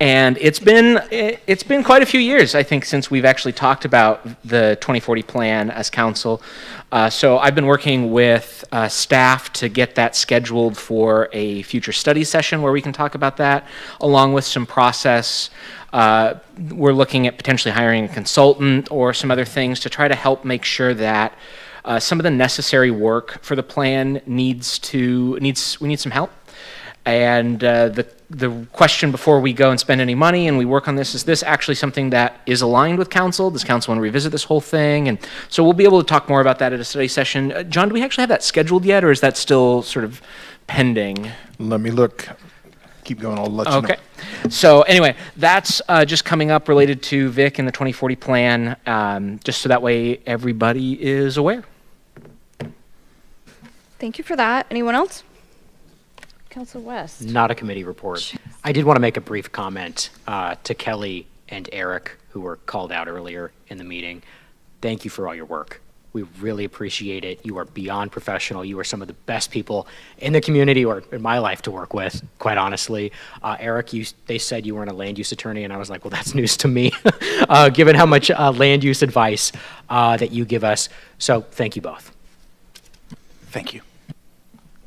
And it's been quite a few years, I think, since we've actually talked about the 2040 plan as council. So I've been working with staff to get that scheduled for a future study session where we can talk about that, along with some process. We're looking at potentially hiring a consultant or some other things to try to help make sure that some of the necessary work for the plan we need some help. And the the question before we go and spend any money and we work on this, is this actually something that is aligned with council? Does council want to revisit this whole thing? And so we'll be able to talk more about that at a study session. John, do we actually have that scheduled yet, or is that still sort of pending? Let me look. Keep going, I'll let you know. Okay. So anyway, that's just coming up related to Vic and the 2040 plan, just so that way everybody is aware. Thank you for that. Anyone else? Council West. Not a committee report. I did want to make a brief comment to Kelly and Eric, who were called out earlier in the meeting. Thank you for all your work. We really appreciate it. You are beyond professional. You are some of the best people in the community or in my life to work with, quite honestly. Eric, they said you weren't a land use attorney, and I was like, well, that's news to me, given how much land use advice that you give us. So thank you both. Thank you.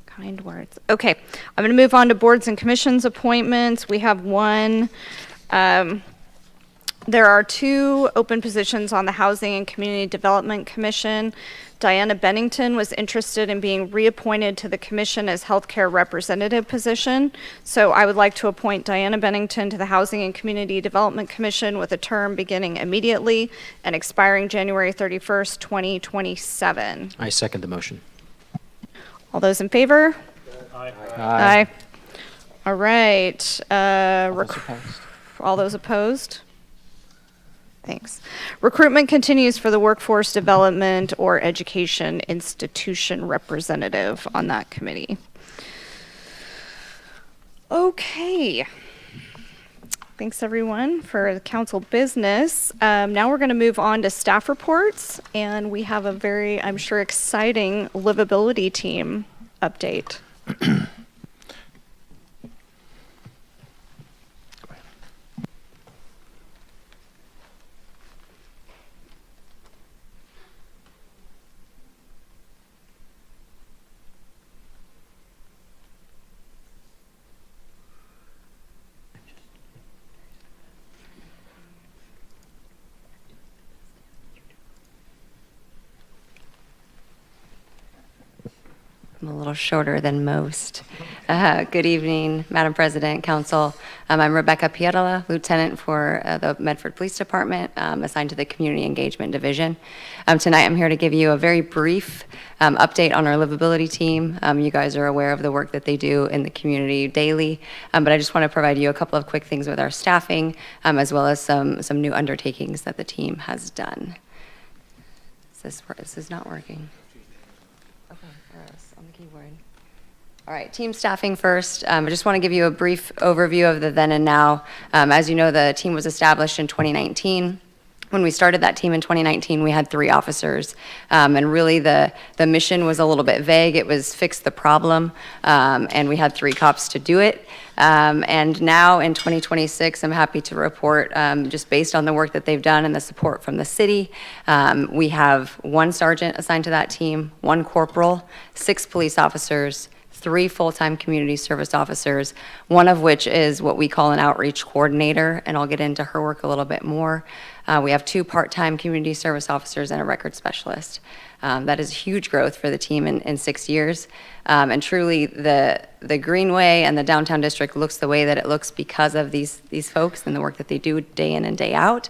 Kind words. Okay, I'm going to move on to boards and commissions appointments. We have one. There are 2 open positions on the Housing and Community Development Commission. Diana Bennington was interested in being reappointed to the commission as healthcare representative position. So I would like to appoint Diana Bennington to the Housing and Community Development Commission with a term beginning immediately and expiring January 31st, 2027. I second the motion. All those in favor? Aye. Aye. All right. All those opposed? Thanks. Recruitment continues for the Workforce Development or Education Institution representative on that committee. Okay. Thanks, everyone, for the council business. Now we're going to move on to staff reports, and we have a very, I'm sure, exciting livability team update. I'm a little shorter than most. Good evening, Madam President, Council. I'm Rebecca Pierola, Lieutenant for the Medford Police Department, assigned to the Community Engagement Division. Tonight I'm here to give you a very brief update on our livability team. You guys are aware of the work that they do in the community daily, but I just want to provide you a couple of quick things with our staffing, as well as some new undertakings that the team has done. This is not working. On the keyboard. All right, team staffing first. I just want to give you a brief overview of the then and now. As you know, the team was established in 2019. When we started that team in 2019, we had 3 officers, and really the mission was a little bit vague. It was fix the problem, and we had 3 cops to do it. And now in 2026, I'm happy to report, just based on the work that they've done and the support from the city, we have 1 sergeant assigned to that team, 1 corporal, 6 police officers, 3 full-time community service officers, one of which is what we call an outreach coordinator, and I'll get into her work a little bit more. We have 2 part-time community service officers and a record specialist. That is huge growth for the team in 6 years. And truly, the Greenway and the downtown district looks the way that it looks because of these folks and the work that they do day in and day out.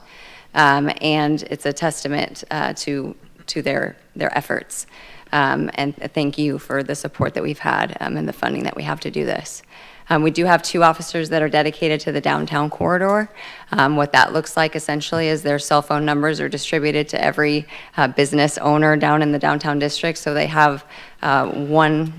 And it's a testament to their efforts. And thank you for the support that we've had and the funding that we have to do this. We do have 2 officers that are dedicated to the downtown corridor. What that looks like essentially is their cell phone numbers are distributed to every business owner down in the downtown district, so they have one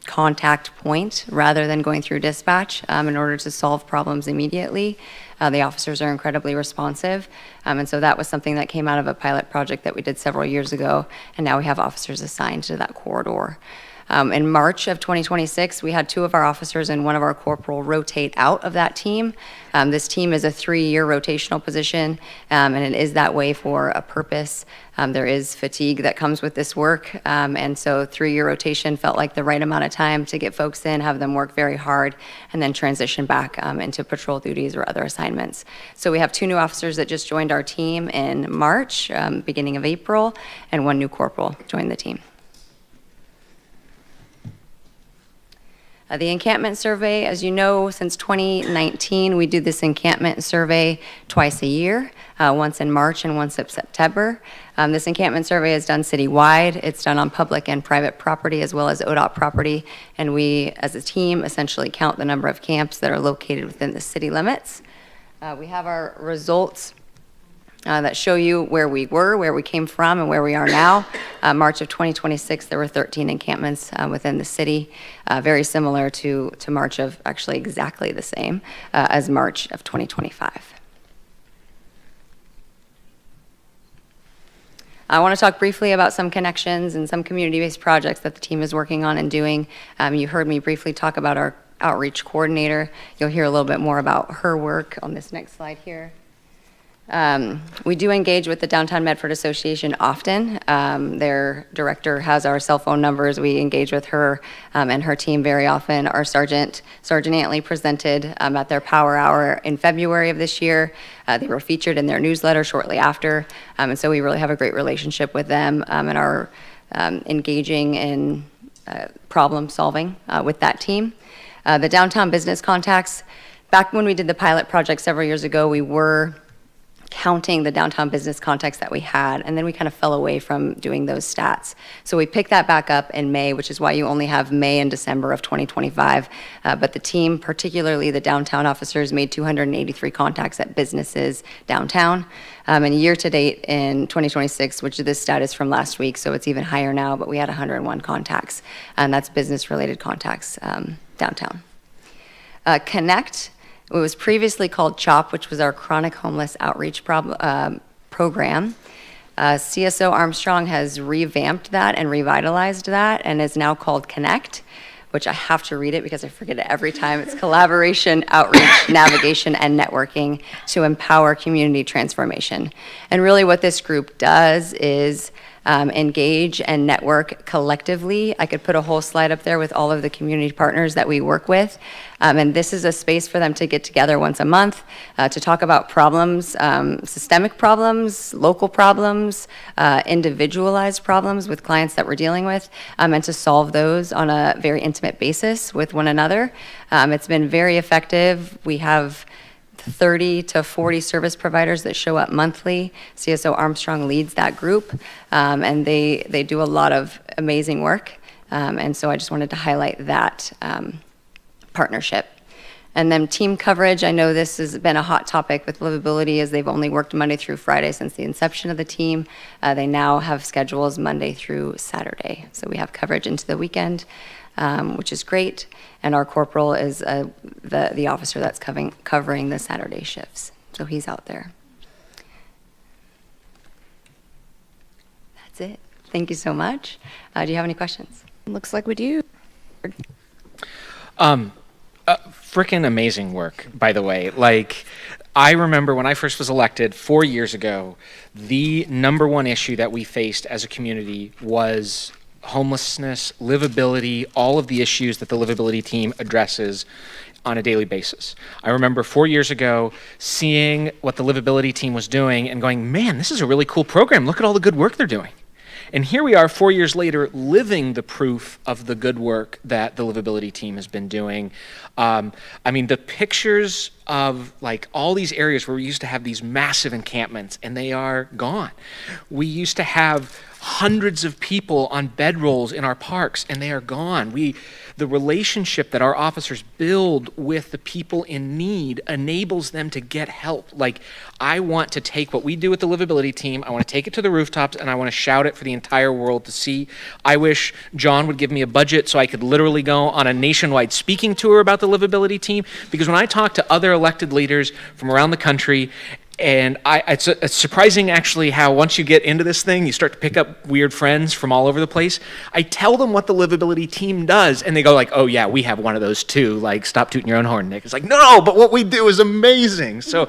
contact point rather than going through dispatch in order to solve problems immediately. The officers are incredibly responsive, and so that was something that came out of a pilot project that we did several years ago, and now we have officers assigned to that corridor. In March of 2026, we had 2 of our officers and 1 of our corporal rotate out of that team. This team is a 3-year rotational position, and it is that way for a purpose. There is fatigue that comes with this work, and so 3-year rotation felt like the right amount of time to get folks in, have them work very hard, and then transition back into patrol duties or other assignments. So we have 2 new officers that just joined our team in March, beginning of April, and 1 new corporal joined the team. The encampment survey, as you know, since 2019, we do this encampment survey twice a year, once in March and once in September. This encampment survey is done citywide. It's done on public and private property as well as ODOT property. And we, as a team, essentially count the number of camps that are located within the city limits. We have our results that show you where we were, where we came from, and where we are now. March of 2026, there were 13 encampments within the city, very similar to March of, actually exactly the same as March of 2025. I want to talk briefly about some connections and some community-based projects that the team is working on and doing. You heard me briefly talk about our outreach coordinator. You'll hear a little bit more about her work on this next slide here. We do engage with the Downtown Medford Association often. Their director has our cell phone numbers. We engage with her and her team very often. Our Sergeant Antley presented at their Power Hour in February of this year. They were featured in their newsletter shortly after. And so we really have a great relationship with them and are engaging in problem solving with that team. The downtown business contacts, back when we did the pilot project several years ago, we were counting the downtown business contacts that we had, and then we kind of fell away from doing those stats. So we picked that back up in May, which is why you only have May and December of 2025. But the team, particularly the downtown officers, made 283 contacts at businesses downtown. And year to date in 2026, which this stat is from last week, so it's even higher now, but we had 101 contacts, and that's business-related contacts downtown. Connect. It was previously called CHOP, which was our Chronic Homeless Outreach Program. CSO Armstrong has revamped that and revitalized that and is now called Connect, which I have to read it because I forget it every time. It's Collaboration, Outreach, Navigation, and Networking to Empower Community Transformation. And really what this group does is engage and network collectively. I could put a whole slide up there with all of the community partners that we work with. And this is a space for them to get together once a month to talk about problems, systemic problems, local problems, individualized problems with clients that we're dealing with, and to solve those on a very intimate basis with one another. It's been very effective. We have 30 to 40 service providers that show up monthly. CSO Armstrong leads that group, and they do a lot of amazing work. And so I just wanted to highlight that partnership. And then team coverage, I know this has been a hot topic with Livability as they've only worked Monday through Friday since the inception of the team. They now have schedules Monday through Saturday. So we have coverage into the weekend, which is great. And our corporal is the officer that's covering the Saturday shifts. So he's out there. That's it. Thank you so much. Do you have any questions? Looks like we do. Frickin' amazing work, by the way. Like, I remember when I first was elected 4 years ago, the number one issue that we faced as a community was homelessness, livability, all of the issues that the livability team addresses on a daily basis. I remember 4 years ago seeing what the livability team was doing and going, man, this is a really cool program. Look at all the good work they're doing. And here we are 4 years later living the proof of the good work that the livability team has been doing. I mean, the pictures of like all these areas where we used to have these massive encampments and they are gone. We used to have hundreds of people on bedrolls in our parks and they are gone. The relationship that our officers build with the people in need enables them to get help. Like, I want to take what we do with the livability team, I want to take it to the rooftops, and I want to shout it for the entire world to see. I wish John would give me a budget so I could literally go on a nationwide speaking tour about the livability team, because when I talk to other elected leaders from around the country, and it's surprising actually how once you get into this thing, you start to pick up weird friends from all over the place. I tell them what the livability team does, and they go like, oh yeah, we have one of those too. Like, stop tooting your own horn, Nick. It's like, no, but what we do is amazing. So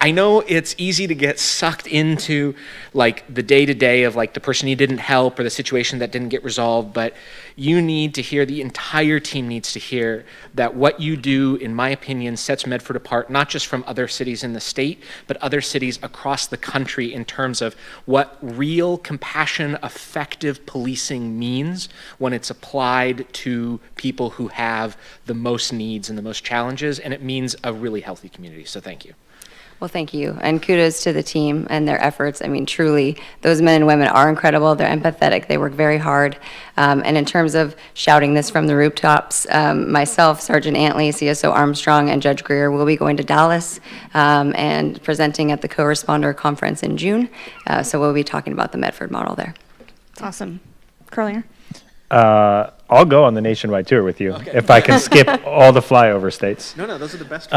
I know it's easy to get sucked into like the day-to-day of like the person you didn't help or the situation that didn't get resolved, but you need to hear, the entire team needs to hear that what you do, in my opinion, sets Medford apart, not just from other cities in the state, but other cities across the country in terms of what real compassion, effective policing means when it's applied to people who have the most needs and the most challenges, and it means a really healthy community. So thank you. Well, thank you, and kudos to the team and their efforts. I mean, truly, those men and women are incredible. They're empathetic. They work very hard. And in terms of shouting this from the rooftops, myself, Sergeant Antley, CSO Armstrong, and Judge Greer will be going to Dallas and presenting at the co-responder conference in June. So we'll be talking about the Medford model there. Awesome. Curlinger? I'll go on the nationwide tour with you if I can skip all the flyover states. No, those are the best.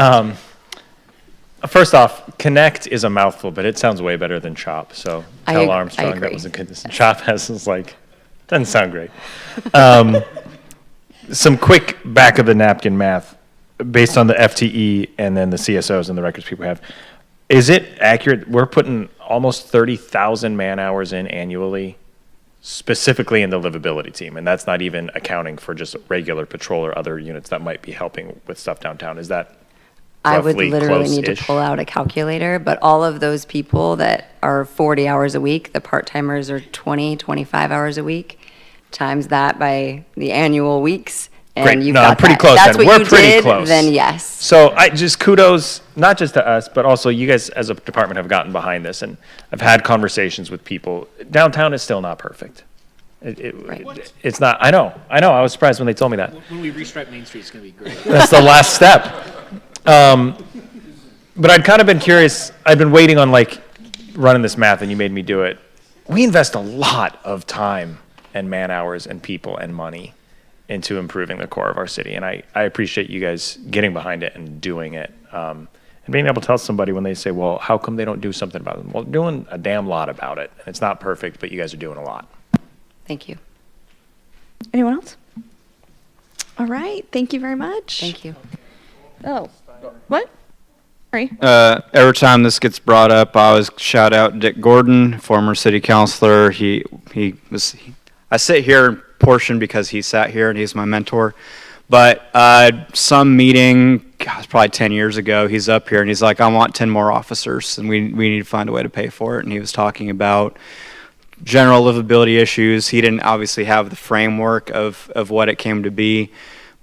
First off, connect is a mouthful, but it sounds way better than chop. So tell I Armstrong that agree. was a good. Chop is like, doesn't sound great. Some quick back of the napkin math based on the FTE and then the CSOs and the records people have. Is it accurate? We're putting almost 30,000 man hours in annually, specifically in the livability team, and that's not even accounting for just regular patrol or other units that might be helping with stuff downtown. Is that I would roughly literally need to close-ish? pull out a calculator, but all of those people that are 40 hours a week, the part-timers are 20, 25 hours a week, times that by the annual weeks, and Great. you've No, got I'm pretty that. close That's then. what We're you pretty did, close. then yes. So I just kudos, not just to us, but also you guys as a department have gotten behind this, and I've had conversations with people. Downtown is still not perfect. It's not. I know. I was surprised when they told me that. When we restripe Main Street, it's going to be great. That's the last step. But I'd kind of been curious. I've been waiting on like running this math, and you made me do it. We invest a lot of time and man hours and people and money into improving the core of our city, and I appreciate you guys getting behind it and doing it, and being able to tell somebody when they say, "Well, how come they don't do something about it?" Well, they're doing a damn lot about it, and it's not perfect, but you guys are doing a lot. Thank you. Anyone else? All right. Thank you very much. Thank you. Oh, what? Sorry. Every time this gets brought up, I always shout out Dick Gordon, former city councilor. I sit here in portion because he sat here and he's my mentor. But some meeting, gosh, probably 10 years ago, he's up here and he's like, I want 10 more officers and we need to find a way to pay for it. And he was talking about general livability issues. He didn't obviously have the framework of what it came to be,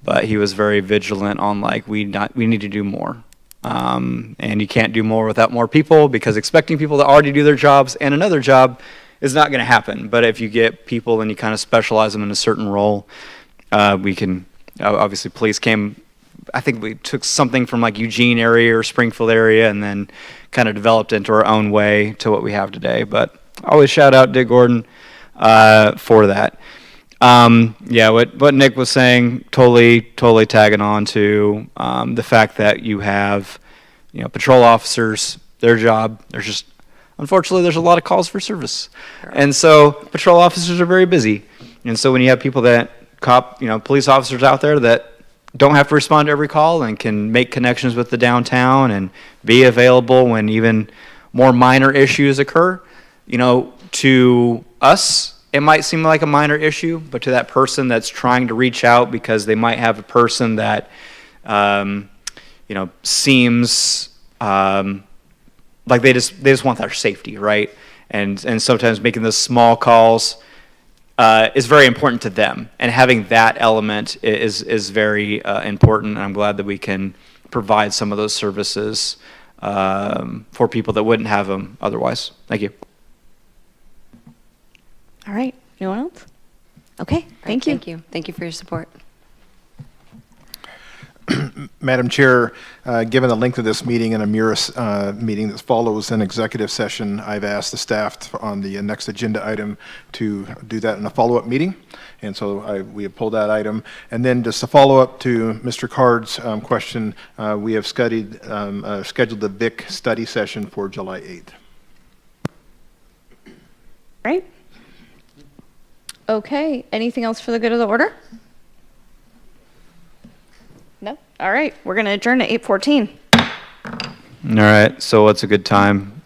but he was very vigilant on like, we need to do more. And you can't do more without more people, because expecting people to already do their jobs and another job is not going to happen. But if you get people and you kind of specialize them in a certain role, we can, obviously police came, I think we took something from like Eugene area or Springfield area and then kind of developed into our own way to what we have today. But I always shout out Dick Gordon for that. Yeah, what Nick was saying, totally tagging on to the fact that you have, patrol officers, their job, unfortunately, there's a lot of calls for service. And so patrol officers are very busy. And so when you have people police officers out there that don't have to respond to every call and can make connections with the downtown and be available when even more minor issues occur, to us, it might seem like a minor issue, but to that person that's trying to reach out because they might have a person that, seems like they just want their safety, right? And sometimes making those small calls is very important to them, and having that element is very important. And I'm glad that we can provide some of those services for people that wouldn't have them otherwise. Thank you. All right. Anyone else? Okay. Thank you. Thank you. Thank you for your support. Madam Chair, given the length of this meeting and a meeting that follows an executive session, I've asked the staff on the next agenda item to do that in a follow-up meeting. And so we have pulled that item. And then just to follow up to Mr. Card's question, we have scheduled the VIC study session for July 8th. Right. Okay. Anything else for the good of the order? No? All right. We're going to adjourn at 8:14. All right, so what's a good time?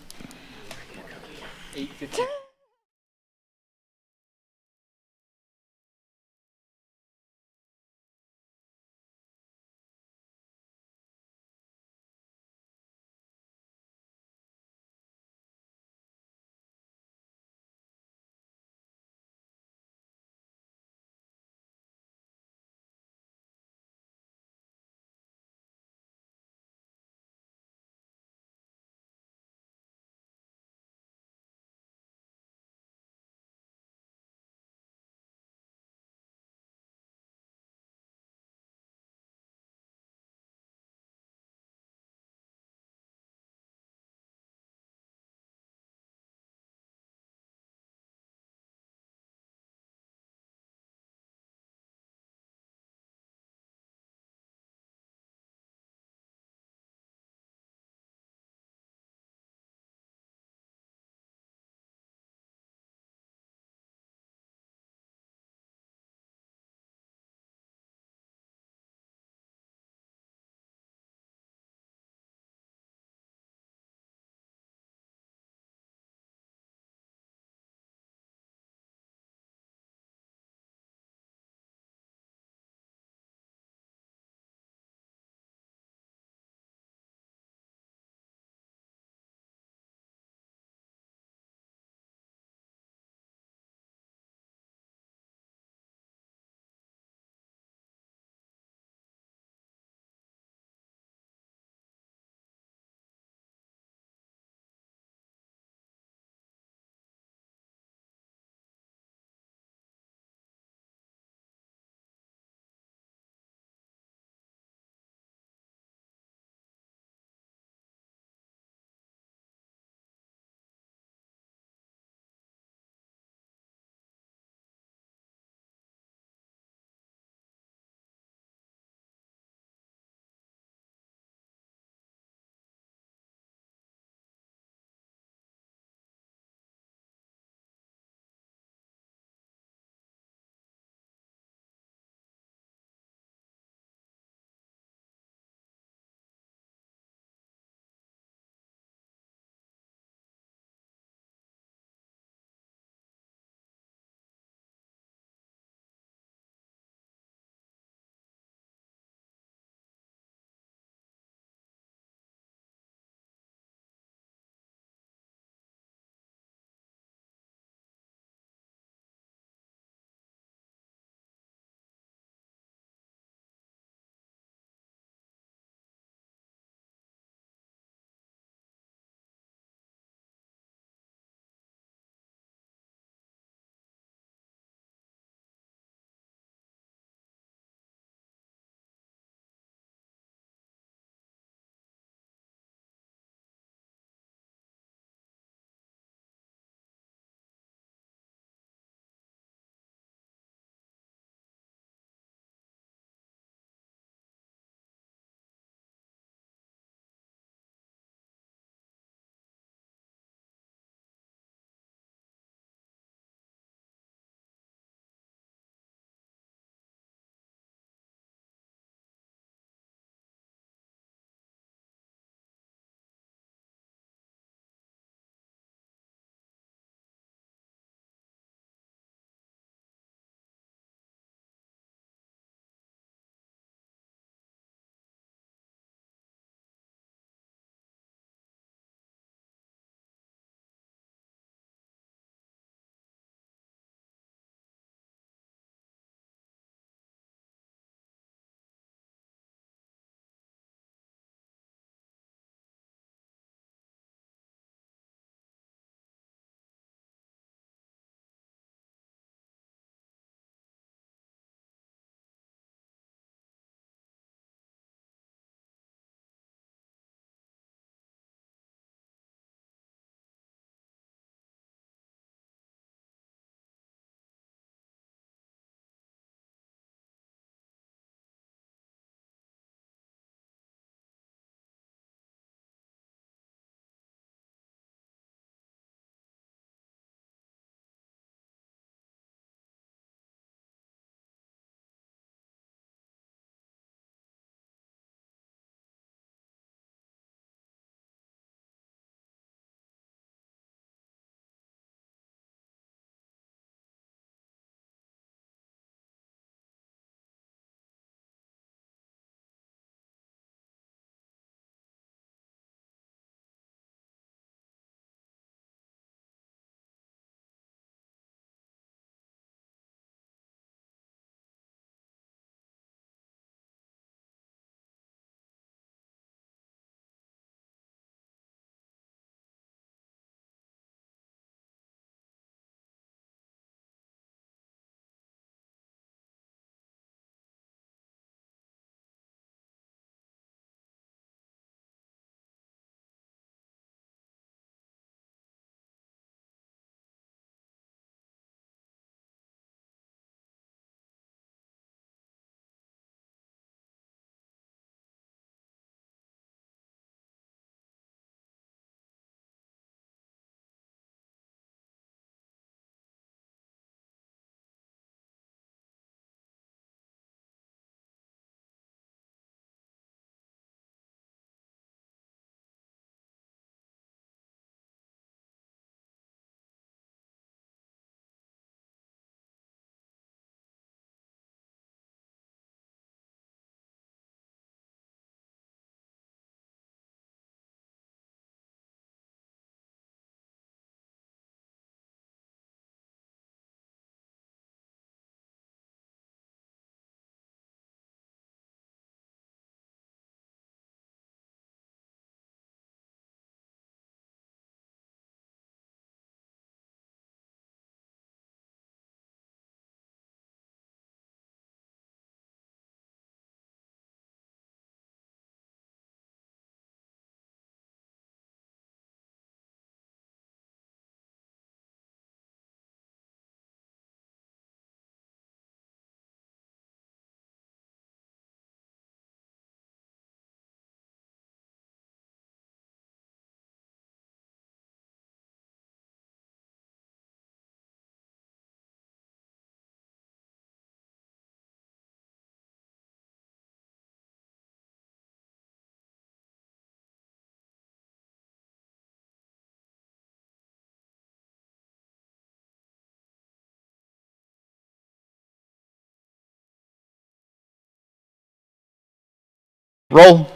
Roll.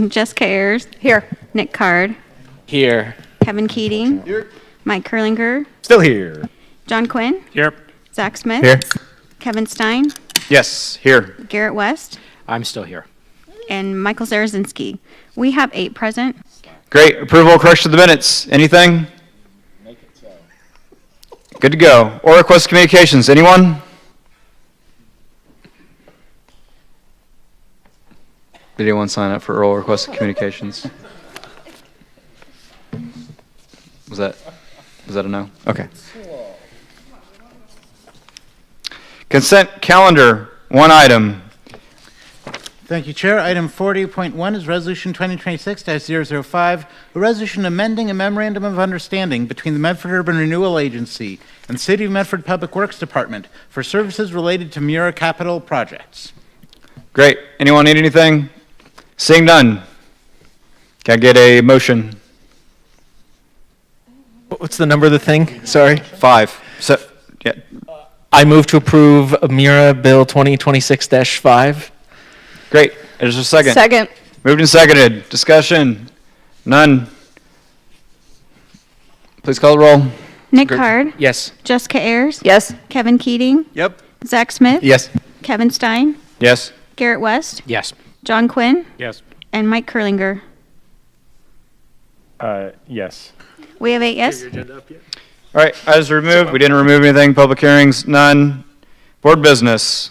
Jessica Ayers. Here. Nick Card. Here. Kevin Keating. Here. Mike Kurlinger. Still here. John Quinn. Here. Zach Smith. Here. Kevin Stein. Yes, here. Garrett West. I'm still here. And Michael Zarazinski. We have 8 present. Great. Approval, correction of the minutes. Anything? Good to go. Or request communications. Anyone? Did anyone sign up for oral request communications? Was that a no? Okay. Consent calendar, one item. Thank you, Chair. Item 40.1 is Resolution 2026-005, a resolution amending a memorandum of understanding between the Medford Urban Renewal Agency and the City of Medford Public Works Department for services related to Mura capital projects. Great. Anyone need anything? Seeing none. Can I get a motion? What's the number of the thing? Sorry. 5. So, yeah. I move to approve Mira Bill 2026-5. Great. Is there a second? Second. Moved and seconded. Discussion? None. Please call the roll. Nick Card. Yes. Jessica Ayers. Yes. Kevin Keating. Yep. Zach Smith. Yes. Kevin Stein. Yes. Garrett West. Yes. John Quinn. Yes. And Mike Kurlinger. Yes. We have 8 yes. All right. Items removed. We didn't remove anything. Public hearings? None. Board business?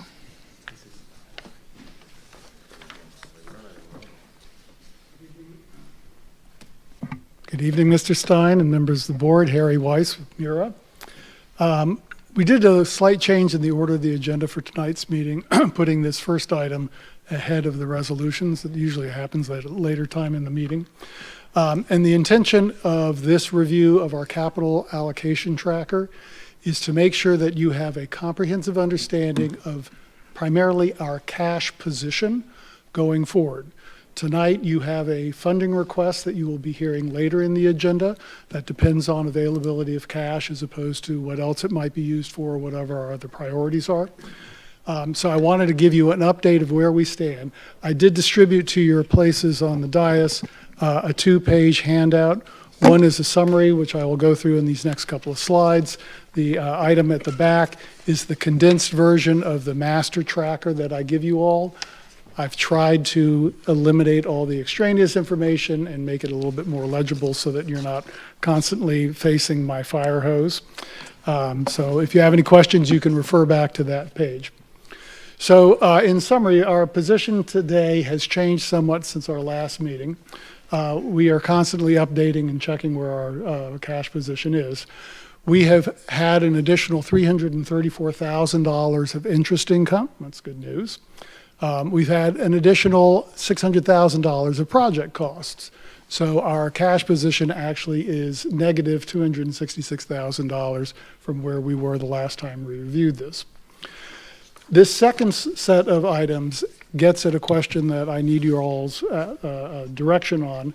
Good evening, Mr. Stein and members of the board. Harry Weiss with Mura. We did a slight change in the order of the agenda for tonight's meeting, putting this first item ahead of the resolutions. It usually happens at a later time in the meeting. And the intention of this review of our capital allocation tracker is to make sure that you have a comprehensive understanding of primarily our cash position going forward. Tonight, you have a funding request that you will be hearing later in the agenda that depends on availability of cash as opposed to what else it might be used for or whatever our other priorities are. So I wanted to give you an update of where we stand. I did distribute to your places on the dais a 2-page handout. One is a summary, which I will go through in these next couple of slides. The item at the back is the condensed version of the master tracker that I give you all. I've tried to eliminate all the extraneous information and make it a little bit more legible so that you're not constantly facing my fire hose. So if you have any questions, you can refer back to that page. So in summary, our position today has changed somewhat since our last meeting. We are constantly updating and checking where our cash position is. We have had an additional $334,000 of interest income. That's good news. We've had an additional $600,000 of project costs. So our cash position actually is negative $266,000 from where we were the last time we reviewed this. This second set of items gets at a question that I need your all's direction on.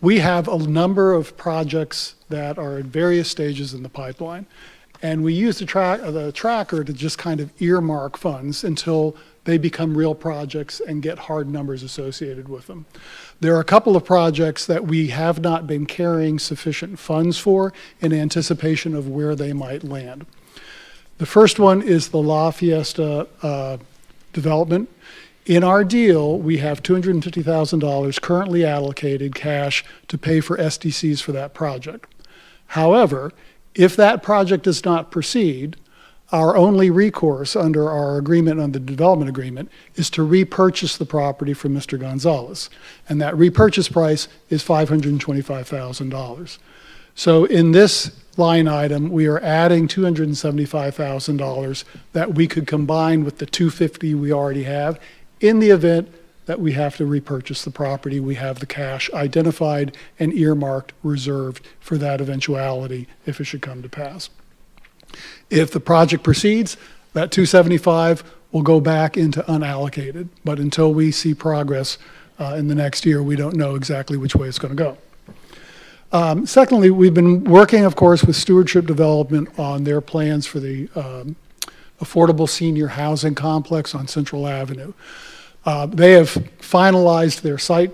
We have a number of projects that are at various stages in the pipeline, and we use the tracker to just kind of earmark funds until they become real projects and get hard numbers associated with them. There are a couple of projects that we have not been carrying sufficient funds for in anticipation of where they might land. The first one is the La Fiesta development. In our deal, we have $250,000 currently allocated cash to pay for SDCs for that project. However, if that project does not proceed, our only recourse under our agreement, on the development agreement, is to repurchase the property from Mr. Gonzalez. And that repurchase price is $525,000. So in this line item, we are adding $275,000 that we could combine with the $250,000 we already have. In the event that we have to repurchase the property, we have the cash identified and earmarked, reserved for that eventuality if it should come to pass. If the project proceeds, that $275,000 will go back into unallocated. But until we see progress in the next year, we don't know exactly which way it's going to go. Secondly, we've been working, of course, with Stewardship Development on their plans for the affordable senior housing complex on Central Avenue. They have finalized their site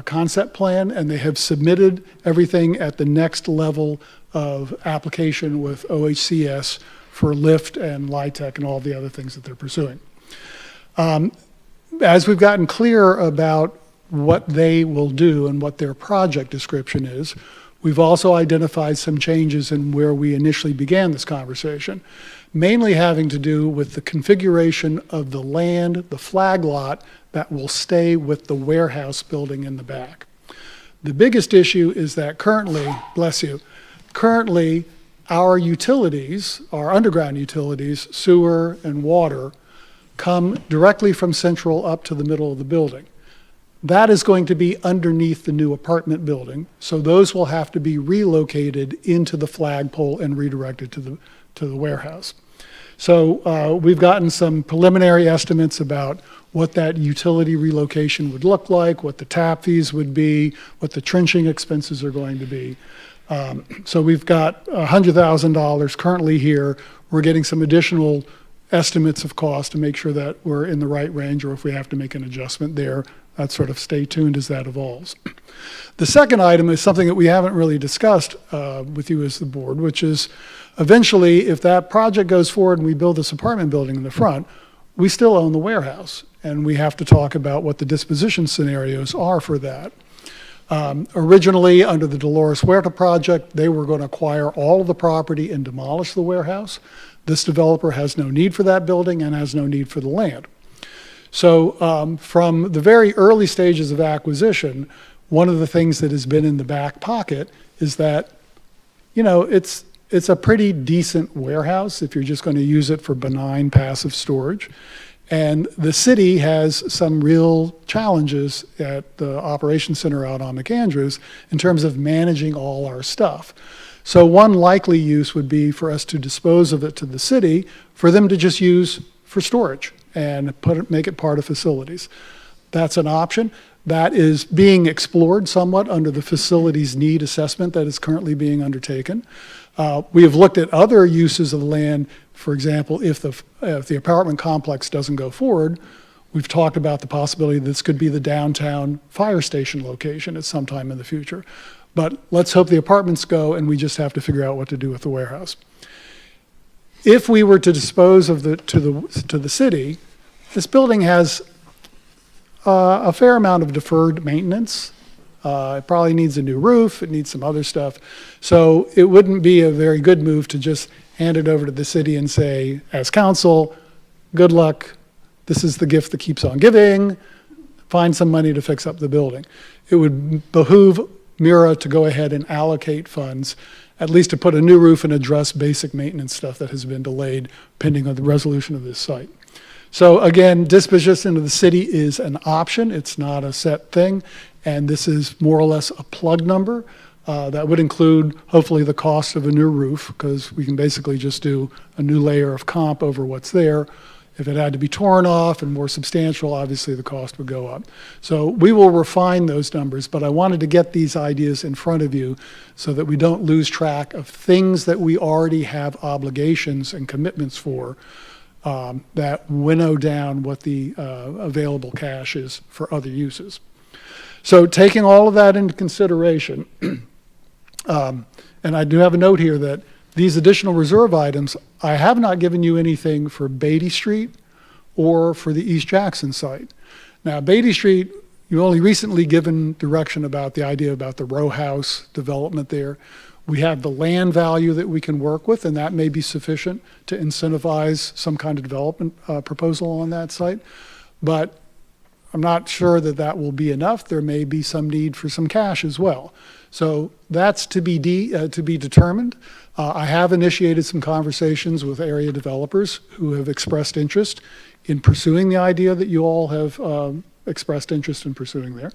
concept plan, and they have submitted everything at the next level of application with OHCS for lift and LIHTC and all the other things that they're pursuing. As we've gotten clear about what they will do and what their project description is, we've also identified some changes in where we initially began this conversation, mainly having to do with the configuration of the land, the flag lot that will stay with the warehouse building in the back. The biggest issue is that currently, bless you, currently our utilities, our underground utilities, sewer and water, come directly from Central up to the middle of the building. That is going to be underneath the new apartment building, so those will have to be relocated into the flagpole and redirected to the warehouse. So we've gotten some preliminary estimates about what that utility relocation would look like, what the tap fees would be, what the trenching expenses are going to be. So we've got $100,000 currently here. We're getting some additional estimates of cost to make sure that we're in the right range, or if we have to make an adjustment there, that's sort of stay tuned as that evolves. The second item is something that we haven't really discussed with you as the board, which is eventually, if that project goes forward and we build this apartment building in the front, we still own the warehouse, and we have to talk about what the disposition scenarios are for that. Originally, under the Dolores Huerta project, they were going to acquire all of the property and demolish the warehouse. This developer has no need for that building and has no need for the land. So from the very early stages of acquisition, one of the things that has been in the back pocket is that, you know, it's a pretty decent warehouse if you're just going to use it for benign passive storage. And the city has some real challenges at the operations center out on McAndrews in terms of managing all our stuff. So one likely use would be for us to dispose of it to the city, for them to just use for storage and make it part of facilities. That's an option. That is being explored somewhat under the facilities need assessment that is currently being undertaken. We have looked at other uses of land. For example, if the apartment complex doesn't go forward, we've talked about the possibility that this could be the downtown fire station location at some time in the future. But let's hope the apartments go, and we just have to figure out what to do with the warehouse. If we were to dispose of to the city, this building has a fair amount of deferred maintenance. It probably needs a new roof. It needs some other stuff. So it wouldn't be a very good move to just hand it over to the city and say, as council, good luck. This is the gift that keeps on giving. Find some money to fix up the building. It would behoove Mira to go ahead and allocate funds, at least to put a new roof and address basic maintenance stuff that has been delayed pending on the resolution of this site. So again, disposition to the city is an option. It's not a set thing. And this is more or less a plug number. That would include, hopefully, the cost of a new roof, because we can basically just do a new layer of comp over what's there. If it had to be torn off and more substantial, obviously the cost would go up. So we will refine those numbers, but I wanted to get these ideas in front of you so that we don't lose track of things that we already have obligations and commitments for, that winnow down what the available cash is for other uses. So taking all of that into consideration, and I do have a note here that these additional reserve items, I have not given you anything for Beatty Street or for the East Jackson site. Now, Beatty Street, you only recently given direction about the idea about the row house development there. We have the land value that we can work with, and that may be sufficient to incentivize some kind of development proposal on that site. But I'm not sure that that will be enough. There may be some need for some cash as well. So that's to be determined. I have initiated some conversations with area developers who have expressed interest in pursuing the idea that you all have expressed interest in pursuing there.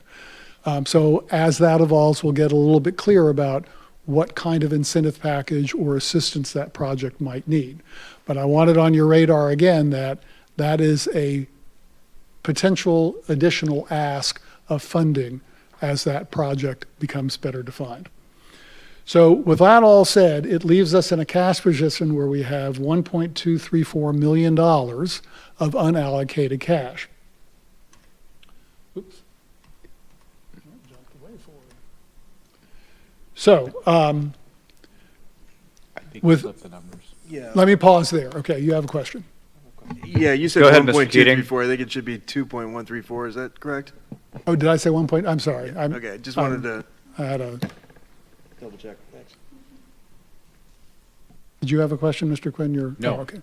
So as that evolves, we'll get a little bit clearer about what kind of incentive package or assistance that project might need. But I want it on your radar again that that is a potential additional ask of funding as that project becomes better defined. So with that all said, it leaves us in a cash position where we have $1.234 million of unallocated cash. Oops. Jumped away forward. So, with, let me pause there. Okay, you have a question. Yeah, you said Go ahead, Mr. Keating. 1.234. I think it should be 2.134. Is that correct? Oh, did I say 1 point? I'm sorry. Okay, just wanted to I had a, double check. Thanks. did you have a question, Mr. Quinn? No. Oh, okay.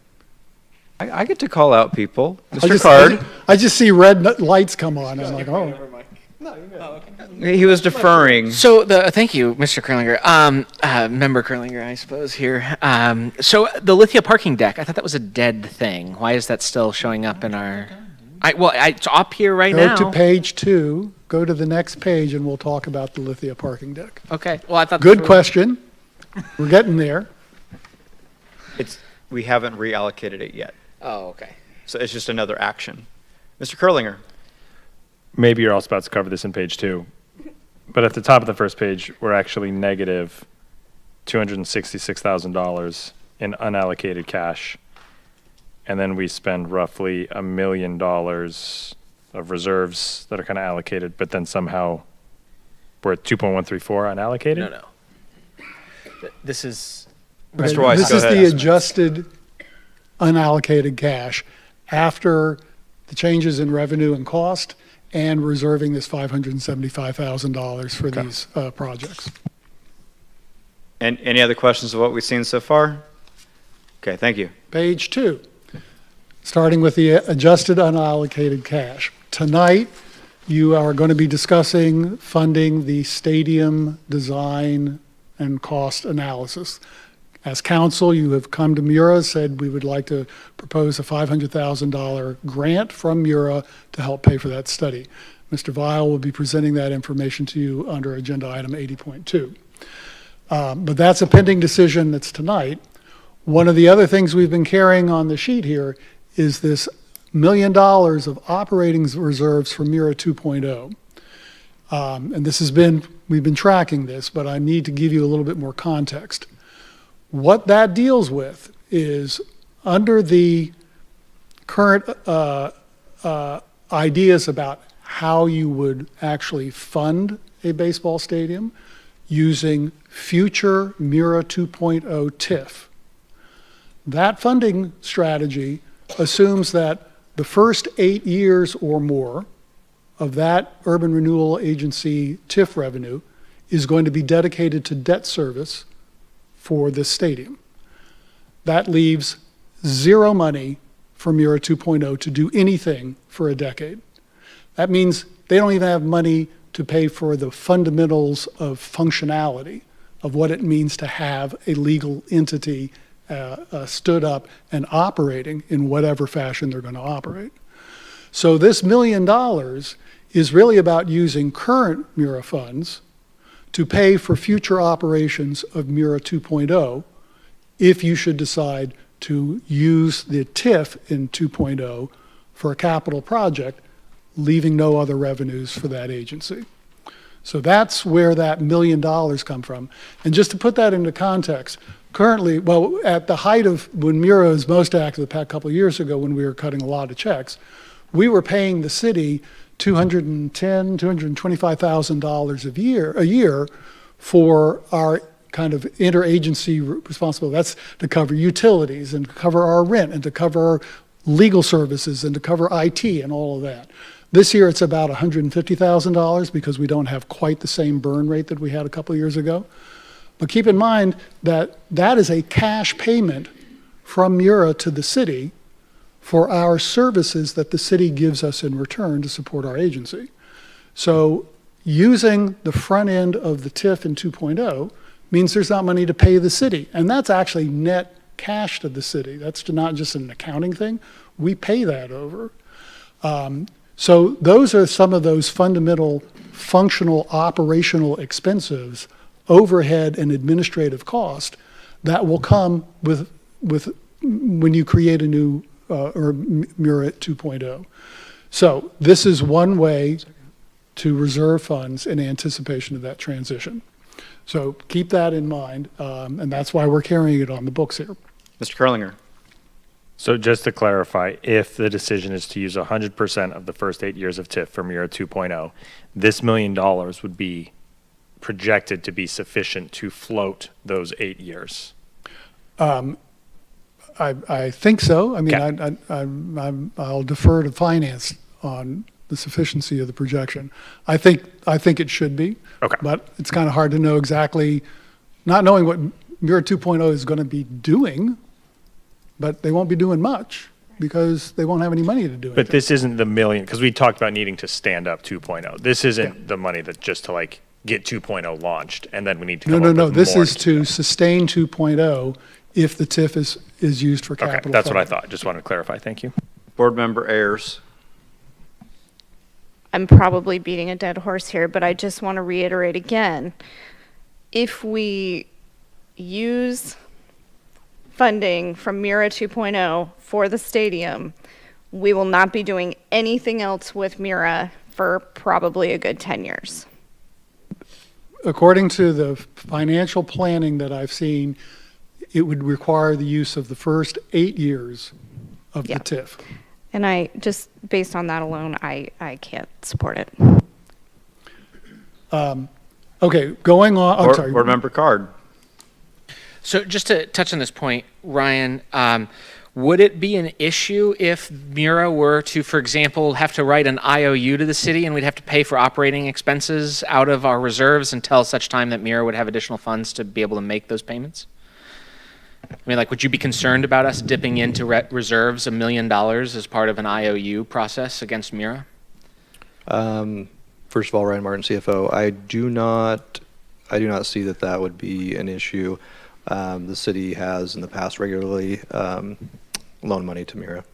I get to call out people. I Mr. just- Card, I just see red lights come on. I'm like, oh. he was deferring. So thank you, Mr. Curlinger. Member Curlinger, I suppose here. So the Lithia parking deck, I thought that was a dead thing. Why is that still showing up in our? It's up here right now. Go to page 2, go to the next page, and we'll talk about the Lithia parking deck. Okay. Well, I thought. Good question. We're getting there. We haven't reallocated it yet. Oh, okay. So it's just another action. Mr. Curlinger. Maybe you're also about to cover this in page 2, but at the top of the first page, we're actually negative $266,000 in unallocated cash. And then we spend roughly $1 million of reserves that are kind of allocated, but then somehow we're at 2.134 unallocated? No. This is. Okay, Mr. Weiss, this go is ahead. the adjusted unallocated cash after the changes in revenue and cost and reserving this $575,000 for these projects. And any other questions of what we've seen so far? Okay, thank you. Page 2, starting with the adjusted unallocated cash. Tonight, you are going to be discussing funding the stadium design and cost analysis. As council, you have come to Mura, said we would like to propose a $500,000 grant from Mura to help pay for that study. Mr. Weil will be presenting that information to you under agenda item 80.2. But that's a pending decision that's tonight. One of the other things we've been carrying on the sheet here is this $1 million of operating reserves for Mura 2.0. And this has been, we've been tracking this, but I need to give you a little bit more context. What that deals with is under the current ideas about how you would actually fund a baseball stadium using future Mura 2.0 TIF. That funding strategy assumes that the first 8 years or more of that Urban Renewal Agency TIF revenue is going to be dedicated to debt service for this stadium. That leaves zero money for Mura 2.0 to do anything for a decade. That means they don't even have money to pay for the fundamentals of functionality of what it means to have a legal entity stood up and operating in whatever fashion they're going to operate. So this $1 million is really about using current Mura funds to pay for future operations of Mura 2.0 if you should decide to use the TIF in 2.0 for a capital project, leaving no other revenues for that agency. So that's where that $1 million come from. And just to put that into context, currently, well, at the height of when Mura was most active, the past couple of years ago when we were cutting a lot of checks, we were paying the city $210,000, $225,000 a year for our kind of interagency responsibility. That's to cover utilities and to cover our rent and to cover our legal services and to cover IT and all of that. This year it's about $150,000 because we don't have quite the same burn rate that we had a couple of years ago. But keep in mind that that is a cash payment from Mura to the city for our services that the city gives us in return to support our agency. So using the front end of the TIF in 2.0 means there's not money to pay the city. And that's actually net cash to the city. That's not just an accounting thing. We pay that over. So those are some of those fundamental, functional, operational expenses, overhead and administrative cost that will come with when you create a new or Mura 2.0. So this is one way to reserve funds in anticipation of that transition. So keep that in mind, and that's why we're carrying it on the books here. Mr. Curlinger. So just to clarify, if the decision is to use 100% of the first 8 years of TIF for Mira 2.0, this $1 million would be projected to be sufficient to float those 8 years. I think so. I mean, Okay. I'll defer to finance on the sufficiency of the projection. I think it should be. Okay. But it's kind of hard to know exactly, not knowing what Mira 2.0 is going to be doing, but they won't be doing much because they won't have any money to do it. But this isn't the million, because we talked about needing to stand up 2.0. This isn't the money that just to like get 2.0 launched, and then we need to come up No. with This more is to sustain 2.0 if the TIF is used for capital. Okay, that's what I funding. thought. Just wanted to clarify. Thank you. Board Member Ayers. I'm probably beating a dead horse here, but I just want to reiterate again, if we use funding from Mira 2.0 for the stadium, we will not be doing anything else with Mira for probably a good 10 years. According to the financial planning that I've seen, it would require the use of the first 8 years of the TIF. And I, just based on that alone, I can't support it. Okay, going on, I'm sorry. Board Member Card. So just to touch on this point, Ryan, would it be an issue if Mira were to, for example, have to write an IOU to the city and we'd have to pay for operating expenses out of our reserves until such time that Mira would have additional funds to be able to make those payments? I mean, like, would you be concerned about us dipping into reserves $1 million as part of an IOU process against Mira? First of all, Ryan Martin, CFO, I do not see that would be an issue. The city has in the past regularly loaned money to Mira.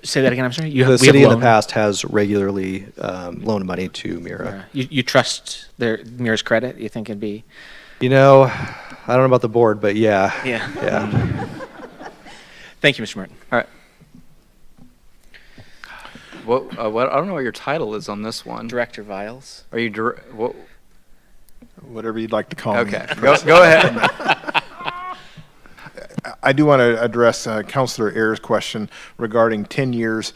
Say that again, I'm sorry? The city in the past has regularly loaned money to Mira. You trust Mira's credit? You think it'd be? You know, I don't know about the board, but yeah. Yeah. Thank you, Mr. Martin. All right. What I don't know what your title is on this one. Director Viles. Are you what? Whatever you'd like to call me. Okay, go ahead. I do want to address Councilor Ayers' question regarding 10 years.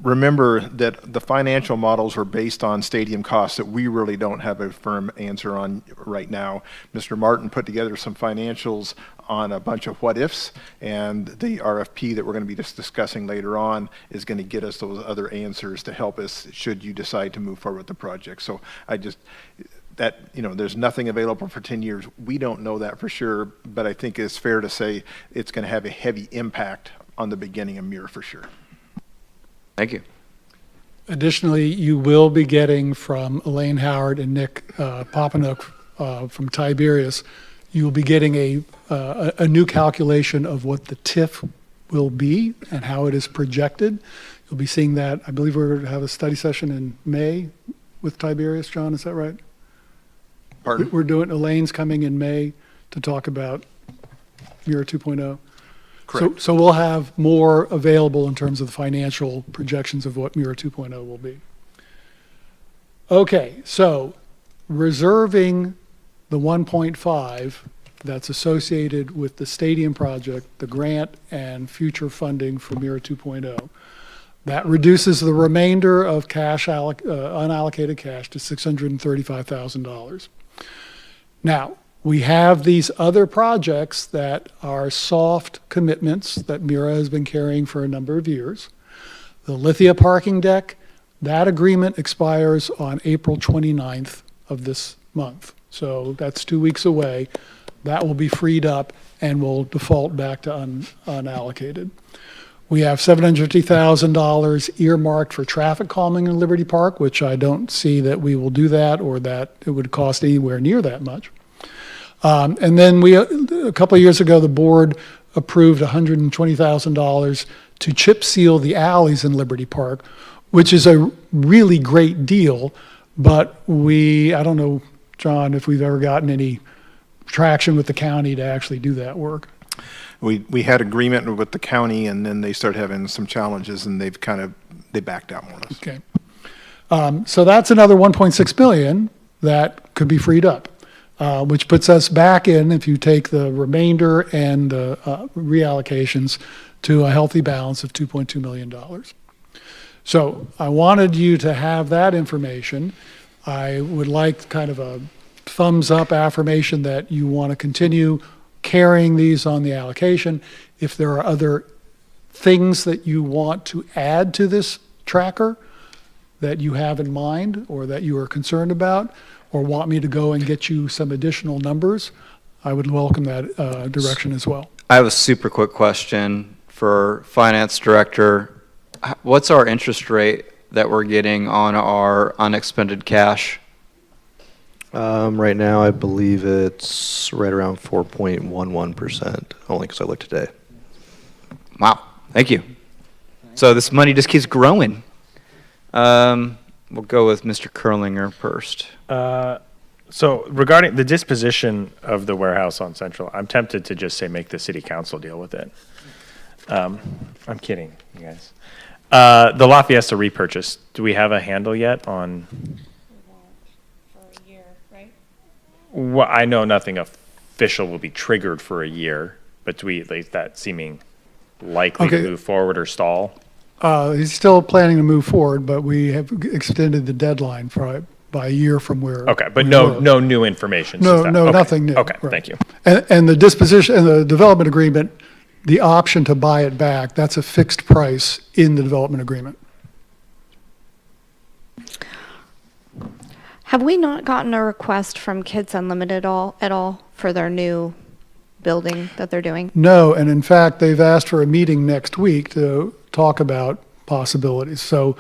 Remember that the financial models were based on stadium costs that we really don't have a firm answer on right now. Mr. Martin put together some financials on a bunch of what ifs, and the RFP that we're going to be discussing later on is going to get us those other answers to help us should you decide to move forward with the project. So there's nothing available for 10 years. We don't know that for sure, but I think it's fair to say it's going to have a heavy impact on the beginning of Mira for sure. Thank you. Additionally, you will be getting from Elaine Howard and Nick Popenook from Tiberius, you will be getting a new calculation of what the TIF will be and how it is projected. You'll be seeing that. I believe we're going to have a study session in May with Tiberius. John, is that right? Pardon? We're doing, Elaine's coming in May to talk about Mira 2.0. Correct. So we'll have more available in terms of the financial projections of what Mira 2.0 will be. Okay, so reserving the 1.5 that's associated with the stadium project, the grant and future funding for Mira 2.0, that reduces the remainder of cash unallocated cash to $635,000. Now, we have these other projects that are soft commitments that Mira has been carrying for a number of years. The Lithia parking deck, that agreement expires on April 29th of this month. So that's 2 weeks away. That will be freed up and will default back to unallocated. We have $750,000 earmarked for traffic calming in Liberty Park, which I don't see that we will do that or that it would cost anywhere near that much. And then a couple of years ago, the board approved $120,000 to chip seal the alleys in Liberty Park, which is a really great deal, but I don't know, John, if we've ever gotten any traction with the county to actually do that work. We had agreement with the county, and then they started having some challenges, and they backed out more or less. Okay. So that's another $1.6 billion that could be freed up. which puts us back in, if you take the remainder and the reallocations, to a healthy balance of $2.2 million. So I wanted you to have that information. I would like kind of a thumbs up affirmation that you want to continue carrying these on the allocation. If there are other things that you want to add to this tracker that you have in mind or that you are concerned about, or want me to go and get you some additional numbers, I would welcome that direction as well. I have a super quick question for Finance Director. What's our interest rate that we're getting on our unexpended cash? Right now, I believe it's right around 4.11%, only because I looked today. Wow, thank you. So this money just keeps growing. We'll go with Mr. Curlinger first. So regarding the disposition of the warehouse on Central, I'm tempted to just say make the city council deal with it. I'm kidding, you guys. The La Fiesta repurchase, do we have a handle yet on? For a year, right? Well, I know nothing official will be triggered for a year, but do we, like, that seeming likely to move forward or stall? He's still planning to move forward, but we have extended the deadline by a year from where. Okay, but we no were. new information. No, since that. no, Okay. nothing new. Okay, right. thank you. And the disposition, and the development agreement, the option to buy it back, that's a fixed price in the development agreement. Have we not gotten a request from Kids Unlimited at all for their new building that they're doing? No, and in fact, they've asked for a meeting next week to talk about possibilities. So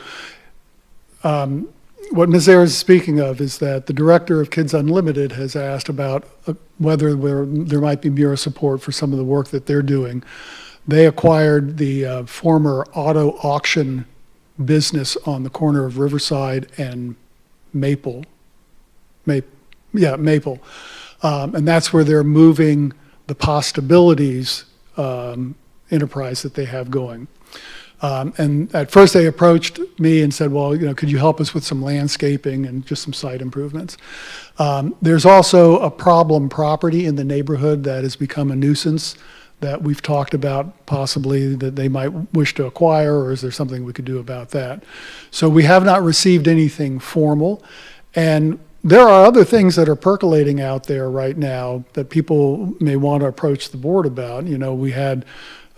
what Ms. Ayers is speaking of is that the director of Kids Unlimited has asked about whether there might be Mura support for some of the work that they're doing. They acquired the former auto auction business on the corner of Riverside and Maple. Maple. And that's where they're moving the Possibilities enterprise that they have going. And at first they approached me and said, well, could you help us with some landscaping and just some site improvements? There's also a problem property in the neighborhood that has become a nuisance that we've talked about possibly that they might wish to acquire, or is there something we could do about that? So we have not received anything formal. And there are other things that are percolating out there right now that people may want to approach the board about. We had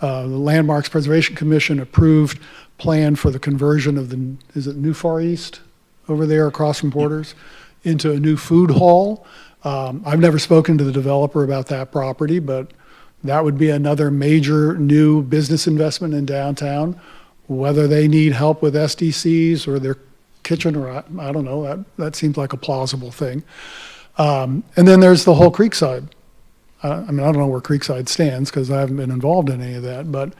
the Landmarks Preservation Commission approved plan for the conversion of is it New Far East over there across from Borders into a new food hall. I've never spoken to the developer about that property, but that would be another major new business investment in downtown. Whether they need help with SDCs or their kitchen, or I don't know, that seems like a plausible thing. And then there's the whole Creekside. I don't know where Creekside stands because I haven't been involved in any of that, but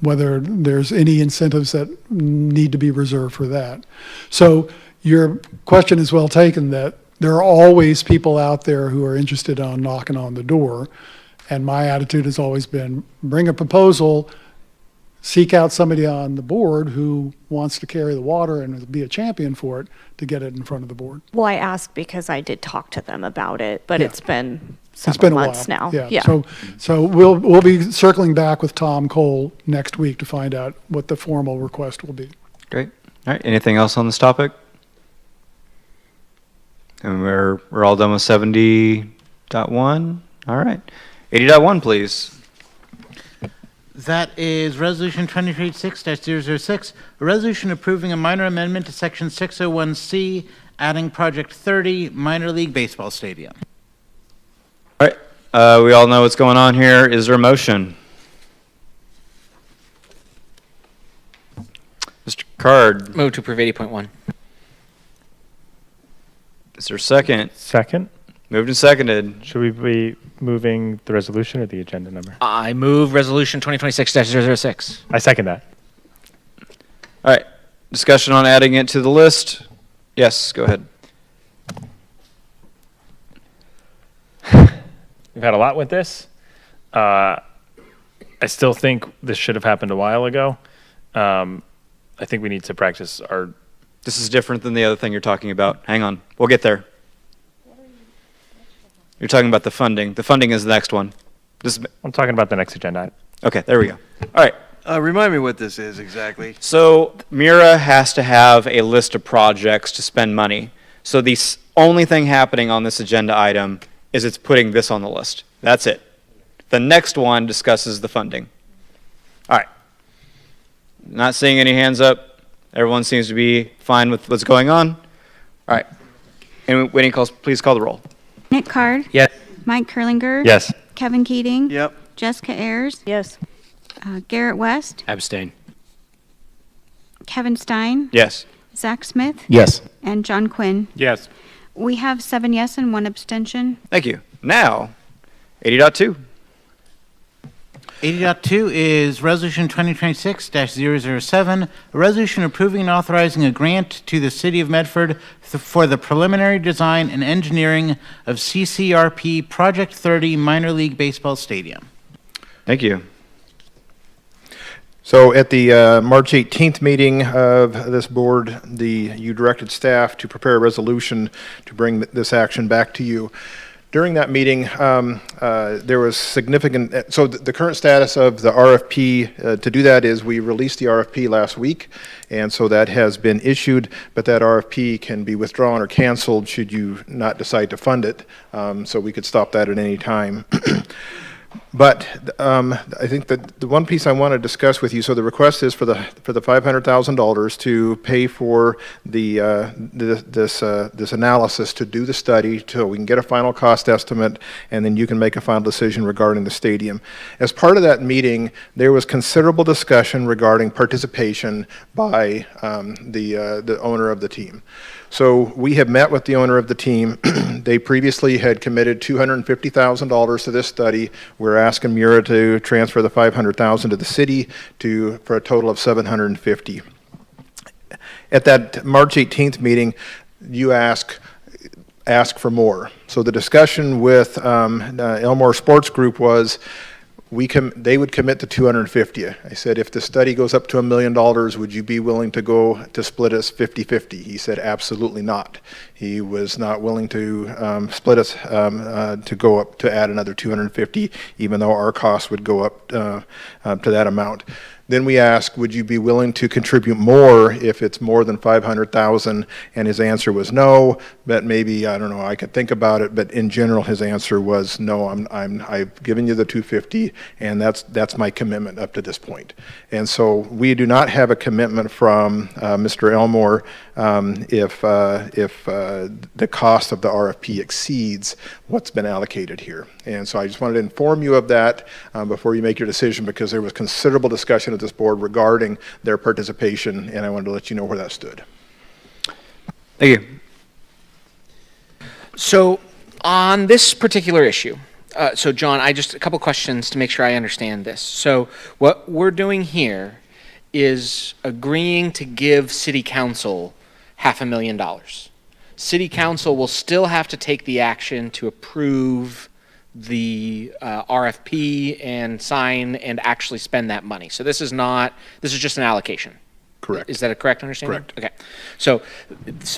whether there's any incentives that need to be reserved for that. So your question is well taken, that there are always people out there who are interested in knocking on the door. And my attitude has always been, bring a proposal, seek out somebody on the board who wants to carry the water and be a champion for it to get it in front of the board. Well, I asked because I did talk to them about it, but Yeah. it's been It's been several a months while. now. Yeah. So we'll be circling back with Tom Cole next week to find out what the formal request will be. Great. All right, anything else on this topic? And we're all done with 70.1? All right. 80.1, please. That is Resolution 2026-006, a resolution approving a minor amendment to Section 601C, adding Project 30, Minor League Baseball Stadium. All right, we all know what's going on here. Is there a motion? Mr. Card. Move to approve 80.1. Is there a second? Second. Moved and seconded. Should we be moving the resolution or the agenda number? I move Resolution 2026-006. I second that. All right, discussion on adding it to the list. Yes, go ahead. We've had a lot with this. I still think this should have happened a while ago. I think we need to practice our... This is different than the other thing you're talking about. Hang on, we'll get there. You're talking about the funding. The funding is the next one. I'm talking about the next agenda item. Okay, there we go. All right. Remind me what this is exactly. So Mira has to have a list of projects to spend money. So the only thing happening on this agenda item is it's putting this on the list. That's it. The next one discusses the funding. All right. Not seeing any hands up. Everyone seems to be fine with what's going on. All right. And Whitney, please call the roll. Nick Card? Yes. Mike Kurlinger? Yes. Kevin Keating? Yep. Jessica Ayers? Yes. Garrett West? Abstain. Kevin Stein? Yes. Zach Smith? Yes. And John Quinn? Yes. We have 7 yes and 1 abstention. Thank you. Now, 80.2. 80.2 is Resolution 2026-007, a resolution approving and authorizing a grant to the City of Medford for the preliminary design and engineering of CCRP Project 30 Minor League Baseball Stadium. Thank you. So at the March 18th meeting of this board, you directed staff to prepare a resolution to bring this action back to you. During that meeting, there was significant, so the current status of the RFP to do that is we released the RFP last week, and so that has been issued, but that RFP can be withdrawn or canceled should you not decide to fund it, so we could stop that at any time. But I think that the one piece I want to discuss with you, so the request is for the $500,000 to pay for this analysis to do the study so we can get a final cost estimate, and then you can make a final decision regarding the stadium. As part of that meeting, there was considerable discussion regarding participation by the owner of the team. So we have met with the owner of the team. They previously had committed $250,000 to this study. We're asking Mura to transfer the $500,000 to the city for a total of $750,000. At that March 18th meeting, you ask for more. So the discussion with Elmore Sports Group was they would commit to $250,000. I said, if the study goes up to $1 million, would you be willing to split us 50-50? He said, absolutely not. He was not willing to split us to go up to add another $250,000, even though our costs would go up to that amount. Then we asked, would you be willing to contribute more if it's more than $500,000? And his answer was no, but maybe, I don't know, I could think about it, but in general, his answer was no, I've given you the $250,000, and that's my commitment up to this point. And so we do not have a commitment from Mr. Elmore if the cost of the RFP exceeds what's been allocated here. And so I just wanted to inform you of that before you make your decision, because there was considerable discussion at this board regarding their participation, and I wanted to let you know where that stood. Thank you. So on this particular issue, so John, a couple questions to make sure I understand this. So what we're doing here is agreeing to give City Council $500,000. City Council will still have to take the action to approve the RFP and sign and actually spend that money. So this is just an allocation. Correct. Is that a correct understanding? Correct. Okay. So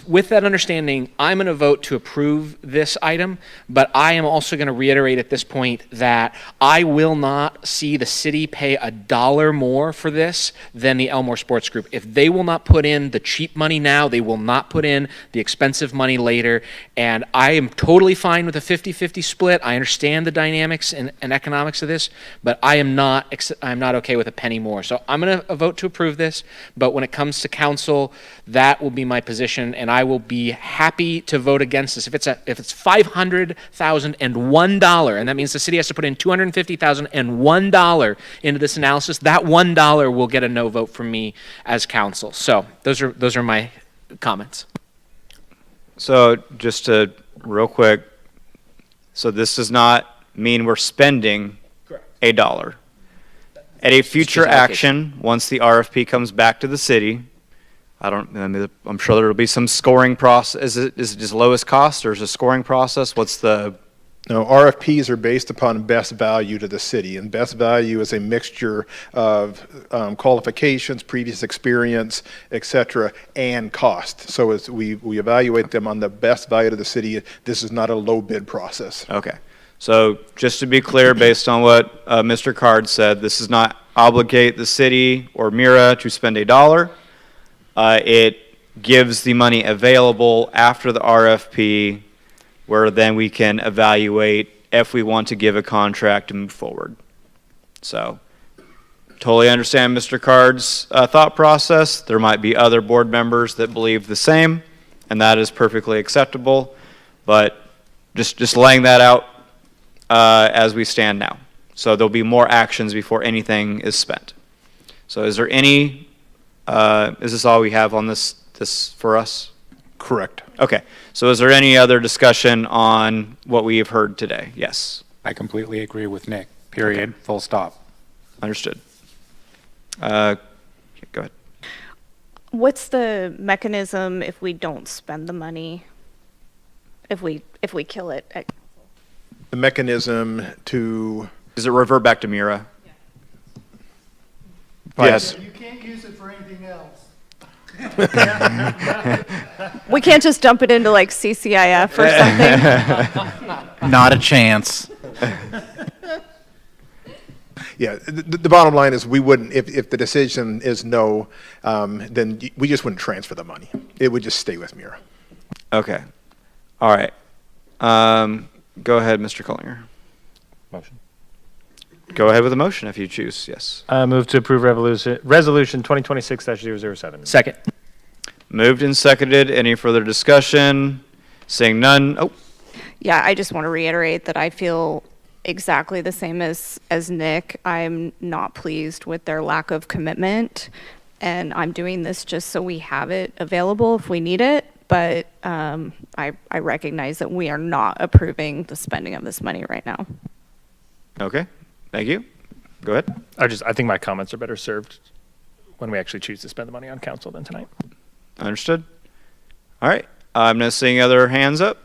with that understanding, I'm going to vote to approve this item, but I am also going to reiterate at this point that I will not see the city pay $1 more for this than the Elmore Sports Group. If they will not put in the cheap money now, they will not put in the expensive money later. And I am totally fine with a 50-50 split. I understand the dynamics and economics of this, but I'm not okay with a penny more. So I'm going to vote to approve this, but when it comes to council, that will be my position, and I will be happy to vote against this. If it's $500,001, and that means the city has to put in $250,001 into this analysis, that $1 will get a no vote from me as council. So those are my comments. So just to real quick, so this does not mean we're spending $1. At a future action, once the RFP comes back to the city, I'm sure there will be some scoring process. Is it just lowest cost, or is it a scoring process? What's the? No, RFPs are based upon best value to the city, and best value is a mixture of qualifications, previous experience, et cetera, and cost. So as we evaluate them on the best value to the city, this is not a low bid process. Okay. So just to be clear, based on what Mr. Card said, this does not obligate the city or Mira to spend a dollar. It gives the money available after the RFP, where then we can evaluate if we want to give a contract to move forward. So, totally understand Mr. Card's thought process. There might be other board members that believe the same, and that is perfectly acceptable. But just laying that out as we stand now. So there'll be more actions before anything is spent. So is there any, is this all we have on this for us? Correct. Okay. So is there any other discussion on what we have heard today? Yes. I completely agree with Nick, period, full stop. Understood. Go ahead. What's the mechanism if we don't spend the money? If we kill it? The mechanism to... Does it revert back to Mira? Yes. You can't use it for anything else. We can't just dump it into like CCIF or something? Not a chance. Yeah, the bottom line is we wouldn't, if the decision is no, then we just wouldn't transfer the money. It would just stay with Mira. Okay. All right. Go ahead, Mr. Collinger. Motion. Go ahead with a motion if you choose, yes. Move to approve resolution 2026-007. Second. Moved and seconded. Any further discussion? Seeing none. Oh, Yeah, I just want to reiterate that I feel exactly the same as Nick. I'm not pleased with their lack of commitment, and I'm doing this just so we have it available if we need it. But I recognize that we are not approving the spending of this money right now. okay. Thank you. Go ahead. I think my comments are better served when we actually choose to spend the money on council than tonight. Understood. All right. I'm not seeing other hands up.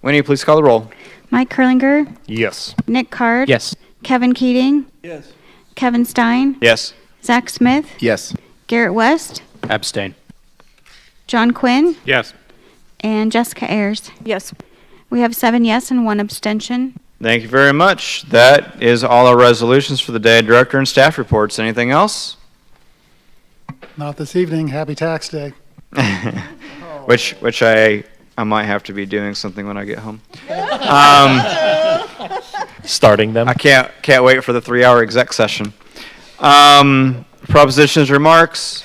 Winnie, please call the roll. Mike Curlinger, Yes. Nick Card. Yes. Kevin Keating. Yes. Kevin Stein. Yes. Zach Smith. Yes. Garrett West. Abstain. John Quinn. Yes. And Jessica Ayers. Yes. We have 7 yes and 1 abstention. Thank you very much. That is all our resolutions for the day. Director and staff reports. Anything else? Not this evening. Happy tax day. Which I might have to be doing something when I get home. Starting them. I can't wait for the 3-hour exec session. Propositions, remarks?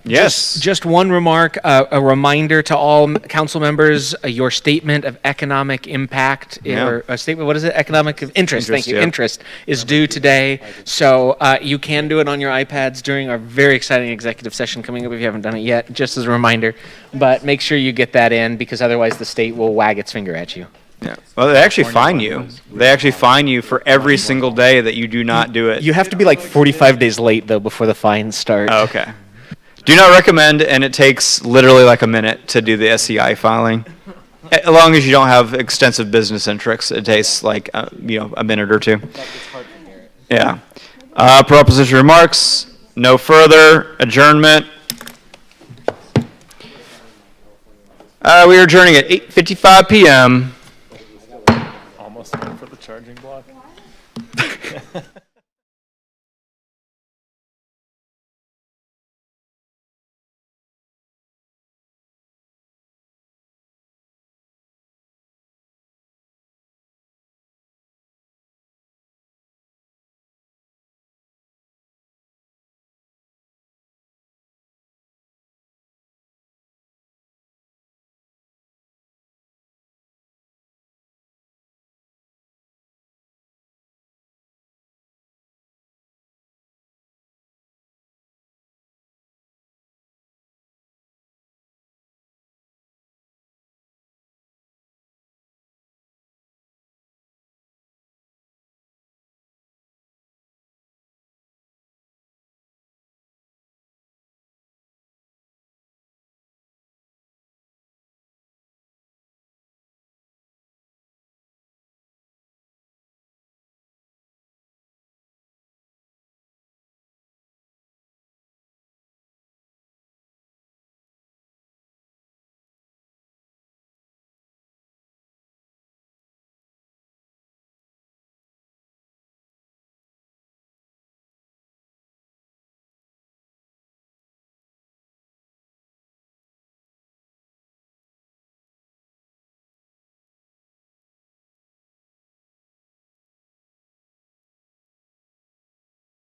Yes. Just one remark, a reminder to all council members, your statement of economic impact, or a statement, what is it? Economic of interest, thank you. yeah. Interest is due today. So you can do it on your iPads during our very exciting executive session coming up if you haven't done it yet, just as a reminder. But make sure you get that in, because otherwise the state will wag its finger at you. Yeah. Well, they actually fine you. They actually fine you for every single day that you do not do it. You have to be like 45 days late, though, before the fines start. Oh, okay. Do not recommend, and it takes literally like a minute to do the SEI filing. As long as you don't have extensive business interests, it takes like a minute or two. Yeah. Proposition remarks. No further adjournment. We are adjourning at 8:55 p.m. Almost for the charging block.